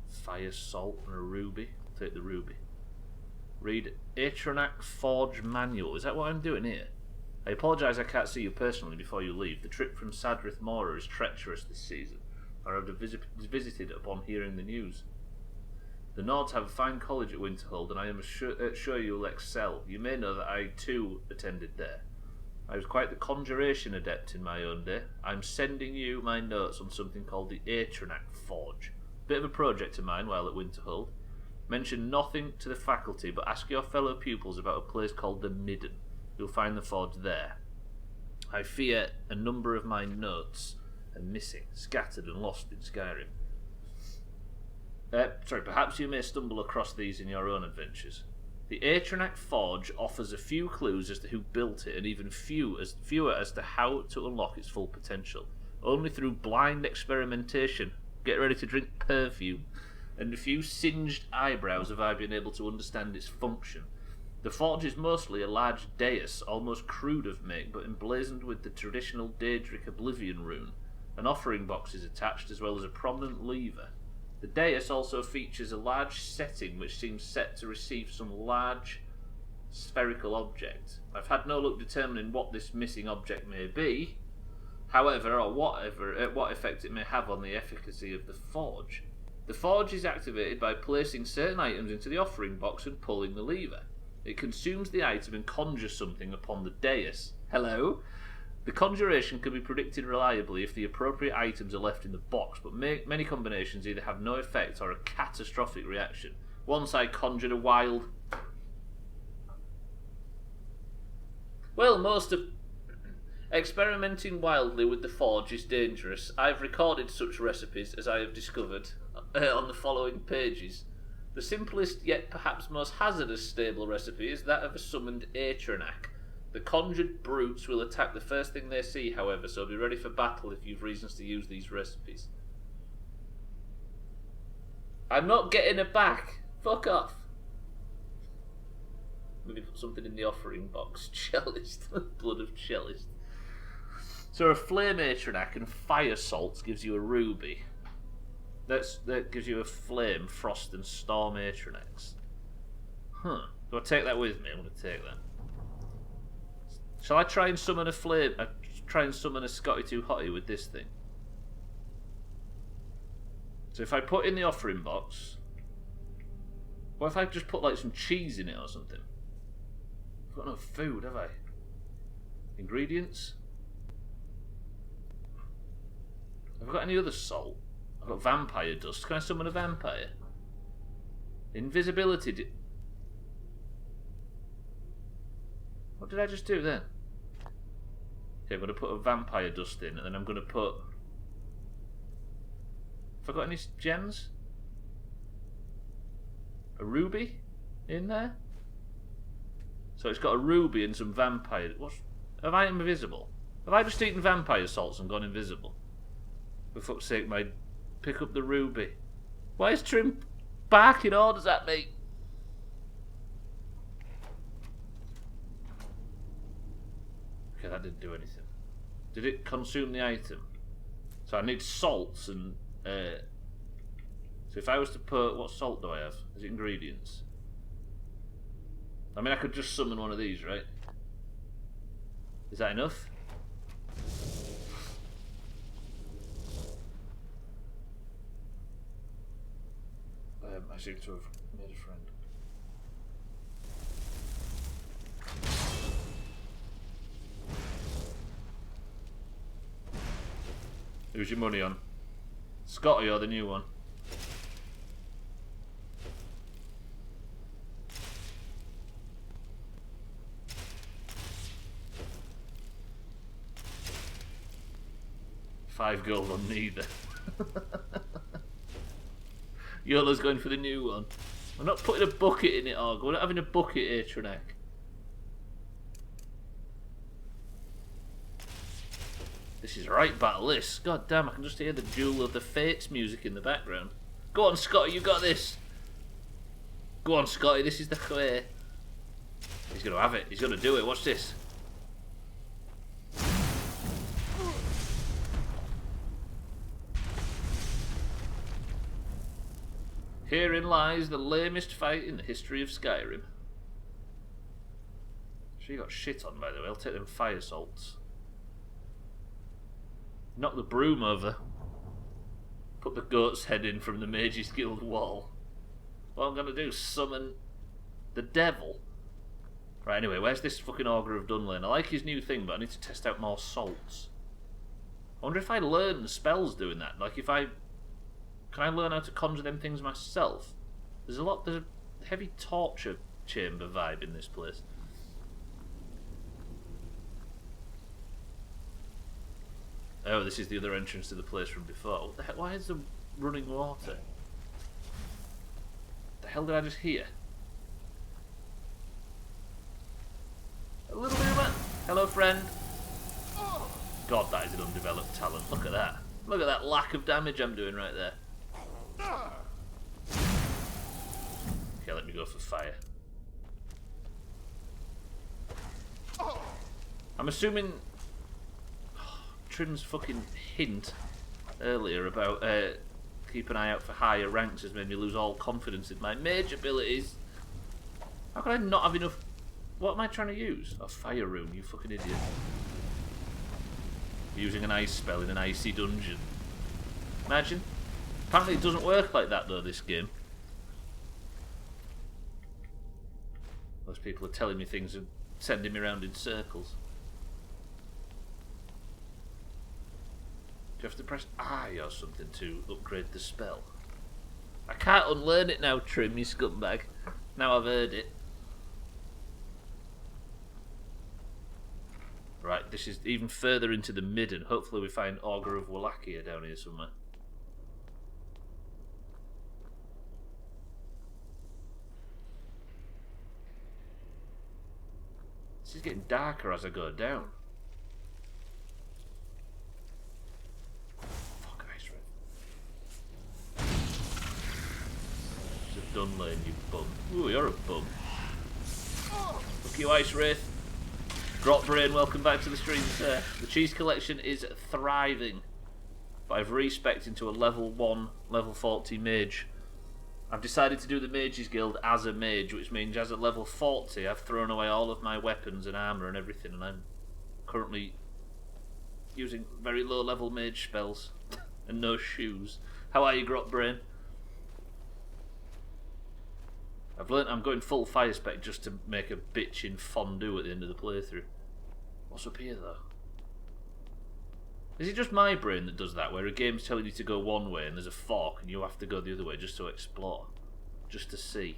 Fire, salt, and a ruby. I'll take the ruby. Read Atronac Forge Manual. Is that what I'm doing here? I apologise I can't see you personally before you leave. The trip from Sadrith Mora is treacherous this season. I have visited upon hearing the news. The Nords have a fine college at Winterhold, and I am sure you'll excel. You may know that I too attended there. I was quite the conjuration adept in my own day. I'm sending you my notes on something called the Atronac Forge. Bit of a project of mine while at Winterhold. Mention nothing to the faculty, but ask your fellow pupils about a place called the Midden. You'll find the forge there. I fear a number of my notes are missing, scattered and lost in Skyrim. Perhaps you may stumble across these in your own adventures. The Atronac Forge offers a few clues as to who built it, and even fewer as to how to unlock its full potential. Only through blind experimentation, get ready to drink perfume, and a few singed eyebrows have I been able to understand its function. The forge is mostly a large dais, almost crude of make, but emblazoned with the traditional Daedric Oblivion rune. An offering box is attached, as well as a prominent lever. The dais also features a large setting which seems set to receive some large spherical object. I've had no luck determining what this missing object may be, however, or what effect it may have on the efficacy of the forge. The forge is activated by placing certain items into the offering box and pulling the lever. It consumes the item and conjures something upon the dais. Hello? The conjuration can be predicted reliably if the appropriate items are left in the box, but many combinations either have no effect or a catastrophic reaction. Once I conjured a wild... Well, most of... Experimenting wildly with the forge is dangerous. I've recorded such recipes as I have discovered on the following pages. The simplest yet perhaps most hazardous stable recipe is that of a summoned Atronac. The conjured brutes will attack the first thing they see, however, so be ready for battle if you've reasons to use these recipes. I'm not getting it back. Fuck off. Maybe put something in the offering box. Cellist. Blood of Cellist. So a flame Atronac and fire salts gives you a ruby. That gives you a flame, frost and storm Atronacs. Huh. Do I take that with me? I'm going to take that. Shall I try and summon a flame? Try and summon a Scotty 2 Hottie with this thing. So if I put in the offering box, what if I just put like some cheese in it or something? I've got no food, have I? Ingredients? Have I got any other salt? I've got vampire dust. Can I summon a vampire? Invisibility. What did I just do then? Okay, I'm going to put a vampire dust in, and then I'm going to put... Have I got any gems? A ruby in there? So it's got a ruby and some vampire. Have I invisible? Have I just eaten vampire salts and gone invisible? For fuck's sake, mate. Pick up the ruby. Why is Trim barking orders at me? Okay, that didn't do anything. Did it consume the item? So I need salts and... So if I was to put... What salt do I have? Is it ingredients? I mean, I could just summon one of these, right? Is that enough? I seem to have made a friend. Who's your money on? Scotty or the new one? $5 gold on neither. Yolo's going for the new one. I'm not putting a bucket in it, Org. We're not having a bucket here, Trinek. This is right battle, this. God damn, I can just hear the Jewel of the Fates music in the background. Go on, Scotty, you got this. Go on, Scotty, this is the way. He's going to have it. He's going to do it. Watch this. Herein lies the lamest fight in the history of Skyrim. She got shit on, by the way. I'll take them fire salts. Knock the broom over. Put the goat's head in from the Mage's Guild wall. What I'm going to do, summon the devil. Right, anyway, where's this fucking Augur of Dunlane? I like his new thing, but I need to test out more salts. I wonder if I learn the spells doing that. Like, if I... Can I learn how to conjure them things myself? There's a heavy torture chamber vibe in this place. Oh, this is the other entrance to the place from before. What the hell? Why is there running water? The hell did I just hear? A little bit of that. Hello, friend. God, that is an undeveloped talent. Look at that. Look at that lack of damage I'm doing right there. Okay, let me go for fire. I'm assuming Trim's fucking hint earlier about keep an eye out for higher ranks has made me lose all confidence in my mage abilities. How can I not have enough? What am I trying to use? A fire rune, you fucking idiot. Using an ice spell in an icy dungeon. Imagine. Apparently it doesn't work like that though, this game. Those people are telling me things and sending me around in circles. Do you have to press I or something to upgrade the spell? I can't unlearn it now, Trim, you scumbag. Now I've heard it. Right, this is even further into the midden. Hopefully we find Augur of Wallachia down here somewhere. This is getting darker as I go down. Fuck, Ice Wraith. It's a Dunlane, you bum. Ooh, you're a bum. Fuck you, Ice Wraith. Drop Brain, welcome back to the stream, sir. The cheese collection is thriving. But I've respec'd into a level 1, level 40 mage. I've decided to do the Mage's Guild as a mage, which means as a level 40 I've thrown away all of my weapons and armour and everything, and I'm currently using very low level mage spells and no shoes. How are you, Grot Brain? I've learnt I'm going full fire spec just to make a bitchin' fondue at the end of the playthrough. What's up here though? Is it just my brain that does that, where a game's telling you to go one way and there's a fork and you have to go the other way just to explore? Just to see.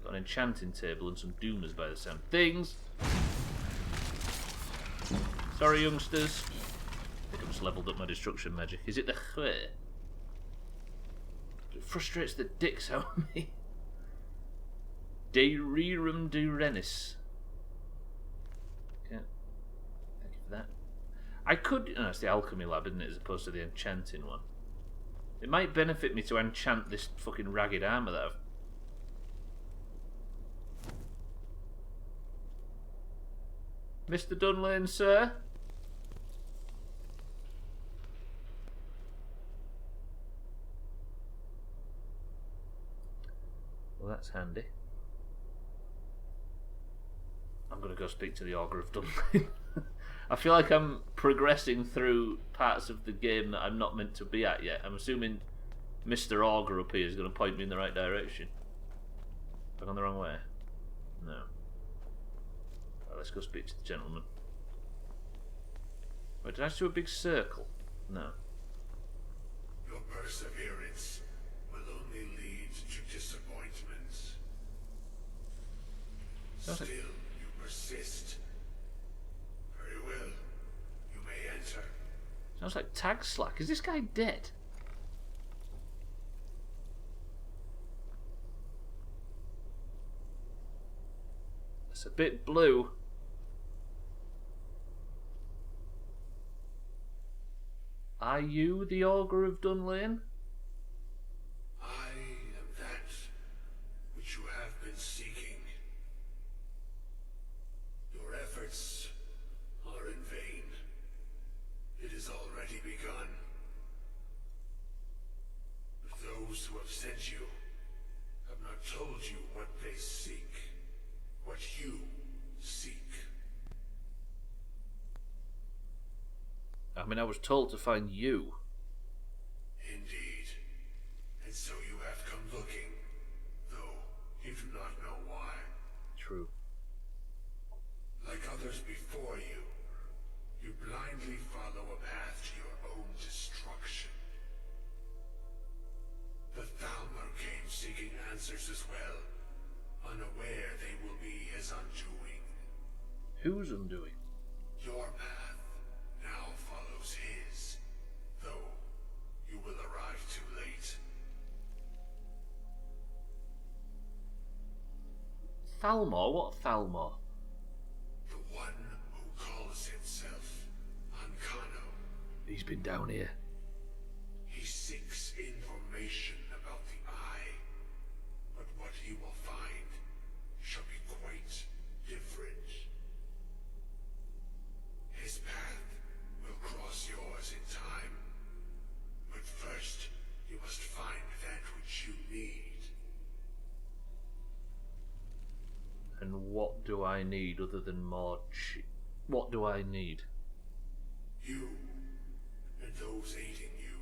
Got an enchanting table and some doomers by the sound of things. Sorry, youngsters. I think I just levelled up my destruction magic. Is it the Hue? It frustrates the dicks out of me. De Rerum de Renis. Okay. Thank you for that. I could... Oh, it's the alchemy lab, isn't it, as opposed to the enchanting one. It might benefit me to enchant this fucking ragged armour that I've... Mr. Dunlane, sir? Well, that's handy. I'm going to go speak to the Augur of Dunlane. I feel like I'm progressing through parts of the game that I'm not meant to be at yet. I'm assuming Mr. Augur up here is going to point me in the right direction. Have I gone the wrong way? No. Right, let's go speak to the gentleman. Wait, did I just do a big circle? No. Your perseverance will only lead to disappointments. Still, you persist. Very well. You may enter. Sounds like Tag Slack. Is this guy dead? It's a bit blue. Are you the Augur of Dunlane? I am that which you have been seeking. Your efforts are in vain. It has already begun. But those who have sent you have not told you what they seek, what you seek. I mean, I was told to find you. Indeed. And so you have come looking, though you do not know why. True. Like others before you, you blindly follow a path to your own destruction. The Thalmor came seeking answers as well, unaware they will be his undoing. Whose undoing? Your path now follows his, though you will arrive too late. Thalmor? What Thalmor? The one who calls himself Ancano. He's been down here. He seeks information about the Eye, but what he will find shall be quite different. His path will cross yours in time, but first you must find that which you need. And what do I need other than more What do I need? You, and those aiding you,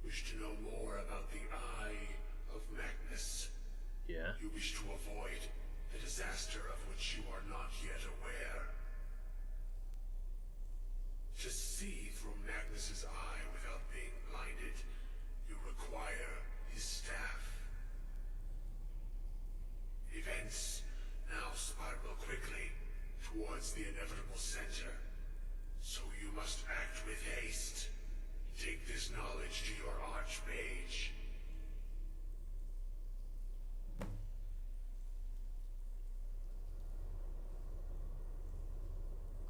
wish to know more about the Eye of Magnus. Yeah? You wish to avoid the disaster of which you are not yet aware. To see through Magnus's eye without being blinded, you require his staff. Events now spiral quickly towards the inevitable center, so you must act with haste. Take this knowledge to your archmage.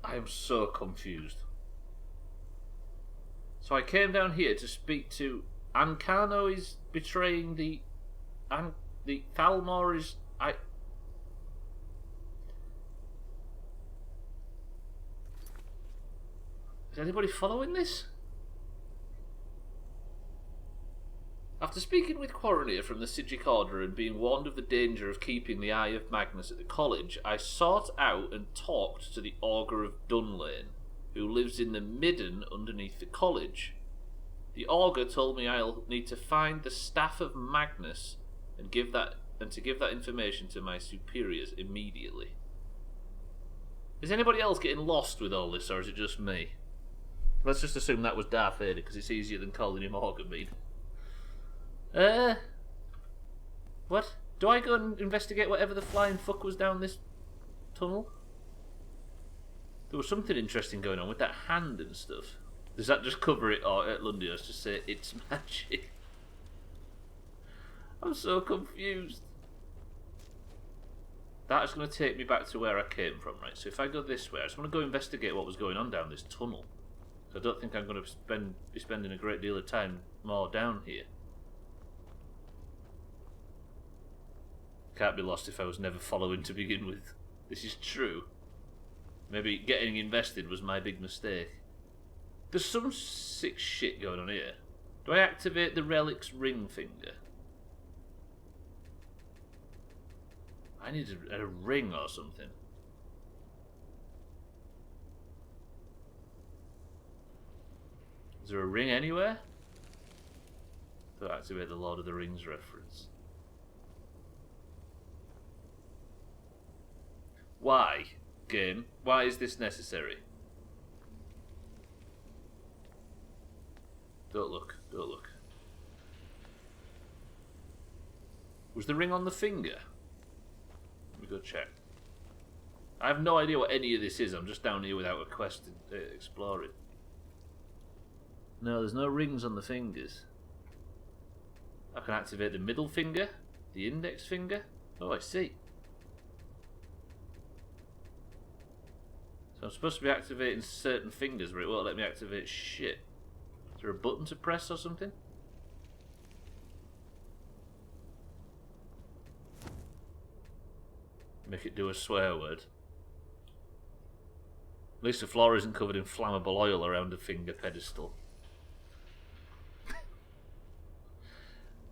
I am so confused. So I came down here to speak to Ancano is betraying the Thalmor is Is anybody following this? After speaking with Quarrenier from the Sigic Order and being warned of the danger of keeping the Eye of Magnus at the college, I sought out and talked to the Augur of Dunlane, who lives in the midden underneath the college. The Augur told me I'll need to find the Staff of Magnus and to give that information to my superiors immediately. Is anybody else getting lost with all this, or is it just me? Let's just assume that was Darth Vader, because it's easier than calling him Augur Mead. What? Do I go and investigate whatever the flying fuck was down this tunnel? There was something interesting going on with that hand and stuff. Does that just cover it, or at Lundios just say it's magic? I'm so confused. That is going to take me back to where I came from, right? So if I go this way, I just want to go investigate what was going on down this tunnel. I don't think I'm going to be spending a great deal of time more down here. Can't be lost if I was never following to begin with. This is true. Maybe getting invested was my big mistake. There's some sick shit going on here. Do I activate the relic's ring finger? I need a ring or something. Is there a ring anywhere? To activate the Lord of the Rings reference. Why, game? Why is this necessary? Don't look, don't look. Was the ring on the finger? Let me go check. I have no idea what any of this is. I'm just down here without a quest to explore it. No, there's no rings on the fingers. I can activate the middle finger, the index finger. Oh, I see. So I'm supposed to be activating certain fingers, but it won't let me activate shit. Is there a button to press or something? Make it do a swear word. At least the floor isn't covered in flammable oil around a finger pedestal.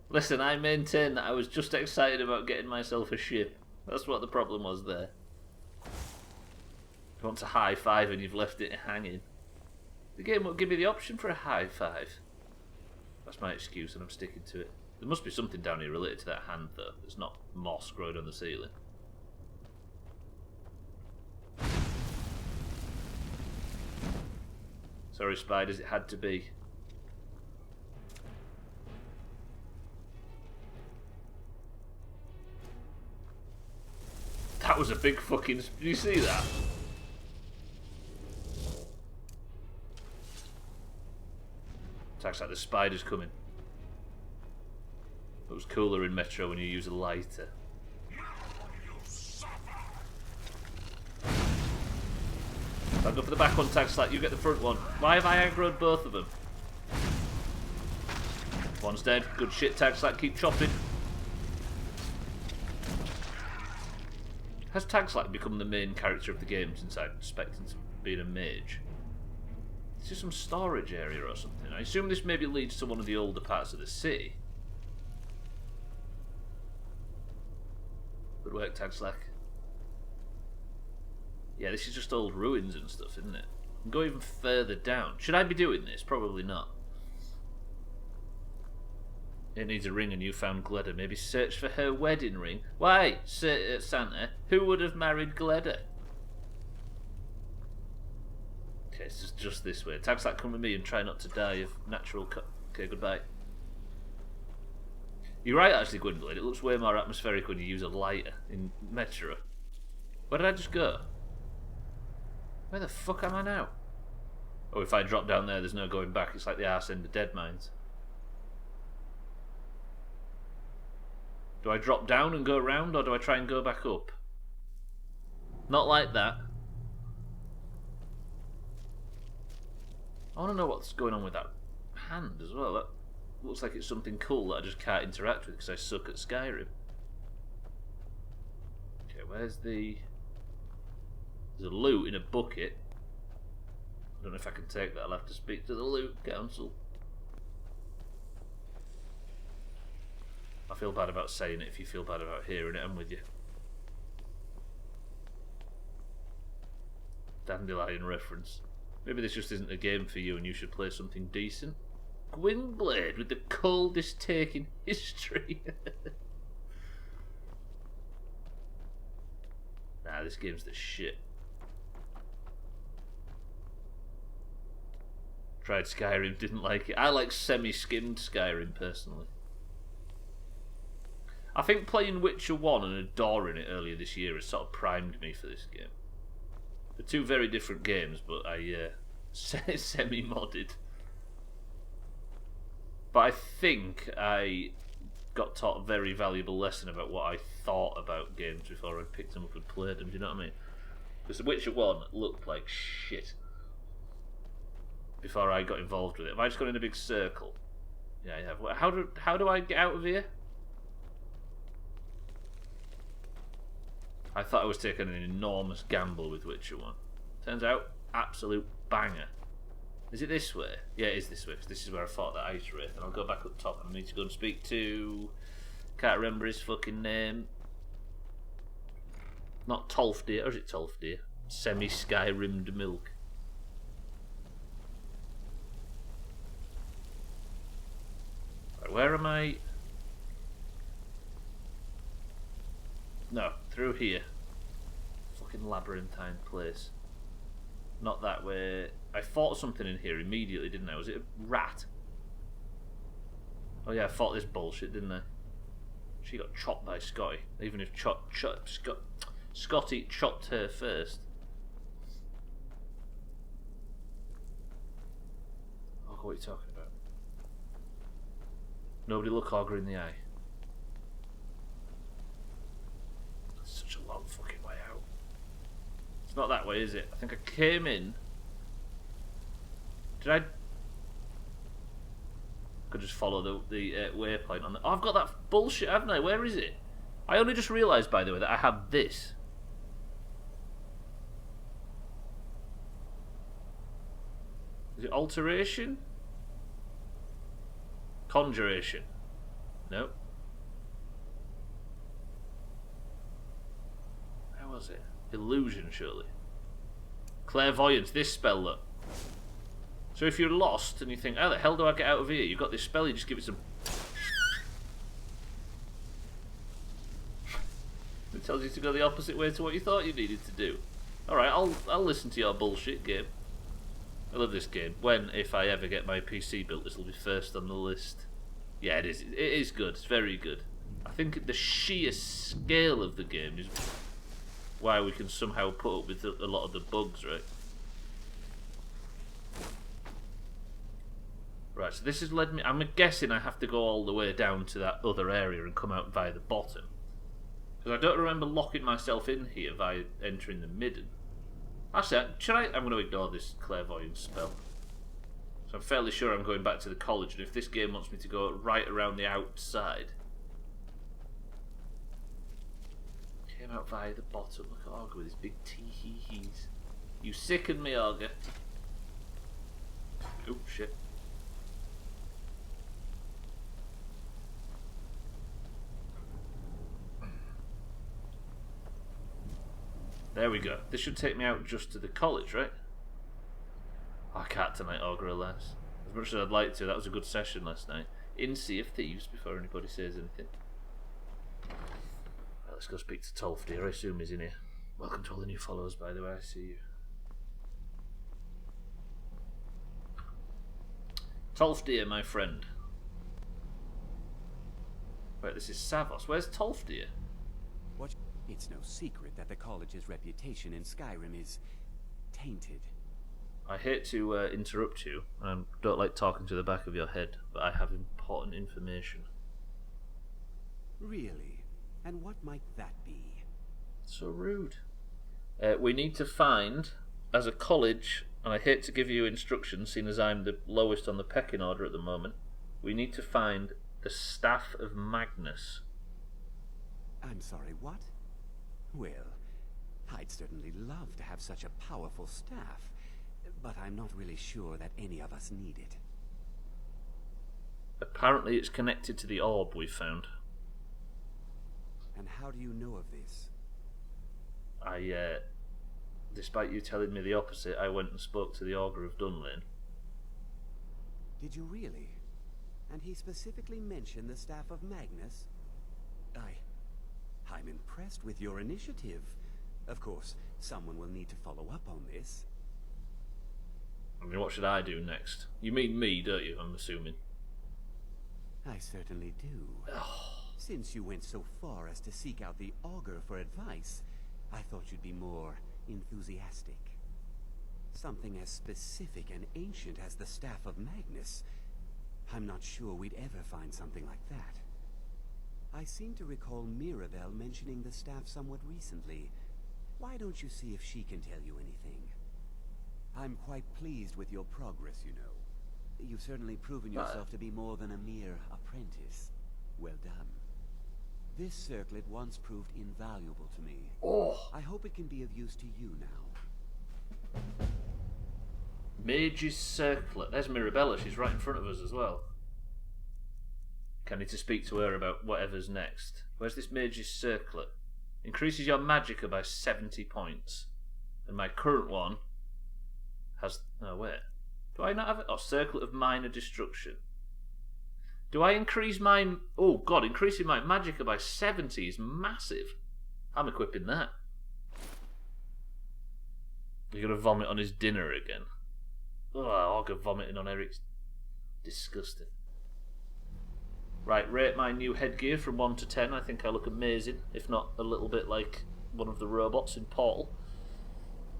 Listen, I maintain that I was just excited about getting myself a ship. That's what the problem was there. You want a high five and you've left it hanging. The game won't give me the option for a high five. That's my excuse and I'm sticking to it. There must be something down here related to that hand though. There's not moss growing on the ceiling. Sorry spiders, it had to be. That was a big fucking... Did you see that? Looks like the spider's coming. It was cooler in Metro when you use a lighter. I'll go for the back one, Tag Slack. You get the front one. Why have I aggroed both of them? One's dead. Good shit, Tag Slack. Keep chopping. Has Tag Slack become the main character of the game since I expect him to be a mage? Is this some storage area or something? I assume this maybe leads to one of the older parts of the city. Good work, Tag Slack. Yeah, this is just old ruins and stuff, isn't it? Go even further down. Should I be doing this? Probably not. It needs a ring and you found Gleda. Maybe search for her wedding ring. Why, Santa? Who would have married Gleda? Okay, it's just this way. Tag Slack, come with me and try not to die of natural cut. Okay, goodbye. You're right, actually, Gwendolyn. It looks way more atmospheric when you use a lighter in Metro. Where did I just go? Where the fuck am I now? Oh, if I drop down there, there's no going back. It's like the arse end of Dead Mines. Do I drop down and go around, or do I try and go back up? Not like that. I want to know what's going on with that hand as well. That looks like it's something cool that I just can't interact with because I suck at Skyrim. Okay, where's the... There's a loot in a bucket. I don't know if I can take that. I'll have to speak to the loot council. I feel bad about saying it if you feel bad about hearing it. I'm with you. Dandelion reference. Maybe this just isn't a game for you and you should play something decent. Gwynblade with the coldest take in history. Nah, this game's the shit. Tried Skyrim, didn't like it. I like semi-skimmed Skyrim personally. I think playing Witcher 1 and adoring it earlier this year has sort of primed me for this game. They're two very different games, but I semi-modded. But I think I got taught a very valuable lesson about what I thought about games before I picked them up and played them. Do you know what I mean? Because The Witcher 1 looked like shit before I got involved with it. Have I just gone in a big circle? Yeah, I have. How do I get out of here? I thought I was taking an enormous gamble with Witcher 1. Turns out, absolute banger. Is it this way? Yeah, it is this way, because this is where I fought that ice wraith. And I'll go back up top and I need to go and speak to... Can't remember his fucking name. Not Tolfdir, or is it Tolfdir? Semi-Skyrimmed Milk. Right, where am I? No, through here. Fucking labyrinthine place. Not that way. I fought something in here immediately, didn't I? Was it a rat? Oh yeah, I fought this bullshit, didn't I? She got chopped by Scotty. Even if Scotty chopped her first. Oh, what are you talking about? Nobody look Augur in the eye. That's such a long fucking way out. It's not that way, is it? I think I came in. Did I? Could just follow the waypoint on the. Oh, I've got that bullshit, haven't I? Where is it? I only just realised, by the way, that I have this. Is it alteration? Conjuration? No. How was it? Illusion, surely. Clairvoyance. This spell, look. So if you're lost and you think, how the hell do I get out of here? You've got this spell, you just give it some... It tells you to go the opposite way to what you thought you needed to do. Alright, I'll listen to your bullshit game. I love this game. When, if I ever get my PC built, this will be first on the list. Yeah, it is. It is good. It's very good. I think the sheer scale of the game is why we can somehow put up with a lot of the bugs, right? Right, so this has led me... I'm guessing I have to go all the way down to that other area and come out via the bottom. Because I don't remember locking myself in here via entering the midden. Actually, I'm going to ignore this clairvoyance spell. So I'm fairly sure I'm going back to the college, and if this game wants me to go right around the outside... Came out via the bottom. Look at Augur with his big tee-hee-hees. You sicken me, Augur. Oh, shit. There we go. This should take me out just to the college, right? Oh, I can't tonight, Augur, alas. As much as I'd like to, that was a good session last night. In Sea of Thieves, before anybody says anything. Right, let's go speak to Tolfdir. I assume he's in here. Welcome to all the new followers, by the way. I see you. Tolfdir, my friend. Wait, this is Savos. Where's Tolfdir? What? It's no secret that the college's reputation in Skyrim is tainted. I hate to interrupt you, and I don't like talking to the back of your head, but I have important information. Really? And what might that be? So rude. We need to find, as a college, and I hate to give you instructions, seeing as I'm the lowest on the pecking order at the moment, we need to find the Staff of Magnus. I'm sorry, what? Well, I'd certainly love to have such a powerful staff, but I'm not really sure that any of us need it. Apparently it's connected to the orb we found. And how do you know of this? Despite you telling me the opposite, I went and spoke to the Augur of Dunlane. Did you really? And he specifically mentioned the Staff of Magnus? I'm impressed with your initiative. Of course, someone will need to follow up on this. I mean, what should I do next? You mean me, don't you, I'm assuming? I certainly do. Since you went so far as to seek out the Augur for advice, I thought you'd be more enthusiastic. Something as specific and ancient as the Staff of Magnus. I'm not sure we'd ever find something like that. I seem to recall Mirabelle mentioning the staff somewhat recently. Why don't you see if she can tell you anything? I'm quite pleased with your progress, you know. You've certainly proven yourself to be more than a mere apprentice. Well done. This circlet once proved invaluable to me. I hope it can be of use to you now. Mage's Circlet. There's Mirabella, she's right in front of us as well. I need to speak to her about whatever's next. Where's this Mage's Circlet? Increases your magicka by 70 points. And my current one has... Oh, wait. Do I not have it? Oh, Circlet of Minor Destruction. Do I increase my... Oh, God, increasing my magicka by 70 is massive. I'm equipping that. You're going to vomit on his dinner again. Oh, I'll go vomiting on Eric's. Disgusting. Right, rate my new headgear from 1 to 10. I think I look amazing, if not a little bit like one of the robots in Portal.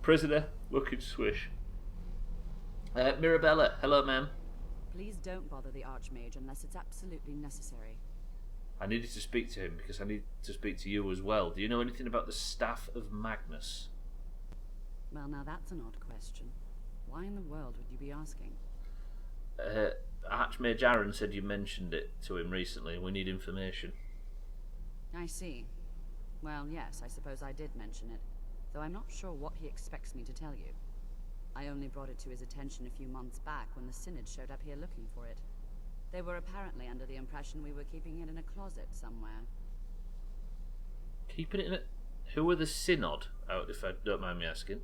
Prisoner, looking swish. Mirabella, hello, ma'am. Please don't bother the Archmage unless it's absolutely necessary. I needed to speak to him because I need to speak to you as well. Do you know anything about the Staff of Magnus? Well, now that's an odd question. Why in the world would you be asking? Archmage Aaron said you mentioned it to him recently and we need information. I see. Well, yes, I suppose I did mention it, though I'm not sure what he expects me to tell you. I only brought it to his attention a few months back when the Synod showed up here looking for it. They were apparently under the impression we were keeping it in a closet somewhere. Keeping it in a... Who are the Synod, out if I don't mind me asking?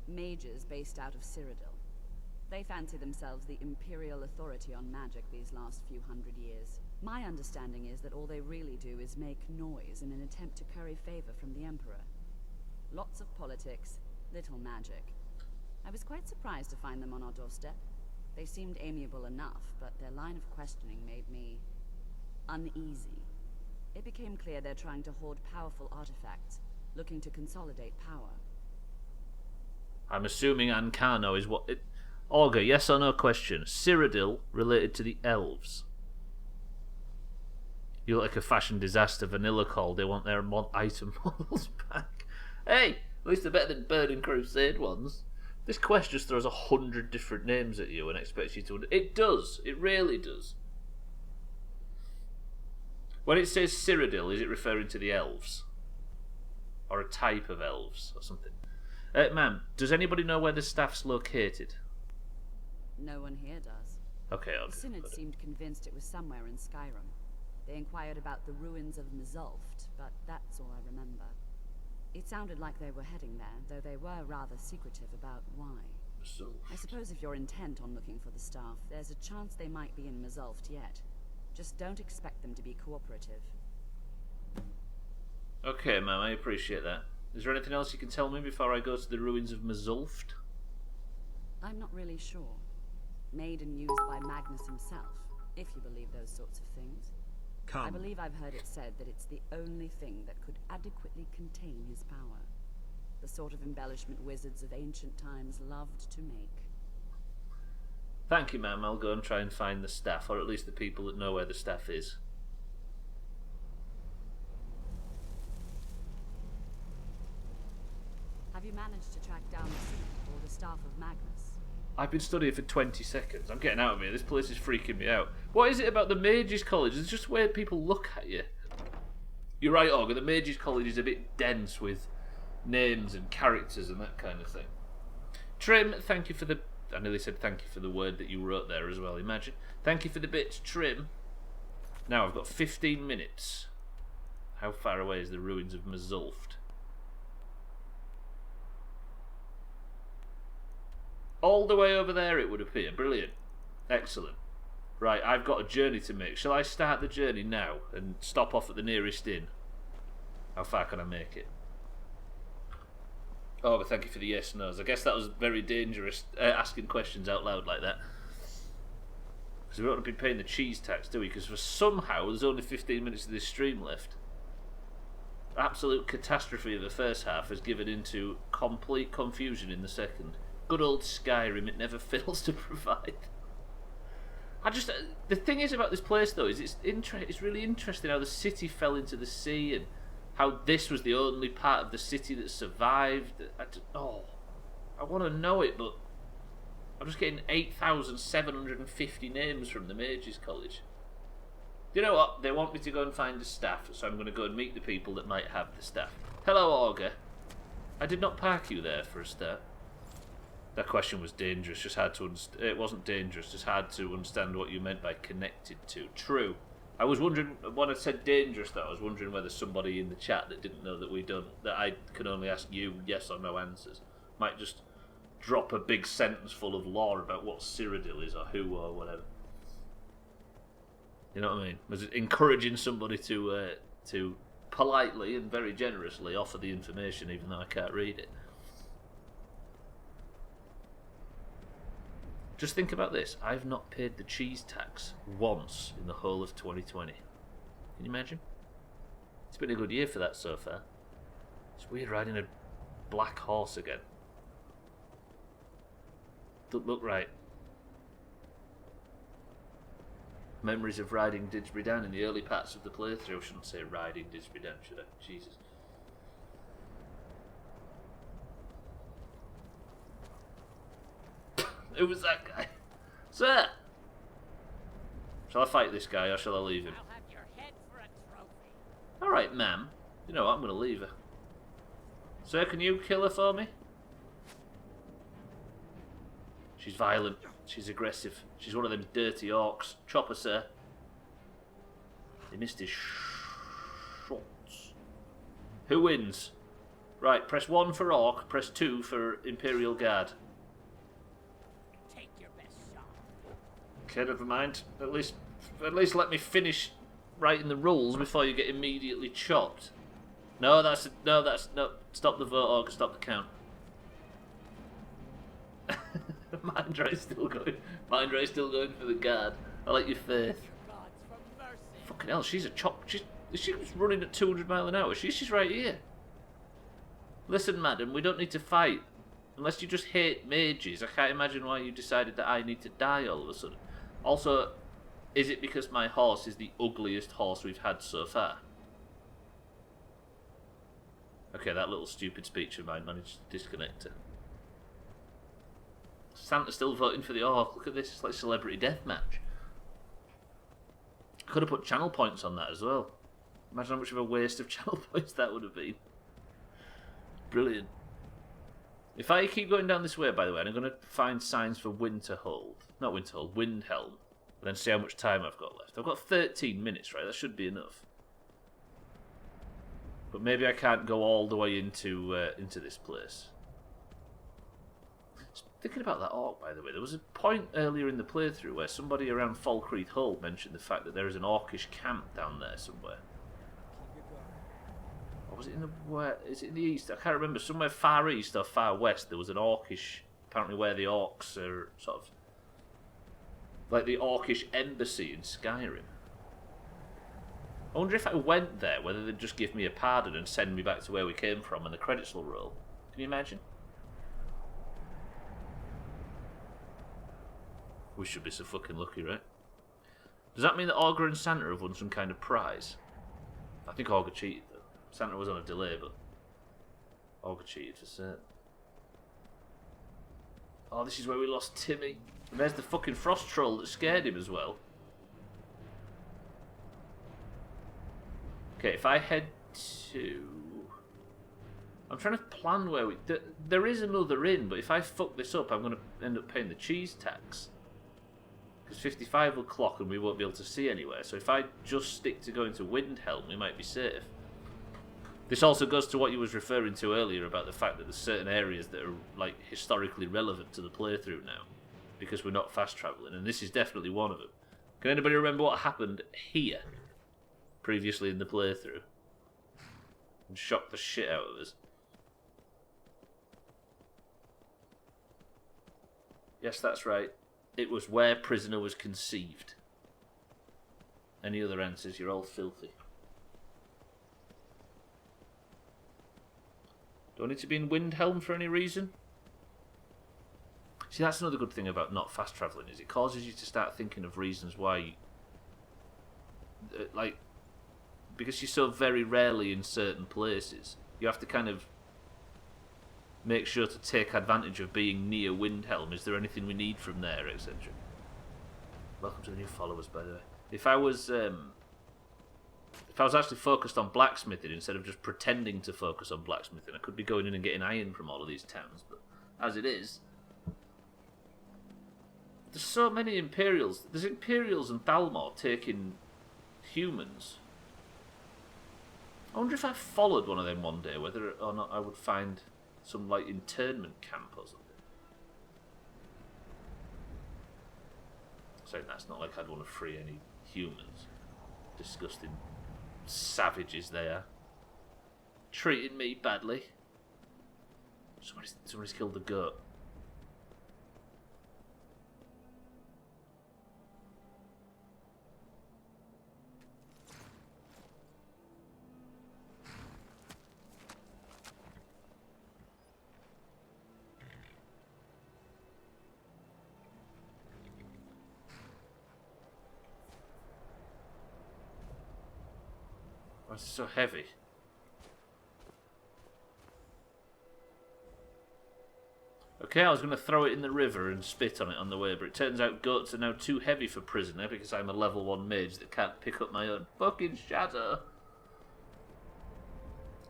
Mages based out of Cyrodiil. They fancy themselves the imperial authority on magic these last few hundred years. My understanding is that all they really do is make noise in an attempt to curry favor from the Emperor. Lots of politics, little magic. I was quite surprised to find them on our doorstep. They seemed amiable enough, but their line of questioning made me uneasy. It became clear they're trying to hoard powerful artifacts, looking to consolidate power. I'm assuming Ancano is what... Olga, yes or no question. Cyrodiil related to the elves. You look like a fashion disaster. Vanilla Call. They want their item models back. Hey, at least they're better than Burning Crusade ones. This quest just throws 100 different names at you and expects you to... It does. It really does. When it says Cyrodiil, is it referring to the elves? Or a type of elves or something? Ma'am, does anybody know where the staff's located? No one here does. Okay, I'll The Synod seemed convinced it was somewhere in Skyrim. They inquired about the ruins of Mzulft, but that's all I remember. It sounded like they were heading there, though they were rather secretive about why. I suppose if you're intent on looking for the staff, there's a chance they might be in Mzulft yet. Just don't expect them to be cooperative. Okay, ma'am, I appreciate that. Is there anything else you can tell me before I go to the ruins of Mzulft? I'm not really sure. Made and used by Magnus himself, if you believe those sorts of things. I believe I've heard it said that it's the only thing that could adequately contain his power. The sort of embellishment wizards of ancient times loved to make. Thank you, ma'am. I'll go and try and find the staff, or at least the people that know where the staff is. Have you managed to track down the Synod or the staff of Magnus? I've been studying for 20 seconds. I'm getting out of here. This place is freaking me out. What is it about the Mages College? It's just where people look at you. You're right, Olga. The Mages College is a bit dense with names and characters and that kind of thing. Trim, thank you for the... I nearly said thank you for the word that you wrote there as well, imagine. Thank you for the bits, Trim. Now, I've got 15 minutes. How far away is the ruins of Mzulft? All the way over there, it would appear. Brilliant. Excellent. Right, I've got a journey to make. Shall I start the journey now and stop off at the nearest inn? How far can I make it? Oh, but thank you for the yes no's. I guess that was very dangerous, asking questions out loud like that. Because we don't want to be paying the cheese tax, do we? Because for somehow there's only 15 minutes of this stream left. Absolute catastrophe of the first half has given into complete confusion in the second. Good old Skyrim, it never fails to provide. the thing is about this place though is it's really interesting how the city fell into the sea and how this was the only part of the city that survived. I want to know it, but I'm just getting 8,750 names from the Mages College. You know what? They want me to go and find the staff, so I'm going to go and meet the people that might have the staff. Hello, Augur. I did not park you there for a start. That question was dangerous. Just had to. It wasn't dangerous. Just had to understand what you meant by connected to. True. I was wondering when I said dangerous. Though I was wondering whether somebody in the chat that didn't know that that I can only ask you yes or no answers might just drop a big sentence full of lore about what Cyrodiil is or who or whatever. You know what I mean? Was it encouraging somebody to politely and very generously offer the information, even though I can't read it? Just think about this. I've not paid the cheese tax once in the whole of 2020. Can you imagine? It's been a good year for that so far. It's weird riding a black horse again. Doesn't look right. Memories of riding Didsbury Down in the early parts of the playthrough. I shouldn't say riding Didsbury Down, should I? Jesus. Who was that guy? Sir! Shall I fight this guy or shall I leave him? I'll have your head for a trophy. Alright, ma'am. You know what? I'm going to leave her. Sir, can you kill her for me? She's violent. She's aggressive. She's one of them dirty orcs. Chop her, sir. He missed his shots. Who wins? Right, press 1 for orc, press 2 for Imperial Guard. Take your best shot. Okay, never mind. At least let me finish writing the rules before you get immediately chopped. No. Stop the vote, orc. Stop the count. Mind Ray's still going. Mind Ray's still going for the guard. I like your faith. Fucking hell, she's a chop. She's running at 200 miles an hour. She's right here. Listen, madam, we don't need to fight. Unless you just hate mages, I can't imagine why you decided that I need to die all of a sudden. Also, is it because my horse is the ugliest horse we've had so far? Okay, that little stupid speech of mine managed to disconnect her. Santa's still voting for the orc. Look at this, it's like celebrity deathmatch. Could have put channel points on that as well. Imagine how much of a waste of channel points that would have been. Brilliant. If I keep going down this way, by the way, and I'm going to find signs for Winterhold. Not Winterhold, Windhelm. And then see how much time I've got left. I've got 13 minutes, right? That should be enough. But maybe I can't go all the way into this place. Thinking about that orc, by the way, there was a point earlier in the playthrough where somebody around Falkreath Hull mentioned the fact that there is an orcish camp down there somewhere. Or was it in the is it in the east? I can't remember. Somewhere far east or far west, there was an orcish, apparently where the orcs are sort of like the orcish embassy in Skyrim. I wonder if I went there, whether they'd just give me a pardon and send me back to where we came from and the credits will roll. Can you imagine? We should be so fucking lucky, right? Does that mean that Augur and Santa have won some kind of prize? I think Augur cheated, though. Santa was on a delay, but Augur cheated for certain. Oh, this is where we lost Timmy. And there's the fucking frost troll that scared him as well. Okay, if I head to... I'm trying to plan where we... There is another inn, but if I fuck this up, I'm going to end up paying the cheese tax. Because 55 will clock and we won't be able to see anywhere. So if I just stick to going to Windhelm, we might be safe. This also goes to what you was referring to earlier about the fact that there's certain areas that are like historically relevant to the playthrough now. Because we're not fast travelling, and this is definitely one of them. Can anybody remember what happened here? Previously in the playthrough. And shocked the shit out of us. Yes, that's right. It was where Prisoner was conceived. Any other answers? You're all filthy. Do I need to be in Windhelm for any reason? See, that's another good thing about not fast travelling, is it causes you to start thinking of reasons why... like, because you're so very rarely in certain places, you have to kind of make sure to take advantage of being near Windhelm. Is there anything we need from there, etc.? Welcome to the new followers, by the way. If I was actually focused on blacksmithing instead of just pretending to focus on blacksmithing, I could be going in and getting iron from all of these towns. But as it is, there's so many Imperials. There's Imperials and Thalmor taking humans. I wonder if I followed one of them one day, whether or not I would find some like internment camp or something. Saying that's not like I'd want to free any humans. Disgusting savages they are. Treating me badly. Somebody's killed the goat. Why is it so heavy? Okay, I was going to throw it in the river and spit on it on the way, but it turns out goats are now too heavy for prisoner because I'm a level 1 mage that can't pick up my own fucking shadow.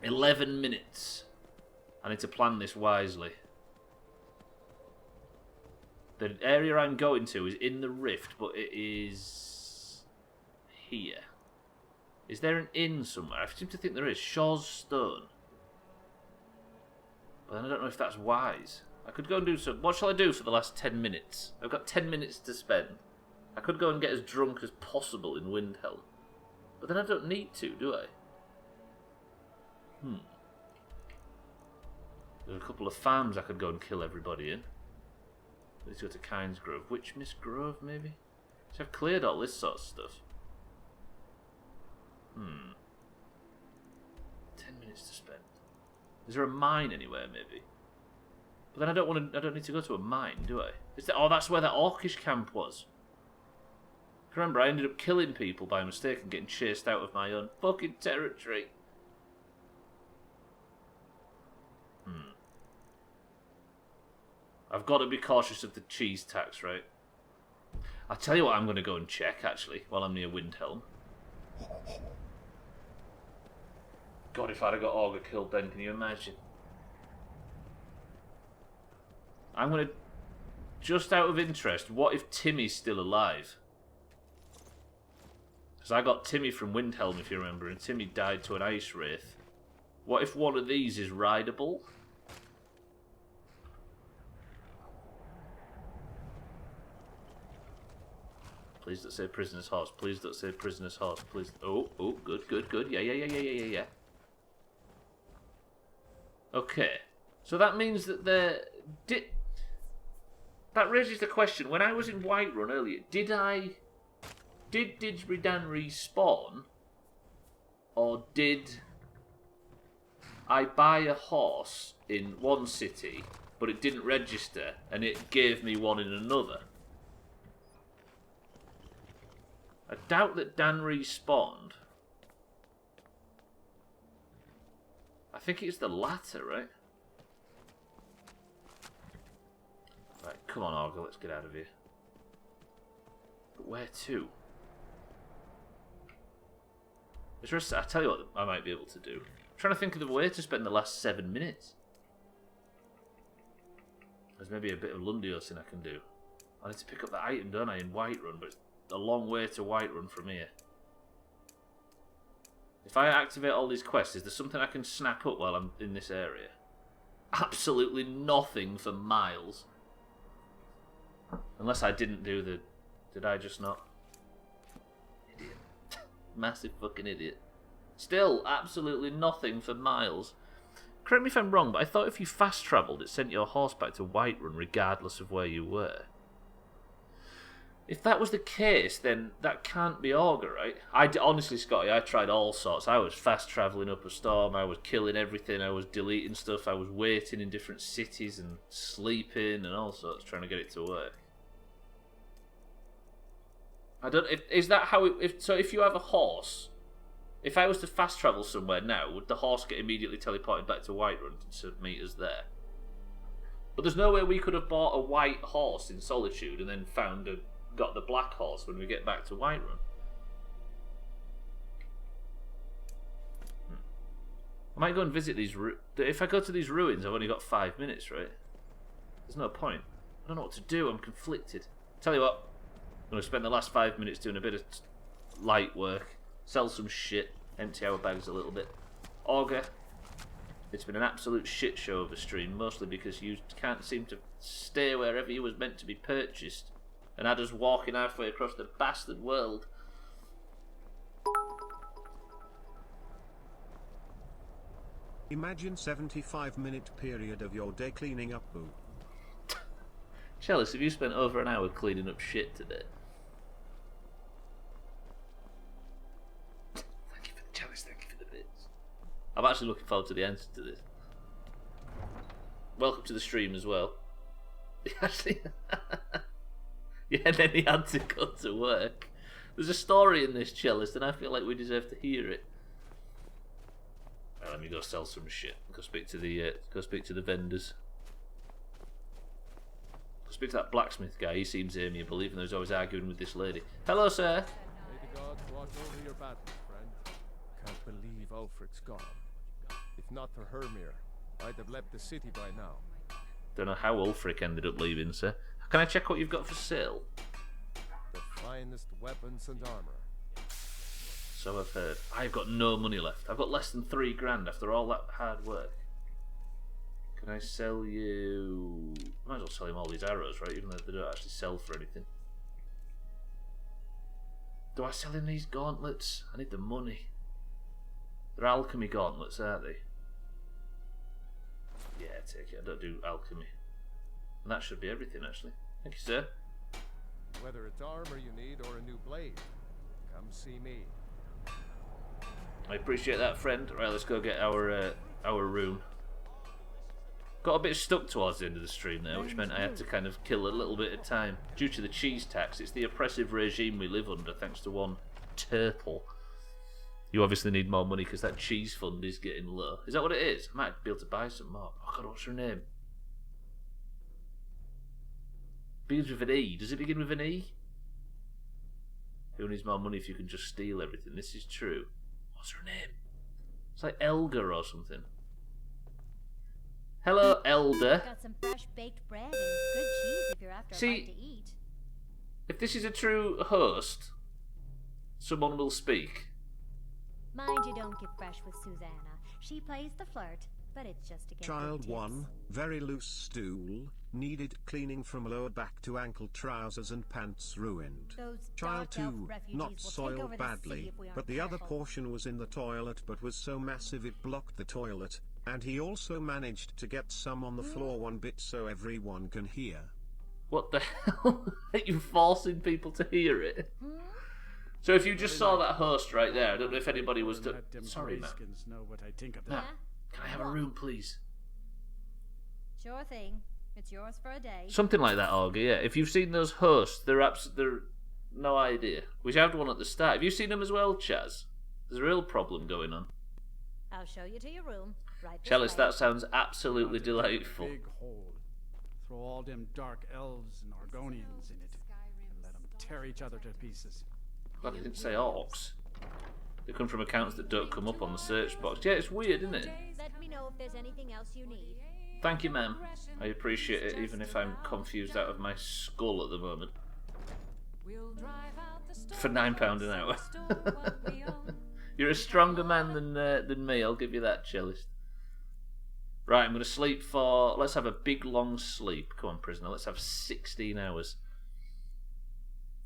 11 minutes. I need to plan this wisely. The area I'm going to is in the rift, but it is here. Is there an inn somewhere? I seem to think there is. Shaw's Stone. But then I don't know if that's wise. I could go and do some... What shall I do for the last 10 minutes? I've got 10 minutes to spend. I could go and get as drunk as possible in Windhelm. But then I don't need to, do I? There's a couple of farms I could go and kill everybody in. Let's go to Kynes Grove. Which Miss Grove, maybe? So I've cleared all this sort of stuff. 10 minutes to spend. Is there a mine anywhere, maybe? But then I don't need to go to a mine, do I? Oh, that's where that orcish camp was. Remember, I ended up killing people by mistake and getting chased out of my own fucking territory. I've got to be cautious of the cheese tax, right? I'll tell you what I'm going to go and check, actually, while I'm near Windhelm. God, if I'd have got Augur killed then, can you imagine? I'm going to... Just out of interest, what if Timmy's still alive? Because I got Timmy from Windhelm, if you remember, and Timmy died to an ice wraith. What if one of these is rideable? Please don't say prisoner's horse. Please don't say prisoner's horse. Please. Oh, good. Yeah. Okay. So that means that that raises the question. When I was in Whiterun earlier, did Didgeridoo respawn? Or did I buy a horse in one city, but it didn't register, and it gave me one in another? I doubt that Dan respawned. I think it's the latter, right? Right, come on, Augur, let's get out of here. But where to? I'll tell you what I might be able to do. I'm trying to think of the way to spend the last 7 minutes. There's maybe a bit of Lundiosing I can do. I need to pick up that item, don't I, in Whiterun, but it's a long way to Whiterun from here. If I activate all these quests, is there something I can snap up while I'm in this area? Absolutely nothing for miles. Unless I didn't do the... Did I just not? Idiot. Massive fucking idiot. Still, absolutely nothing for miles. Correct me if I'm wrong, but I thought if you fast travelled, it sent your horse back to Whiterun regardless of where you were. If that was the case, then that can't be Augur, right? Honestly, Scotty, I tried all sorts. I was fast travelling up a storm, I was killing everything, I was deleting stuff, I was waiting in different cities and sleeping and all sorts, trying to get it to work. I don't... Is that how it... So if you have a horse, if I was to fast travel somewhere now, would the horse get immediately teleported back to Whiterun to meet us there? But there's no way we could have bought a white horse in Solitude and then got the black horse when we get back to Whiterun. I might go and visit these... If I go to these ruins, I've only got 5 minutes, right? There's no point. I don't know what to do. I'm conflicted. Tell you what, I'm going to spend the last 5 minutes doing a bit of light work, sell some shit, empty our bags a little bit. Augur, it's been an absolute shit show of a stream, mostly because you can't seem to stay wherever you was meant to be purchased, and had us walking halfway across the bastard world. Imagine 75-minute period of your day cleaning up boo. Chalice, have you spent over an hour cleaning up shit today? Thank you for the chalice, thank you for the bits. I'm actually looking forward to the answer to this. Welcome to the stream as well. Actually, yeah, and then he had to go to work. There's a story in this, Chalice, and I feel like we deserve to hear it. Well, let me go sell some shit. Go speak to the vendors. Go speak to that blacksmith guy. He seems amiable, even though he's always arguing with this lady. Hello, sir. May the gods watch over your battle, friend. Can't believe Ulfric's gone. If not for Hermir, I'd have left the city by now. Don't know how Ulfric ended up leaving, sir. Can I check what you've got for sale? The finest weapons and armor. So I've heard. I've got no money left. I've got less than 3 grand after all that hard work. Can I sell you... I might as well sell him all these arrows, right? Even though they don't actually sell for anything. Do I sell him these gauntlets? I need the money. They're alchemy gauntlets, aren't they? Yeah, take it. I don't do alchemy. And that should be everything, actually. Thank you, sir. Whether it's armor you need or a new blade, come see me. I appreciate that, friend. Right, let's go get our room. Got a bit stuck towards the end of the stream there, which meant I had to kind of kill a little bit of time. Due to the cheese tax, it's the oppressive regime we live under, thanks to one turtle. You obviously need more money because that cheese fund is getting low. Is that what it is? I might be able to buy some more. Oh god, what's her name? Begins with an E. Does it begin with an E? Who needs more money if you can just steal everything? This is true. What's her name? It's like Elgar or something. Hello, Elder. Got some fresh baked bread and good cheese if you're after a bite to eat. If this is a true host, someone will speak. Mind you don't get fresh with Susanna. She plays the flirt, but it's just to get Child good 1, very loose stool, needed cleaning from lower back to ankle, trousers and pants ruined. Those Child dark elf 2, refugees not will take soiled over the badly, city if we aren't but the other careful. portion was in the toilet but was so massive it blocked the toilet, and he also managed to get some on the floor one bit so everyone can hear. What the hell? Are you forcing people to hear it? So if you just saw that host right there, I don't know if anybody was... Sorry, man. Know what I think of Yeah? that. Can I have a room, please? Sure thing. It's yours for a day. Something like that, Augur, yeah. If you've seen those hosts, they're no idea. We had one at the start. Have you seen them as well, Chaz? There's a real problem going on. I'll show you to your room. Right this Chalice, way. that sounds absolutely delightful. Big hole. Throw all them dark elves and Argonians in it, and let them tear each other to pieces. Glad I didn't say orcs. They come from accounts that don't come up on the search box. Yeah, it's weird, isn't it? Let me know if there's anything else you need. Thank you, ma'am. I appreciate it, even if I'm confused out of my skull at the moment. For £9 an hour. You're a stronger man than me, I'll give you that, Cellist. Right, I'm going to sleep for... Let's have a big, long sleep. Come on, prisoner. Let's have 16 hours.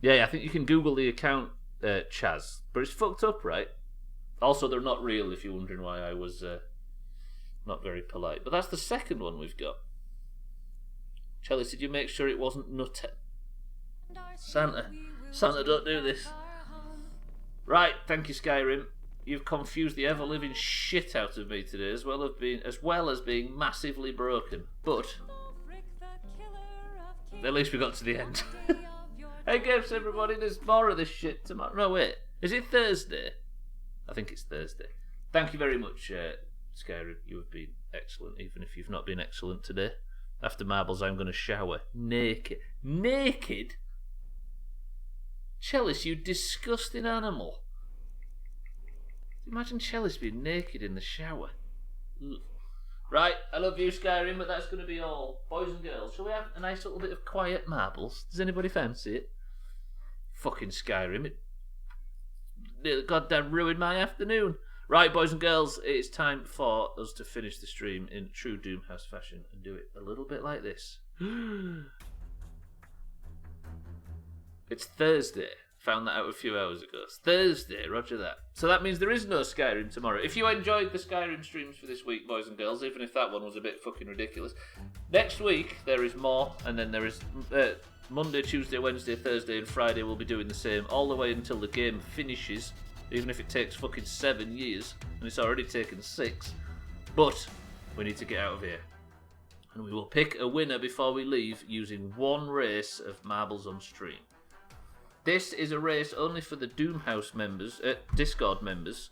Yeah, I think you can Google the account, Chaz. But it's fucked up, right? Also, they're not real, if you're wondering why I was not very polite. But that's the second one we've got. Chalice, did you make sure it wasn't Nutter? Santa, don't do this. Right, thank you, Skyrim. You've confused the ever-living shit out of me today, as well as being massively broken. But at least we got to the end. Hey, gifts, everybody. There's more of this shit tomorrow. No, wait. Is it Thursday? I think it's Thursday. Thank you very much, Skyrim. You have been excellent, even if you've not been excellent today. After marbles, I'm going to shower naked. Naked? Chalice, you disgusting animal. Imagine Chalice being naked in the shower. Ugh. Right, I love you, Skyrim, but that's going to be all. Boys and girls, shall we have a nice little bit of quiet marbles? Does anybody fancy it? Fucking Skyrim, it goddamn ruined my afternoon. Right, boys and girls, it's time for us to finish the stream in true Doomhaus fashion and do it a little bit like this. It's Thursday. Found that out a few hours ago. It's Thursday, roger that. So that means there is no Skyrim tomorrow. If you enjoyed the Skyrim streams for this week, boys and girls, even if that one was a bit fucking ridiculous, next week there is more, and then there is Monday, Tuesday, Wednesday, Thursday, and Friday we'll be doing the same, all the way until the game finishes, even if it takes fucking 7 years, and it's already taken 6. But we need to get out of here. And we will pick a winner before we leave using one race of marbles on stream. This is a race only for the Doomhaus members, Discord members,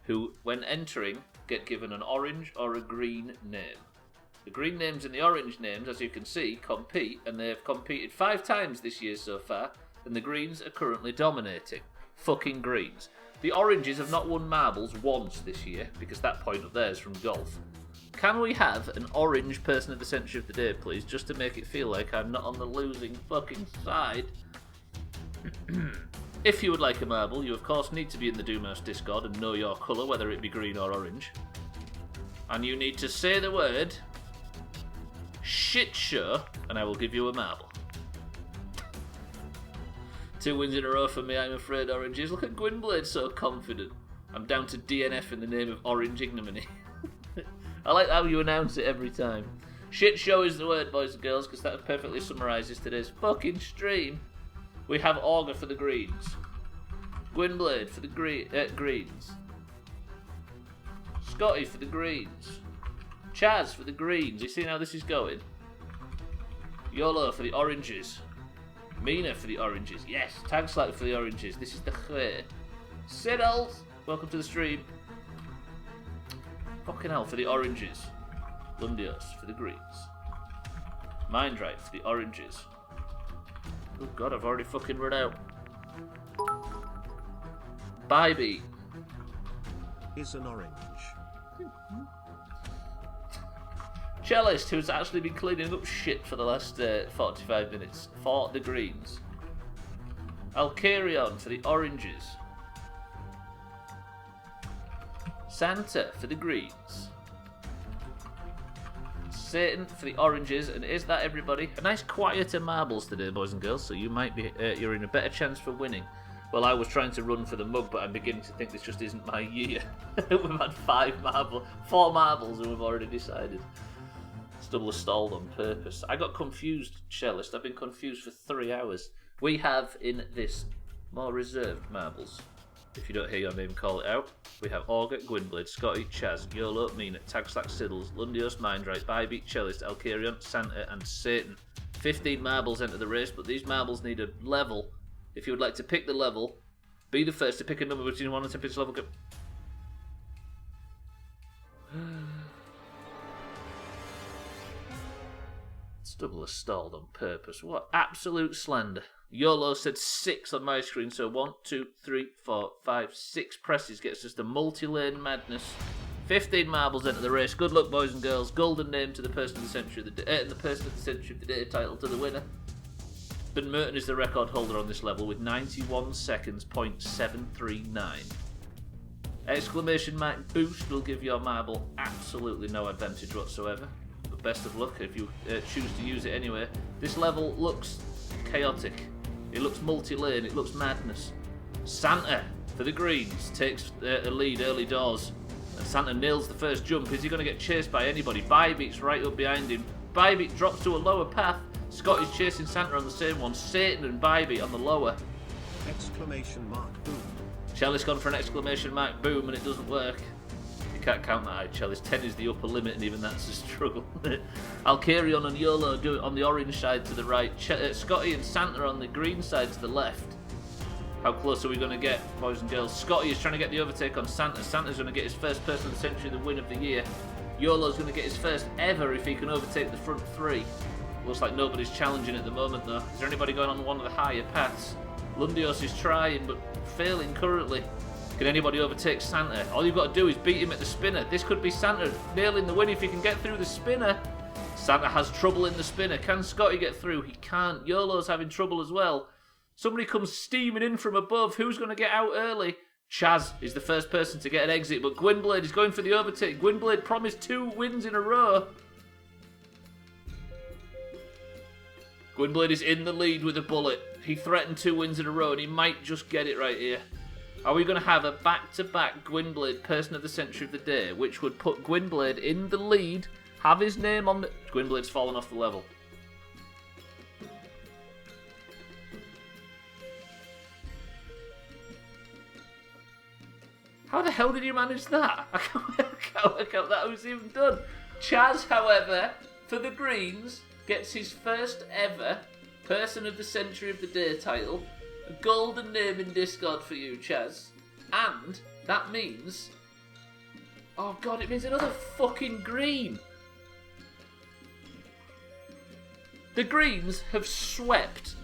who, when entering, get given an orange or a green name. The green names and the orange names, as you can see, compete, and they have competed 5 times this year so far, and the greens are currently dominating. Fucking greens. The oranges have not won marbles once this year, because that point up there is from golf. Can we have an orange person of the century of the day, please, just to make it feel like I'm not on the losing fucking side? If you would like a marble, you of course need to be in the Doomhaus Discord and know your colour, whether it be green or orange. And you need to say the word shit show, and I will give you a marble. 2 wins in a row for me, I'm afraid, oranges. Look at Gwynblade, so confident. I'm down to DNF in the name of Orange Ignominy. I like how you announce it every time. Shit show is the word, boys and girls, because that perfectly summarises today's fucking stream. We have Augur for the greens. Gwynblade for the greens. Scotty for the greens. Chaz for the greens. You see how this is going? YOLO for the oranges. Mina for the oranges. Yes, Tagslack for the oranges. This is the clear. Siddles, welcome to the stream. Fucking hell for the oranges. Lundios for the greens. Mindright for the oranges. Oh god, I've already fucking run out. Bybee is an orange. Cellist, who's actually been cleaning up shit for the last 45 minutes, for the greens. Alcarion for the oranges. Santa for the greens. Satan for the oranges, and is that everybody? A nice quieter marbles today, boys and girls, so you might be you're in a better chance for winning. Well, I was trying to run for the mug, but I'm beginning to think this just isn't my year. We've had 4 marbles, and we've already decided. Stubbler stalled on purpose. I got confused, Cellist. I've been confused for 3 hours. We have in this more reserved marbles. If you don't hear your name, call it out. We have Augur, Gwynblade, Scotty, Chaz, YOLO, Mina, Tagslack, Siddles, Lundios, Mindright, Bybee, Cellist, Alcarion, Santa, and Satan. 15 marbles enter the race, but these marbles need a level. If you would like to pick the level, be the first to pick a number between 1 and 10 pitch level. Go. Stubbler stalled on purpose. What absolute slander. YOLO said 6 on my screen, so 1, 2, 3, 4, 5, 6 presses gets us the multi-lane madness. 15 marbles enter the race. Good luck, boys and girls. Golden name to the person of the century of the day, the person of the century of the day title to the winner. Ben Merton is the record holder on this level with 91 seconds, .739. Exclamation mark boost will give your marble absolutely no advantage whatsoever. But best of luck if you choose to use it anyway. This level looks chaotic. It looks multi-lane. It looks madness. Santa for the greens takes a lead early doors. And Santa nails the first jump. Is he going to get chased by anybody? Bybeat's right up behind him. Bybee drops to a lower path. Scotty's chasing Santa on the same one. Satan and Bybee on the lower. Exclamation mark boom. Chalice gone for an exclamation mark boom and it doesn't work. You can't count that out, Chalice. 10 is the upper limit and even that's a struggle. Alcarion and YOLO do it on the orange side to the right. Scotty and Santa on the green side to the left. How close are we going to get, boys and girls? Scotty is trying to get the overtake on Santa. Santa's going to get his first person of the century, the win of the year. YOLO's going to get his first ever if he can overtake the front three. Looks like nobody's challenging at the moment, though. Is there anybody going on one of the higher paths? Lundios is trying, but failing currently. Can anybody overtake Santa? All you've got to do is beat him at the spinner. This could be Santa nailing the win if he can get through the spinner. Santa has trouble in the spinner. Can Scotty get through? He can't. YOLO's having trouble as well. Somebody comes steaming in from above. Who's going to get out early? Chaz is the first person to get an exit, but Gwynblade is going for the overtake. Gwynblade promised 2 wins in a row. Gwynblade is in the lead with a bullet. He threatened 2 wins in a row, and he might just get it right here. Are we going to have a back-to-back Gwynblade Person of the Century of the Day, which would put Gwynblade in the lead, have his name on the... Gwynblade's fallen off the level. How the hell did you manage that? I can't work out that was even done. Chaz, however, for the Greens, gets his first ever Person of the Century of the Day title. A golden name in Discord for you, Chaz. And that means... Oh god, it means another fucking green. The Greens have swept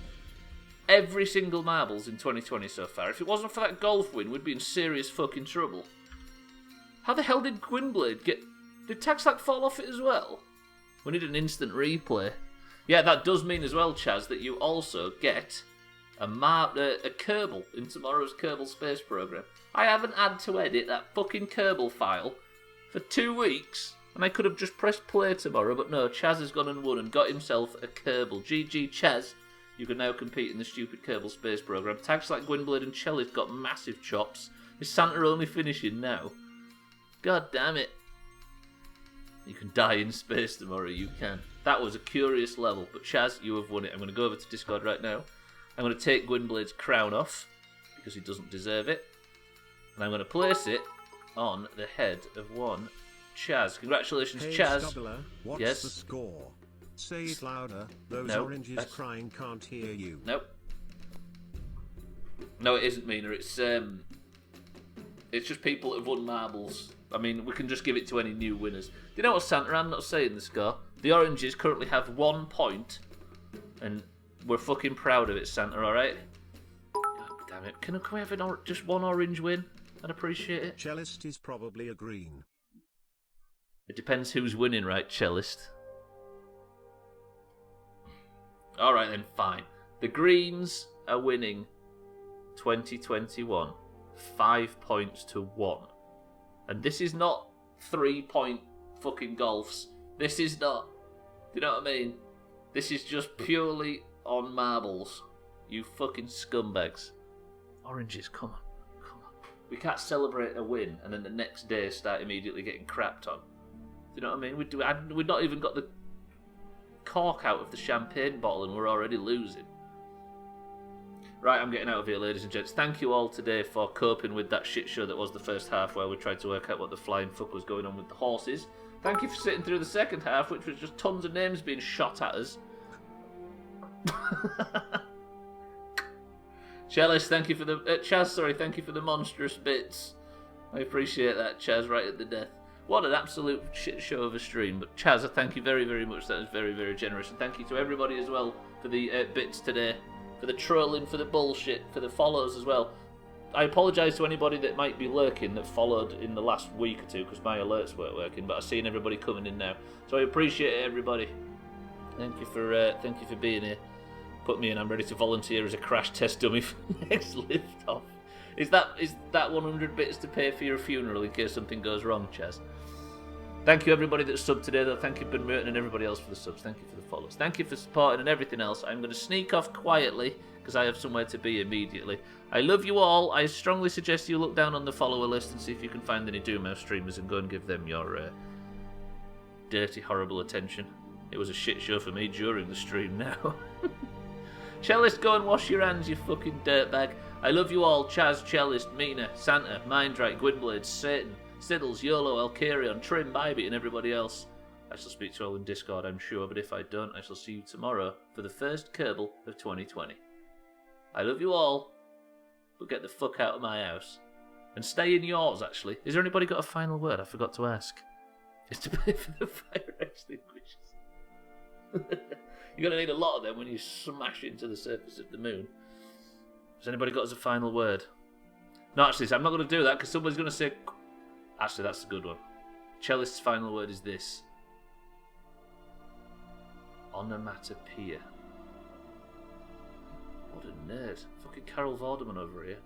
every single marbles in 2020 so far. If it wasn't for that golf win, we'd be in serious fucking trouble. How the hell did Gwynblade get... Did Taxlack fall off it as well? We need an instant replay. Yeah, that does mean as well, Chaz, that you also get a Kerbal in tomorrow's Kerbal Space Program. I haven't had to edit that fucking Kerbal file for 2 weeks, and I could have just pressed play tomorrow, but no, Chaz has gone and won and got himself a Kerbal. GG, Chaz. You can now compete in the stupid Kerbal Space Program. Tags like Gwynblade and Chelly's got massive chops. Is Santa only finishing now? God damn it. You can die in space tomorrow, you can. That was a curious level, but Chaz, you have won it. I'm going to go over to Discord right now. I'm going to take Gwynblade's crown off, because he doesn't deserve it. And I'm going to place it on the head of one Chaz. Congratulations, hey, Chaz. Stubbler, what's yes? the score? Say it louder. Those no, oranges crying can't hear you. Nope. No, it isn't, Mina. It's just people that have won marbles. I mean, we can just give it to any new winners. Do you know what, Santa? I'm not saying the score. The oranges currently have 1 point, and we're fucking proud of it, Santa, alright? God damn it. Can we have just 1 orange win? I'd appreciate it. Cellist is probably a green. It depends who's winning, right, Cellist? Alright then, fine. The Greens are winning 2021. 5 points to 1. And this is not 3-point fucking golfs. This is not... Do you know what I mean? This is just purely on marbles. You fucking scumbags. Oranges, come on. Come on. We can't celebrate a win and then the next day start immediately getting crapped on. Do you know what I mean? We've not even got the cork out of the champagne bottle and we're already losing. Right, I'm getting out of here, ladies and gents. Thank you all today for coping with that shit show that was the first half where we tried to work out what the flying fuck was going on with the horses. Thank you for sitting through the second half, which was just tons of names being shot at us. Chalice, thank you for the... Chaz, sorry, thank you for the monstrous bits. I appreciate that, Chaz, right at the death. What an absolute shit show of a stream. But Chaz, I thank you very, very much. That was very, very generous. And thank you to everybody as well for the bits today. For the trolling, for the bullshit, for the follows as well. I apologise to anybody that might be lurking that followed in the last week or two because my alerts weren't working, but I've seen everybody coming in now. So I appreciate it, everybody. Thank you for being here. Put me in. I'm ready to volunteer as a crash test dummy for the next lift off. Is that 100 bits to pay for your funeral in case something goes wrong, Chaz? Thank you everybody that subbed today though. Thank you Ben Merton and everybody else for the subs. Thank you for the follows. Thank you for supporting and everything else. I'm going to sneak off quietly because I have somewhere to be immediately. I love you all. I strongly suggest you look down on the follower list and see if you can find any Doomhaus streamers and go and give them your dirty, horrible attention. It was a shit show for me during the stream now. Cellist, go and wash your hands, you fucking dirtbag. I love you all. Chaz, Cellist, Mina, Santa, Mindrite, Gwynblade, Satan, Siddles, YOLO, Elkarion, Trim, Bybit, and everybody else. I shall speak to you all in Discord, I'm sure, but if I don't, I shall see you tomorrow for the first Kerbal of 2020. I love you all, but get the fuck out of my house. And stay in yours, actually. Is there anybody got a final word? I forgot to ask. Is to pay for the fire extinguishers. You're going to need a lot of them when you smash into the surface of the moon. Has anybody got us a final word? No, actually, I'm not going to do that because somebody's going to say... Actually, that's a good one. Cellist's final word is this. Onomatopoeia. What a nerd. Fucking Carol Vorderman over here.